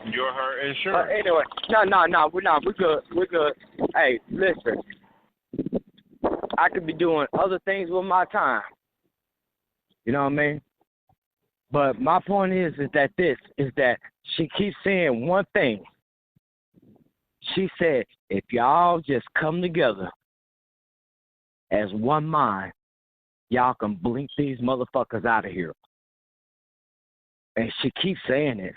You're her insurance. Anyway, no, we're good. Hey, listen. I could be doing other things with my time. You know what I mean? But my point is that she keeps saying one thing. She said, if y'all just come together as one mind, y'all can blink these motherfuckers out of here. And she keeps saying it.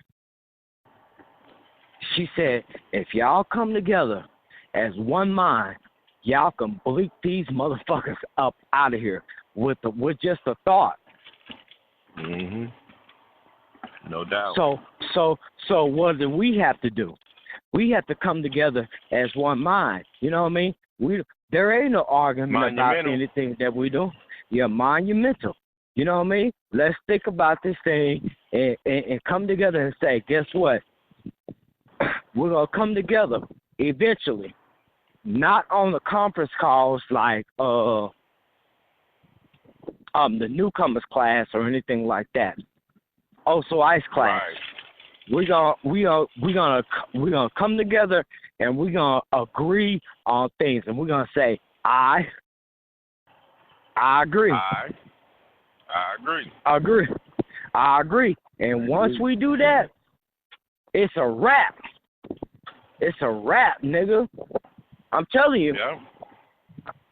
She said, if y'all come together as one mind, y'all can blink these motherfuckers up out of here with just a thought. Mhm. No doubt. So what do we have to do? We have to come together as one mind. You know what I mean? There ain't no argument about anything that we do. Yeah, monumental. You know what I mean? Let's think about this thing and come together and say, guess what? We're going to come together eventually. Not on the conference calls like the newcomers class or anything like that. OSOICE class. Right. We're gonna come together and we're gonna agree on things, and we're gonna say I agree. I agree. And once we do that, it's a wrap. It's a wrap, nigga. I'm telling you. Yeah.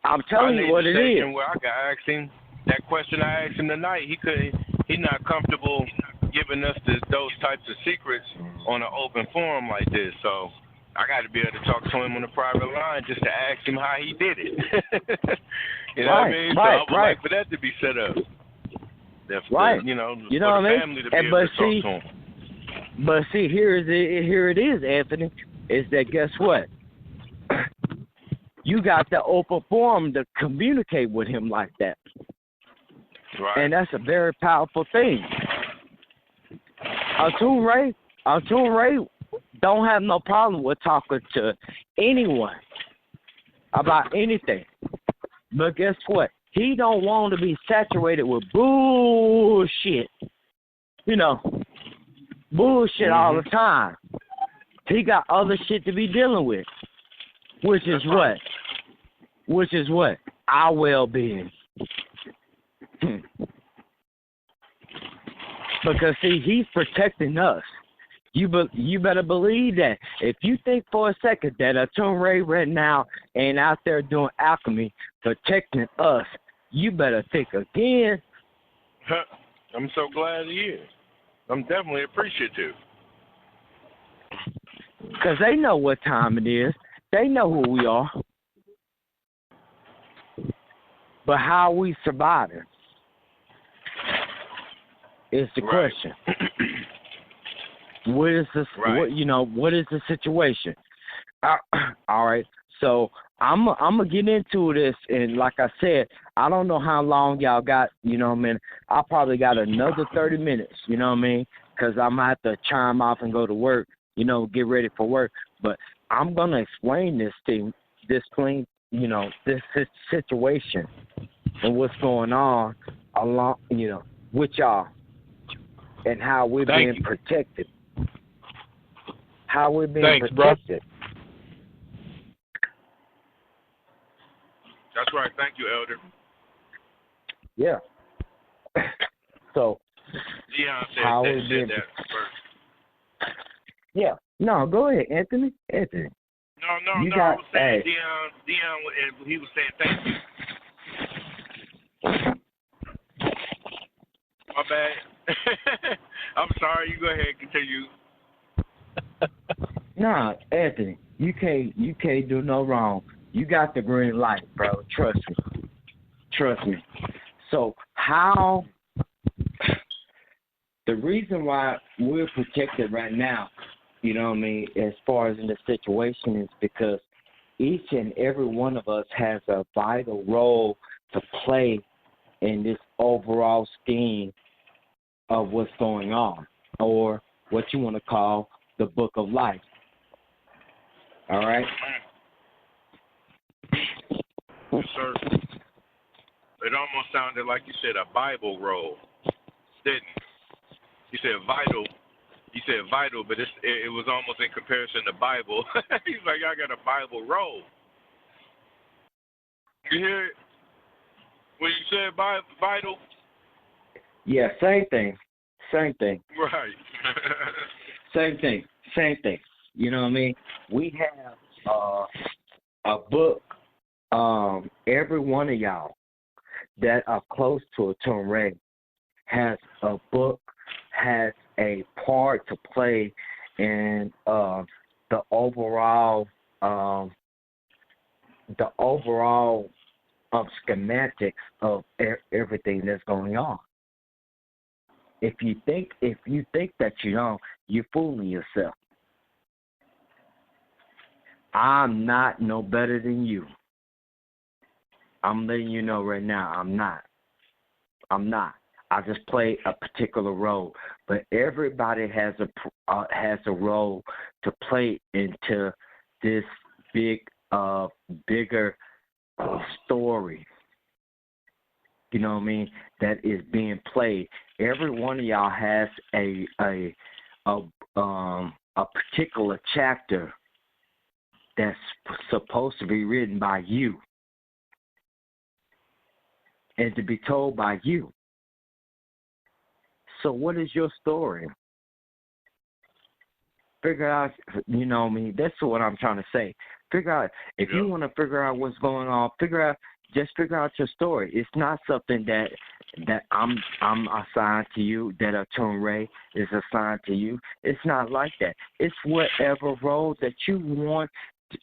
I'm telling you what it is. Where I got asked him that question I asked him tonight. He's not comfortable giving us those types of secrets on an open forum like this. So I got to be able to talk to him on a private line just to ask him how he did it. You know what I mean? So I would like for that to be set up. You know for what I mean? family to be able to talk to him. But see, here it is, Anthony. Is that guess what? You got the open forum to communicate with him like that. Right. And that's a very powerful thing. ATUN-RE don't have no problem with talking to anyone about anything. But guess what? He don't want to be saturated with bullshit. You know, bullshit all the time. He got other shit to be dealing with. Which is what? Our well-being. Because, see, he's protecting us. You better believe that. If you think for a second that ATUN-RE right now ain't out there doing alchemy, protecting us, you better think again. I'm so glad he is. I'm definitely appreciative. Because they know what time it is. They know who we are. But how are we surviving is the question. What is the situation? All right. So I'm gonna get into this, and like I said, I don't know how long y'all got. You know what I mean? I probably got another 30 minutes. You know what I mean? Because I'm gonna have to chime off and go to work. You know, get ready for work. But I'm gonna explain this thing, this situation and what's going on along, with y'all, and how we're being protected. How we're being protected. Bro. That's right. Thank you, Elder. Yeah. So, Dion how said we're being that first. Yeah. No, go ahead, Anthony. No. I was saying Dion, he was saying thank you. My bad. I'm sorry. You go ahead and continue. Nah, Anthony, you can't do no wrong. You got the green light, bro. Trust me. So how the reason why we're protected right now, you know what I mean, as far as in the situation is because each and every one of us has a vital role to play in this overall scheme of what's going on, or what you want to call the book of life. All right? Yes, sir. It almost sounded like you said a Bible roll, didn't it? You said vital. You said vital, but it was almost in comparison to Bible. He's like, I got a Bible roll. You hear it? When you said vital? Yeah, same thing. Right. Same thing. You know what I mean? We have a book. Every one of y'all that are close to ATUN-RE has a book, has a part to play in the overall schematics of everything that's going on. If you think that you don't, you're fooling yourself. I'm not no better than you. I'm letting you know right now, I'm not. I just play a particular role, but everybody has a role to play into this bigger story. You know what I mean? That is being played. Every one of y'all has a particular chapter that's supposed to be written by you and to be told by you. So what is your story? Figure out, you know what I mean? That's what I'm trying to say. Figure out, if you want to figure out what's going on, just figure out your story. It's not something that I'm assigned to you, that ATUN-RE is assigned to you. It's not like that. It's whatever role that you want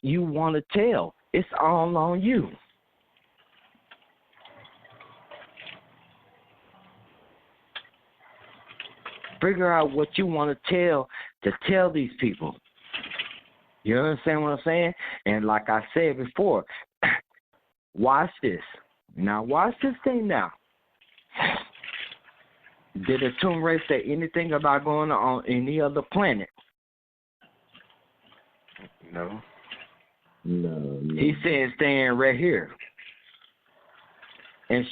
to tell. It's all on you. Figure out what you want to tell these people. You understand what I'm saying? And like I said before, watch this. Now watch this thing now. Did ATUN-RE say anything about going on any other planet? No. He said staying right here. And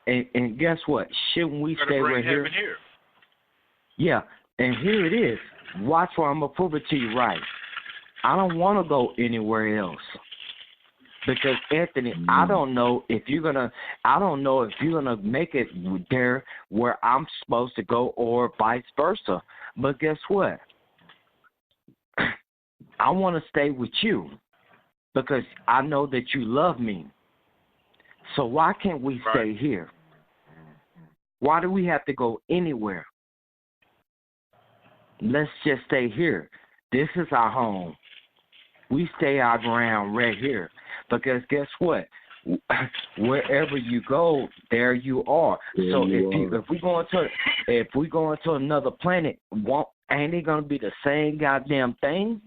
and guess what? Shouldn't we stay right here? Yeah, and here it is. Watch where I'm going to prove it to you right. I don't want to go anywhere else. Because, Anthony, I don't know if you're going to make it there where I'm supposed to go or vice versa. But guess what? I want to stay with you because I know that you love me. So why can't we stay here? Why do we have to go anywhere? Let's just stay here. This is our home. We stay our ground right here. Because guess what? Wherever you go, there you are. So if we go into another planet, ain't it gonna be the same goddamn thing?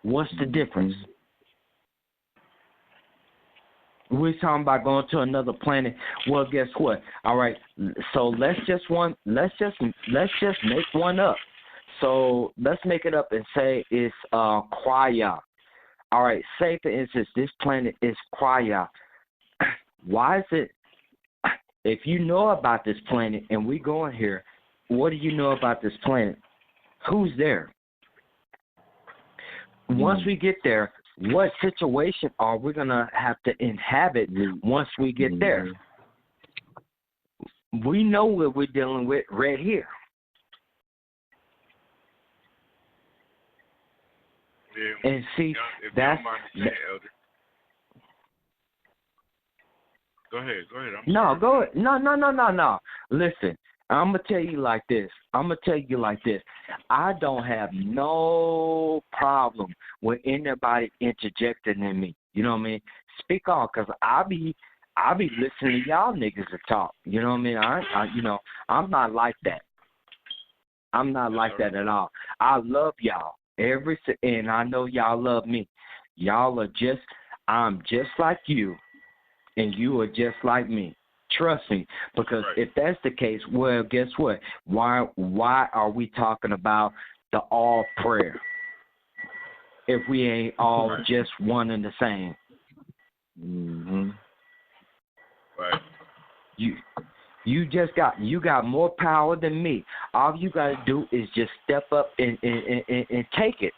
What's the difference? We're talking about going to another planet. Well, guess what? All right, so let's just make one up. So let's make it up and say it's Krya. All right, say for instance this planet is Krya. Why is it? If you know about this planet and we going here, what do you know about this planet? Who's there? Once we get there, what situation are we going to have to inhabit once we get there? We know what we're dealing with right here. Yeah. And see, if that's... Elder. Go ahead. No, go ahead. No. Listen, I'm going to tell you like this. I don't have no problem with anybody interjecting in me. You know what I mean? Speak on, because I be listening to y'all niggas to talk. You know what I mean? I I'm not like that. I'm not like that at all. I love y'all. And I know y'all love me. I'm just like you, and you are just like me. Trust me, because if that's the case, well, guess what? Why are we talking about the all prayer if we ain't all just one and the same? Mm-hmm. Right. You got more power than me. All you got to do is just step up and take it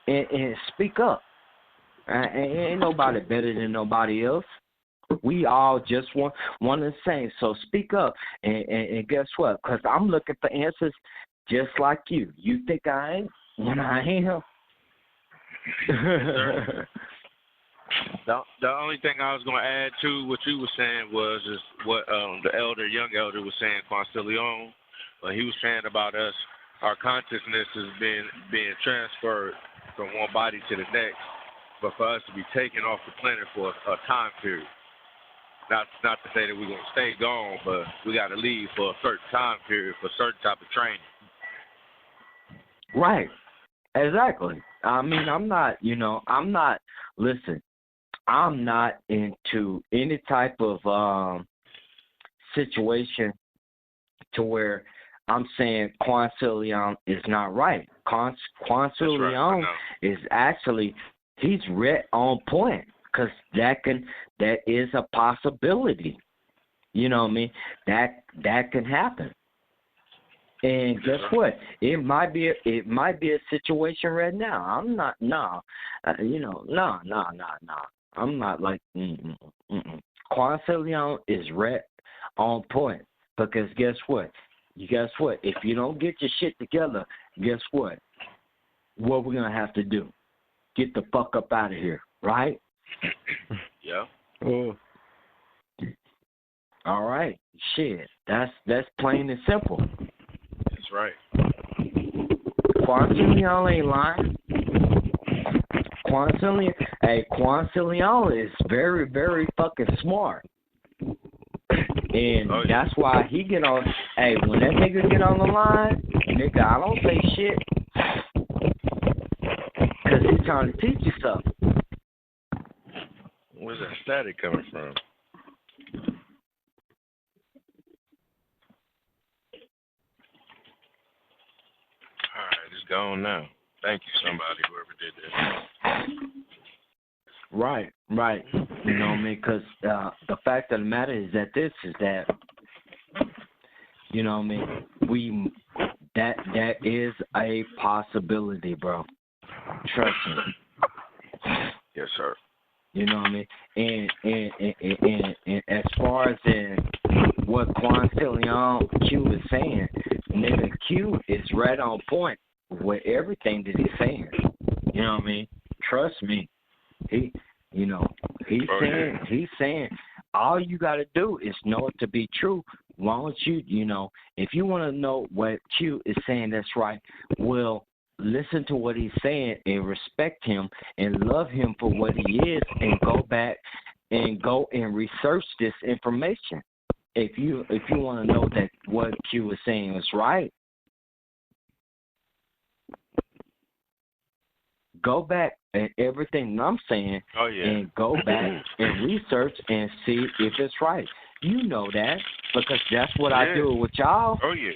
and speak up. Ain't nobody better than nobody else. We all just one and the same. So speak up and guess what? Because I'm looking for answers just like you. You think I ain't? When I am. The only thing I was going to add to what you were saying was what the young elder was saying, Quancilion. He was saying about us, our consciousness is being transferred from one body to the next, but for us to be taken off the planet for a time period. Not to say that we're going to stay gone, but we got to leave for a certain time period for a certain type of training. Right. Exactly. I mean, listen, I'm not into any type of situation to where I'm saying Quancilion is not right. Quancilion is actually, he's right on point, because that is a possibility. You know what I mean? That can happen. And guess what? It might be a situation right now. I'm not. No. I'm not like. Quancilion is right on point, because guess what? If you don't get your shit together, guess what? What we're gonna have to do? Get the fuck up out of here, right? Yeah. Oh. All right. Shit. That's plain and simple. That's right. Quancilion ain't lying. Quancilion is very, very fucking smart. And that's why he get on. Hey, when that nigga get on the line, nigga, I don't say shit. Because he's trying to teach you something. Where's that static coming from? All right, it's gone now. Thank you, somebody, whoever did that. Right. You know what I mean? Because the fact of the matter is that you know what I mean? That is a possibility, bro. Trust me. Yes, sir. You know what I mean? And as far as what Quancilion Q is saying, nigga, Q is right on point with everything that he's saying. You know what I mean? Trust me. He's saying all you gotta do is know it to be true. Why don't you if you want to know what Q is saying that's right, well, listen to what he's saying and respect him and love him for what he is, and go back and go and research this information. If you want to know that what Q is saying is right. go back and everything I'm saying, and go back and research and see if it's right. You know that because that's what I do with y'all. Oh yeah.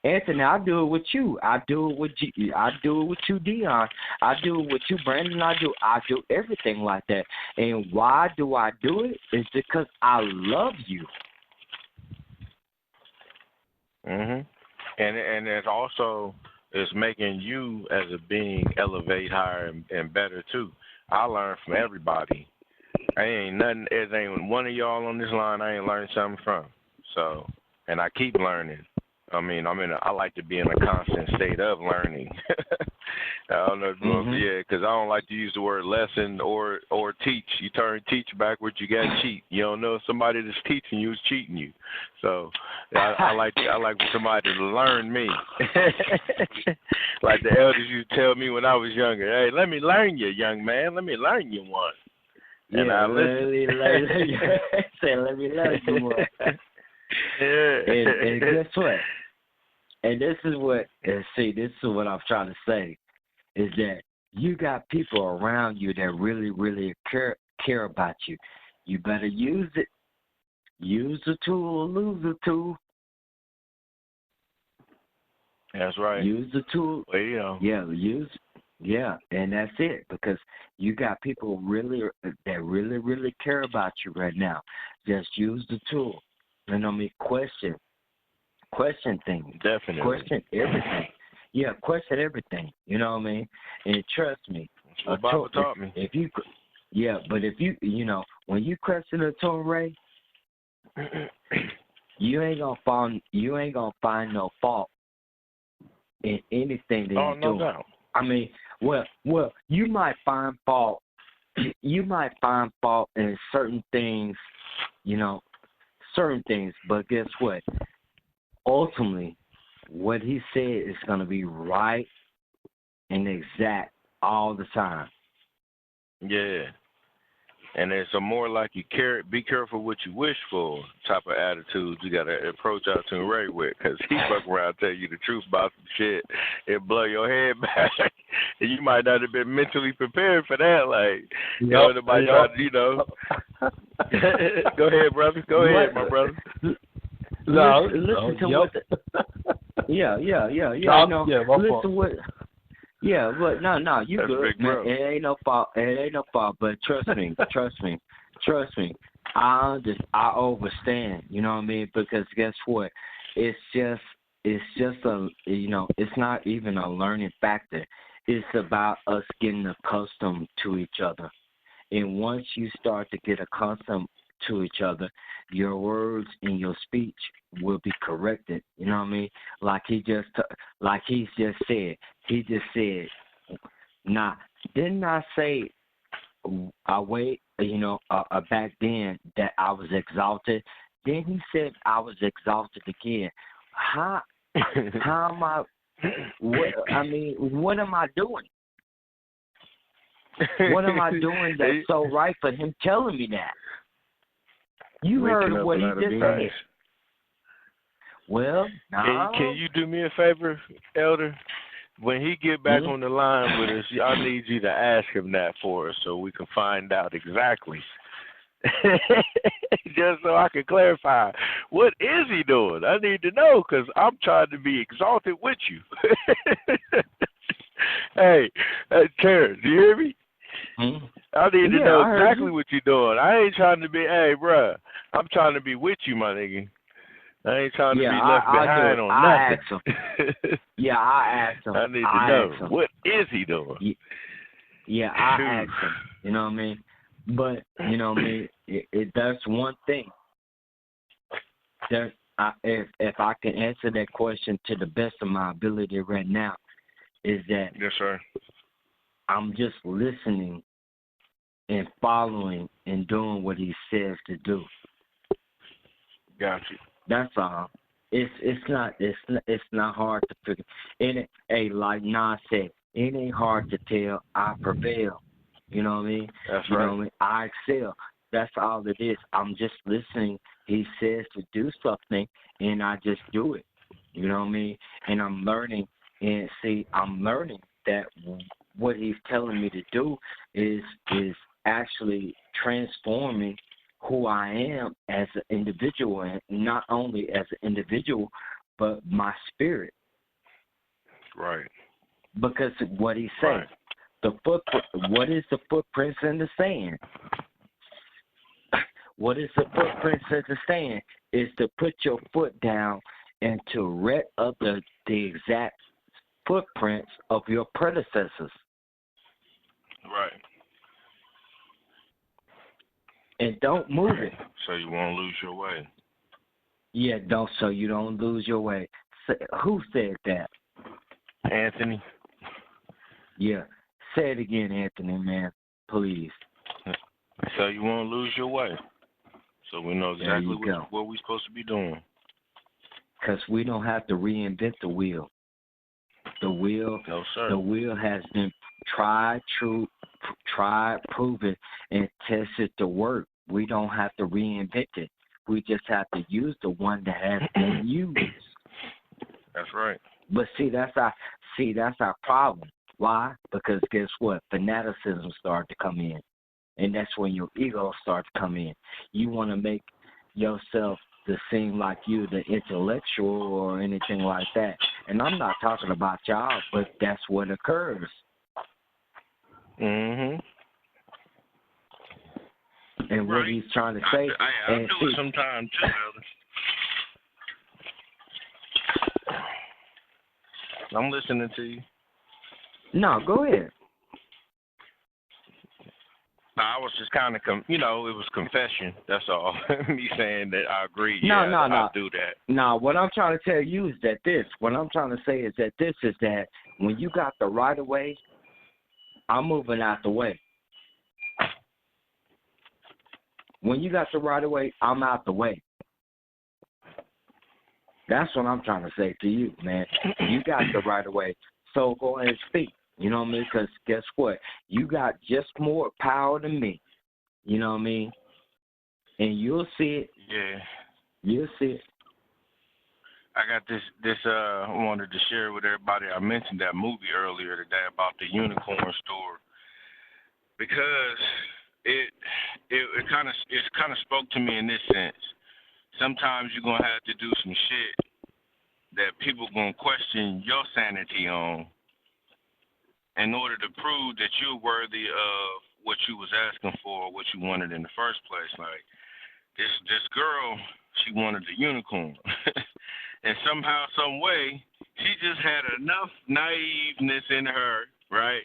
Anthony, I do it with you. I do it with you, Dion. I do it with you, Brandon. I do everything like that. And why do I do it? It's because I love you. Mhm. And it's also it's making you as a being elevate higher and better too. I learn from everybody. It ain't one of y'all on this line I ain't learned something from. So, and I keep learning. I mean, I like to be in a constant state of learning. I don't know, because I don't like to use the word lesson or teach. You turn teach backwards, you got cheat. You don't know if somebody that's teaching you is cheating you. So I like for somebody to learn me. Like the elders used to tell me when I was younger. Hey, let me learn you, young man. Let me learn you one. And I listen. Let me learn you one. And guess what? And this is what I'm trying to say, is that you got people around you that really, really care about you. You better use it. Use the tool or lose the tool. That's right. Use the tool. Well, you know. Yeah, and that's it, because you got people that really care about you right now. Just use the tool. Question things. Definitely. Question everything. Yeah, question everything. You know what I mean? And trust me. That's what Bible taught me. But if you when you question ATUN-RE, you ain't gonna find no fault in anything that you're doing. No. I mean, well, you might find fault. You might find fault in certain things, but guess what? Ultimately, what he said is going to be right and exact all the time. Yeah. And it's a more like be careful what you wish for type of attitude you got to approach ATUN-RE with, because he fuck around and tell you the truth about some shit. It'll blow your head back. And you might not have been mentally prepared for that. Like, nobody tried to, Go ahead, brother. Go ahead, my brother. Listen to what. Yeah. Listen what. Yeah, but no, you That's good, man. It ain't no fault. But trust me. I overstand. You know what I mean? Because guess what? It's just it's not even a learning factor. It's about us getting accustomed to each other. And once you start to get accustomed to each other, your words and your speech will be corrected. You know what I mean? Like he's just said. He just said, "Nah, didn't I say back then that I was exalted?" Then he said I was exalted again. How am I? What am I doing? What am I doing that's so right for him telling me that? You heard what he just said. Well, can you do me a favor, Elder? When he get back on the line with us, I need you to ask him that for us so we can find out exactly. Just so I can clarify. What is he doing? I need to know, because I'm trying to be exalted with you. Hey, Terrence, do you hear me? I need to know exactly what you're doing. I ain't trying to be, hey, bruh, I'm trying to be with you, my nigga. I ain't trying to be left behind on nothing. I asked him. I need to know, what is he doing? I asked him. You know what I mean? But, you know what I mean, that's one thing. If I can answer that question to the best of my ability right now, is that yes, sir. I'm just listening and following and doing what he says to do. Got you. That's all. It's not hard to figure. And like Nas said, it ain't hard to tell. I prevail. You know what I mean? That's you right. Know what I mean? I excel. That's all it is. I'm just listening. He says to do something, and I just do it. You know what I mean? And I'm learning. And see, I'm learning that what he's telling me to do is actually transforming who I am as an individual, and not only as an individual, but my spirit. Right. Because what he said, what is the footprints in the sand? What is the footprints in the sand? Is to put your foot down and to read up the exact footprints of your predecessors. Right. And don't move it. So you won't lose your way. Yeah, so you don't lose your way. Who said that? Anthony. Yeah. Say it again, Anthony, man. Please. So you won't lose your way. So we know exactly what we're supposed to be doing. Because we don't have to reinvent the wheel. The wheel has been tried, proven, and tested to work. We don't have to reinvent it. We just have to use the one that has been used. That's right. But that's our problem. Why? Because guess what? Fanaticism starts to come in. And that's when your ego starts to come in. You want to make yourself to seem like you the intellectual or anything like that. And I'm not talking about y'all, but that's what occurs. Mm-hmm. And what he's trying to say. I do it sometimes too, brother. I'm listening to you. No, go ahead. I was just kind of, it was confession. That's all. Me saying that I agree. No. I do that. No, what I'm trying to tell you is that what I'm trying to say is that that when you got the right of way, I'm moving out the way. When you got the right of way, I'm out the way. That's what I'm trying to say to you, man. You got the right of way, so go ahead and speak. You know what I mean? Because guess what? You got just more power than me. You know what I mean? And you'll see it. Yeah. You'll see it. I got this I wanted to share with everybody. I mentioned that movie earlier today about the unicorn store because it kind of spoke to me in this sense. Sometimes you're going to have to do some shit that people going to question your sanity on in order to prove that you're worthy of what you was asking for, what you wanted in the first place. Like this girl, she wanted a unicorn. And somehow, some way, she just had enough naiveness in her, right?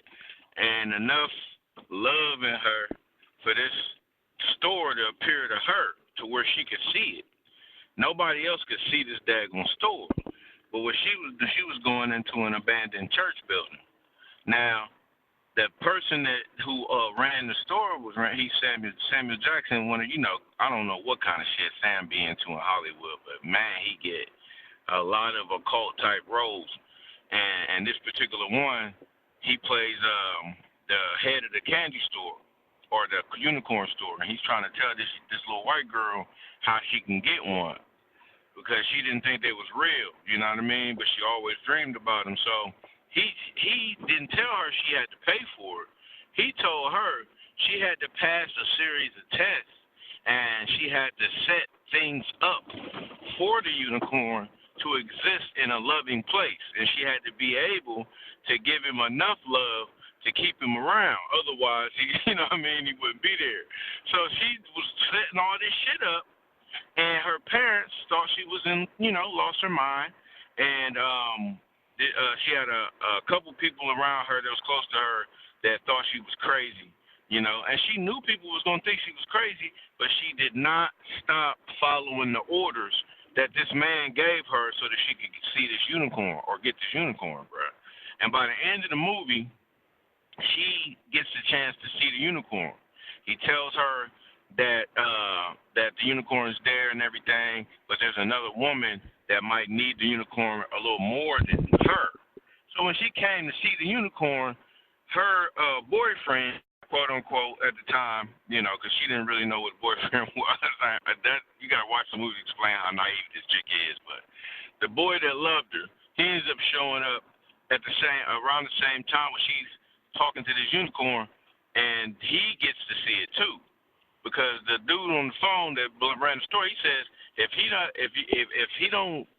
And enough love in her for this store to appear to her to where she could see it. Nobody else could see this daggone store. But what she was going into an abandoned church building. Now, the person who ran the store he's Samuel Jackson. I don't know what kind of shit Sam be into in Hollywood, but man, he get a lot of occult type roles. And this particular one, he plays the head of the candy store or the unicorn store, and he's trying to tell this little white girl how she can get one because she didn't think they was real. You know what I mean? But she always dreamed about them. So he didn't tell her she had to pay for it. He told her she had to pass a series of tests, and she had to set things up for the unicorn to exist in a loving place, and she had to be able to give him enough love to keep him around. Otherwise, he wouldn't be there. So she was setting all this shit up, and her parents thought she was lost her mind, and she had a couple people around her that was close to her that thought she was crazy, and she knew people was going to think she was crazy, but she did not stop following the orders that this man gave her so that she could see this unicorn or get this unicorn, bro. And by the end of the movie, she gets the chance to see the unicorn. He tells her that the unicorn is there and everything, but there's another woman that might need the unicorn a little more than her. So when she came to see the unicorn, her boyfriend, quote unquote, at the time, because she didn't really know what boyfriend was. You gotta watch the movie to explain how naive this chick is. But the boy that loved her, he ends up showing up at around the same time when she's talking to this unicorn, and he gets to see it too, because the dude on the phone that ran the story, he says if he don't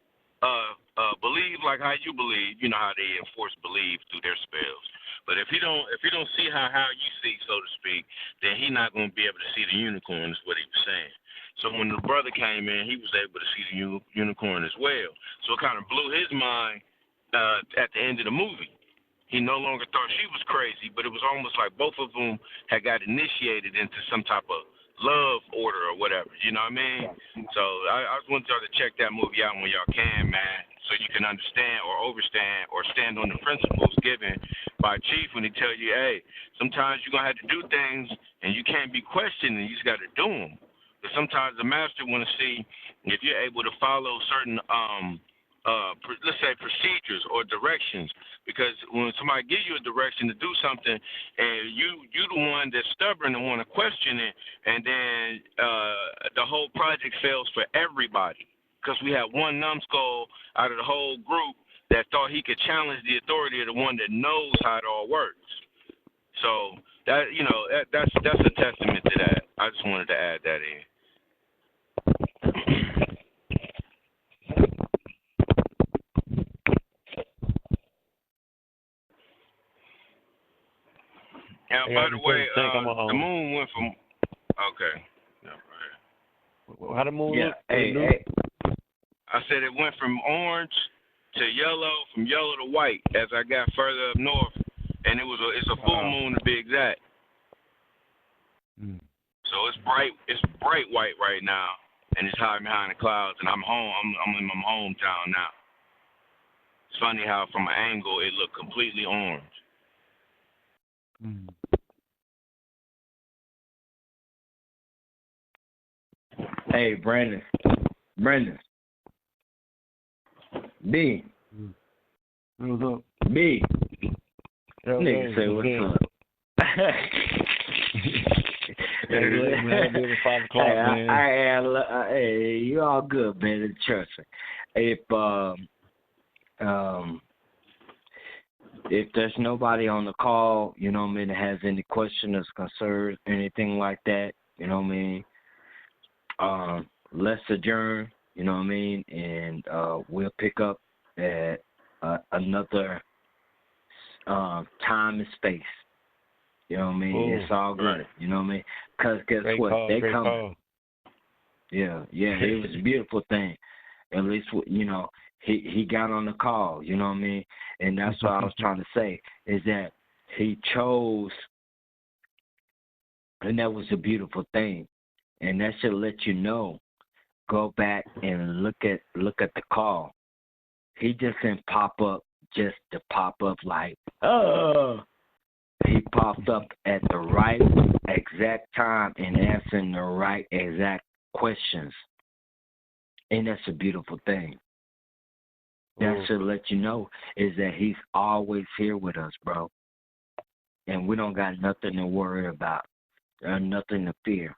believe like how you believe, you know how they enforce believe through their spells. But if he don't see how you see, so to speak, then he not gonna be able to see the unicorn. Is what he was saying. So when the brother came in, he was able to see the unicorn as well. So it kind of blew his mind at the end of the movie. He no longer thought she was crazy, but it was almost like both of them had got initiated into some type of love order or whatever. You know what I mean? So I just want y'all to check that movie out when y'all can, man, so you can understand or overstand or stand on the principles given by Chief when he tell you, hey, sometimes you're going to have to do things and you can't be questioned and you just got to do them. But sometimes the master want to see if you're able to follow certain, let's say, procedures or directions. Because when somebody gives you a direction to do something, and you the one that's stubborn and want to question it, and then the whole project fails for everybody. Because we have one numbskull out of the whole group that thought he could challenge the authority of the one that knows how it all works. So that that's a testament to that. I just wanted to add that in. Now, by the way, the moon went from. Okay. Yeah, right. How the moon look? Hey. I said it went from orange to yellow, from yellow to white as I got further up north, and it's a full moon to be exact. So it's bright white right now, and it's hiding behind the clouds, and I'm home. I'm in my hometown now. It's funny how from an angle it looked completely orange. Hey, Brandon. B. What's up? B. Nigga say what's up. Hey, you all good, man. Trust me. If there's nobody on the call, you know what I mean, that has any questions, concerns, anything like that, you know what I mean, let's adjourn, you know what I mean, and we'll pick up at another time and space. You know what I mean? Ooh, it's all good. Right. You know what I mean? Because guess what? They come. Call. Yeah, it was a beautiful thing. At least, you know, he got on the call, you know what I mean? And that's what I was trying to say, is that he chose, and that was a beautiful thing. And that should let you know, go back and look at the call. He just didn't pop up just to pop up like, he popped up at the right exact time and answering the right exact questions. And that's a beautiful thing. That should let you know is that he's always here with us, bro. And we don't got nothing to worry about. Nothing to fear.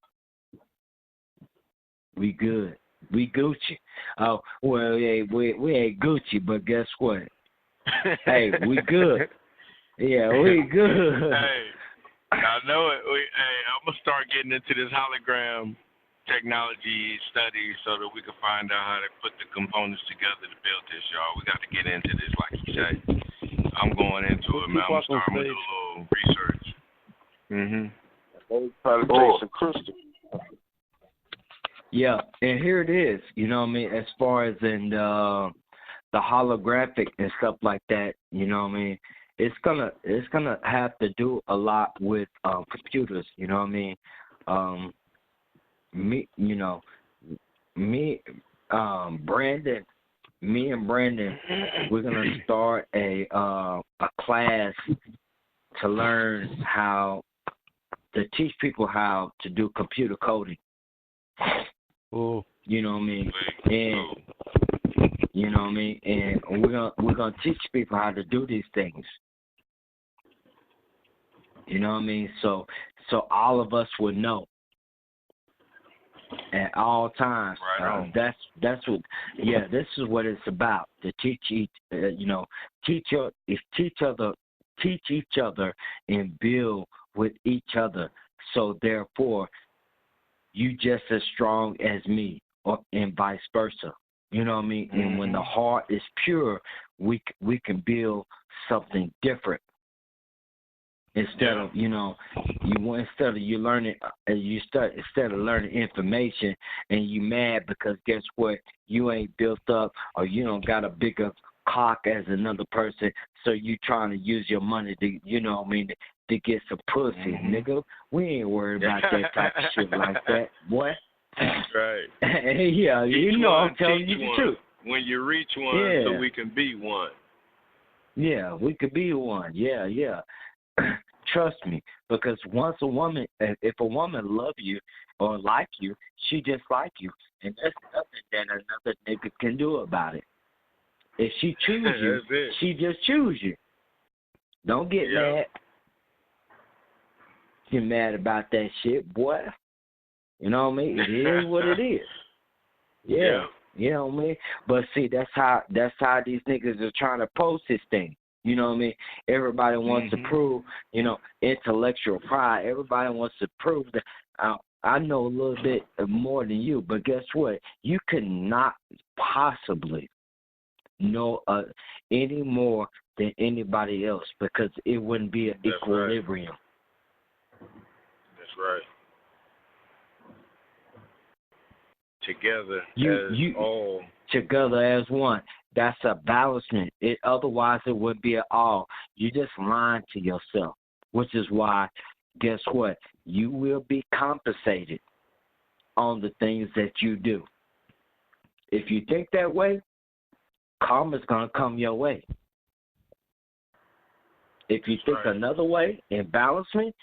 We good. We Gucci. Oh, well, yeah, we ain't Gucci, but guess what? Hey, we good. Yeah, we good. Hey, I know it. I'm going to start getting into this hologram technology study so that we can find out how to put the components together to build this, y'all. We got to get into this, like you said. I'm going into it, man. I'm starting to do a little research. Trying to take some crystal. Yeah, and here it is. You know what I mean? As far as in the holographic and stuff like that, you know what I mean? It's gonna have to do a lot with computers. You know what I mean? Brandon, me and Brandon, we're gonna start a class to learn how to teach people how to do computer coding. You know what I mean? And you know what I mean? And we're gonna teach people how to do these things. You know what I mean? So all of us would know at all times. Right. That's what. Yeah, this is what it's about. To teach each, teach teach each other and build with each other. So therefore, you just as strong as me, and vice versa. You know what I mean? Mm-hmm. And when the heart is pure, we can build something different. Instead of instead of learning information and you mad because guess what, you ain't built up or you don't got a bigger cock as another person, so you trying to use your money to to get some pussy, nigga. We ain't worried about that type of shit like that, boy. Right. Yeah, I'm telling you the truth. When you reach one, so we can be one. Yeah, we could be one. Yeah. Trust me, because once if a woman love you or like you, she just like you, and there's nothing that another nigga can do about it. If she choose you, she just choose you. Don't get mad. Get mad about that shit, boy. You know what I mean? It is what it is. Yeah. You know what I mean? But see, that's how these niggas are trying to post this thing. You know what I mean? Everybody wants to prove, intellectual pride. Everybody wants to prove that I know a little bit more than you, but guess what? You could not possibly know any more than anybody else because it wouldn't be an equilibrium. That's right. Together together as one. That's a balancement. Otherwise, it would be at all. You just lying to yourself, which is why, guess what? You will be compensated on the things that you do. If you think that way, karma's going to come your way. If you think another way, balancement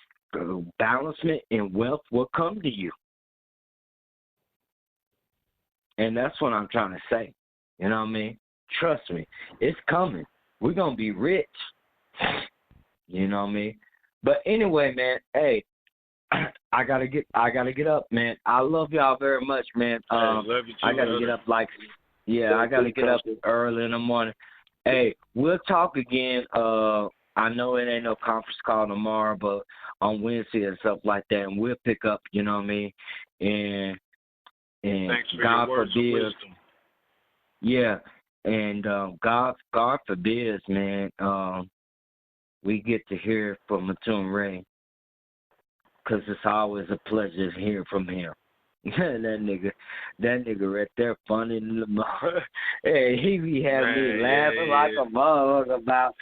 and wealth will come to you. And that's what I'm trying to say. You know what I mean? Trust me, it's coming. We're gonna be rich. You know what I mean? But anyway, man, hey, I gotta get up, man. I love y'all very much, man. Love you too, I gotta get up I gotta get up early in the morning. Hey, we'll talk again. I know it ain't no conference call tomorrow, but on Wednesday and stuff like that, and we'll pick up, you know what I mean? And thanks for God your words forbid, of wisdom. Yeah, and God forbids, man, we get to hear from ATUN-RE, because it's always a pleasure to hear from him. that nigga right there, funny in the mouth. Hey, he be having me laughing like a motherfucker about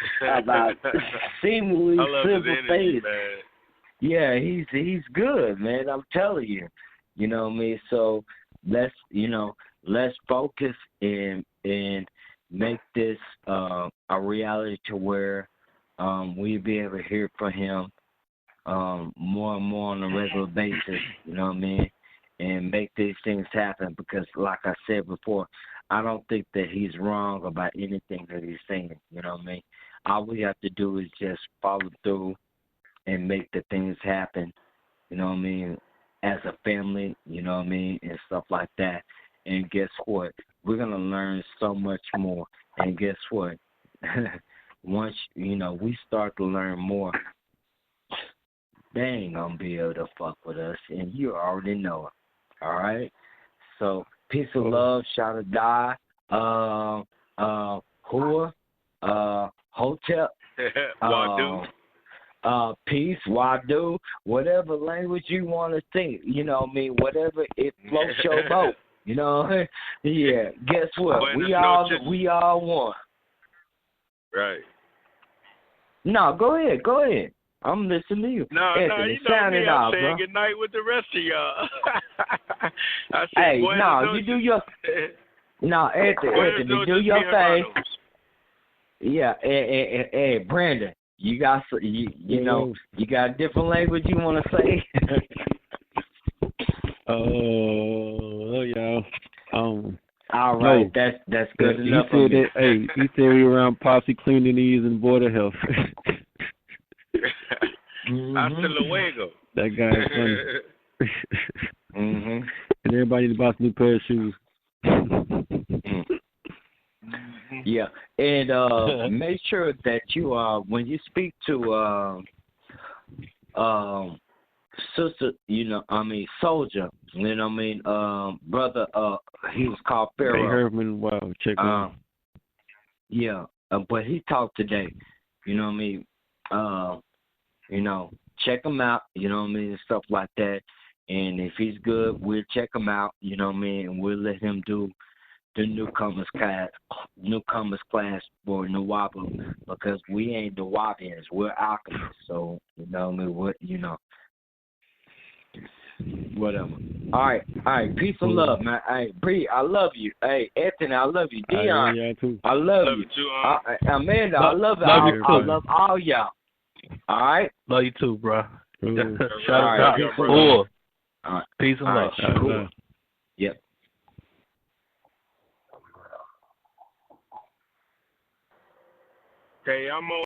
seemingly simple things. Yeah, he's good, man. I'm telling you. You know what I mean? So let's focus and make this a reality to where we'll be able to hear from him more and more on a regular basis, you know what I mean? And make these things happen because, like I said before, I don't think that he's wrong about anything that he's saying, you know what I mean? All we have to do is just follow through and make the things happen, you know what I mean, as a family, you know what I mean, and stuff like that. And guess what? We're going to learn so much more. And guess what? Once, we start to learn more, they ain't going to be able to fuck with us. And you already know it. All right? So, peace and love, Shaddah Da, Hua, Hotep, Wadu. Peace, Wadu, whatever language you want to think, you know what I mean, whatever it floats your boat, you know. Yeah, guess what? We all one. Right. No, go ahead. I'm listening to you. No, Anthony, you know me. I'm saying good night with the rest of y'all. Hey, no, you do your. No, Anthony, do your thing. Yeah, hey, Brandon, you got you got a different language you want to say? Yeah. All right, no. That's good enough. He said that. Hey, he said we were around posse cleaning these and border health. Hasta luego. That guy is funny. And everybody needs to buy some new pair of shoes. Yeah, and make sure that you when you speak to sister, soldier, brother, he was called Pharaoh. Hey, Herman, wow, check him. Yeah, but he talked today. Check him out. And stuff like that. And if he's good, we'll check him out. And we'll let him do the newcomers class for Nawabu, because we ain't Nawabians, we're alchemists. So whatever. All right. Peace and love, man. Hey, Bree, I love you. Hey, Anthony, I love you. Dion, I love you. Too, Amanda, I love you. I love all y'all. All right. Love you too, bro. Shout out. Cool. All right. Peace and love. Cool. Yep. Okay, I'm on.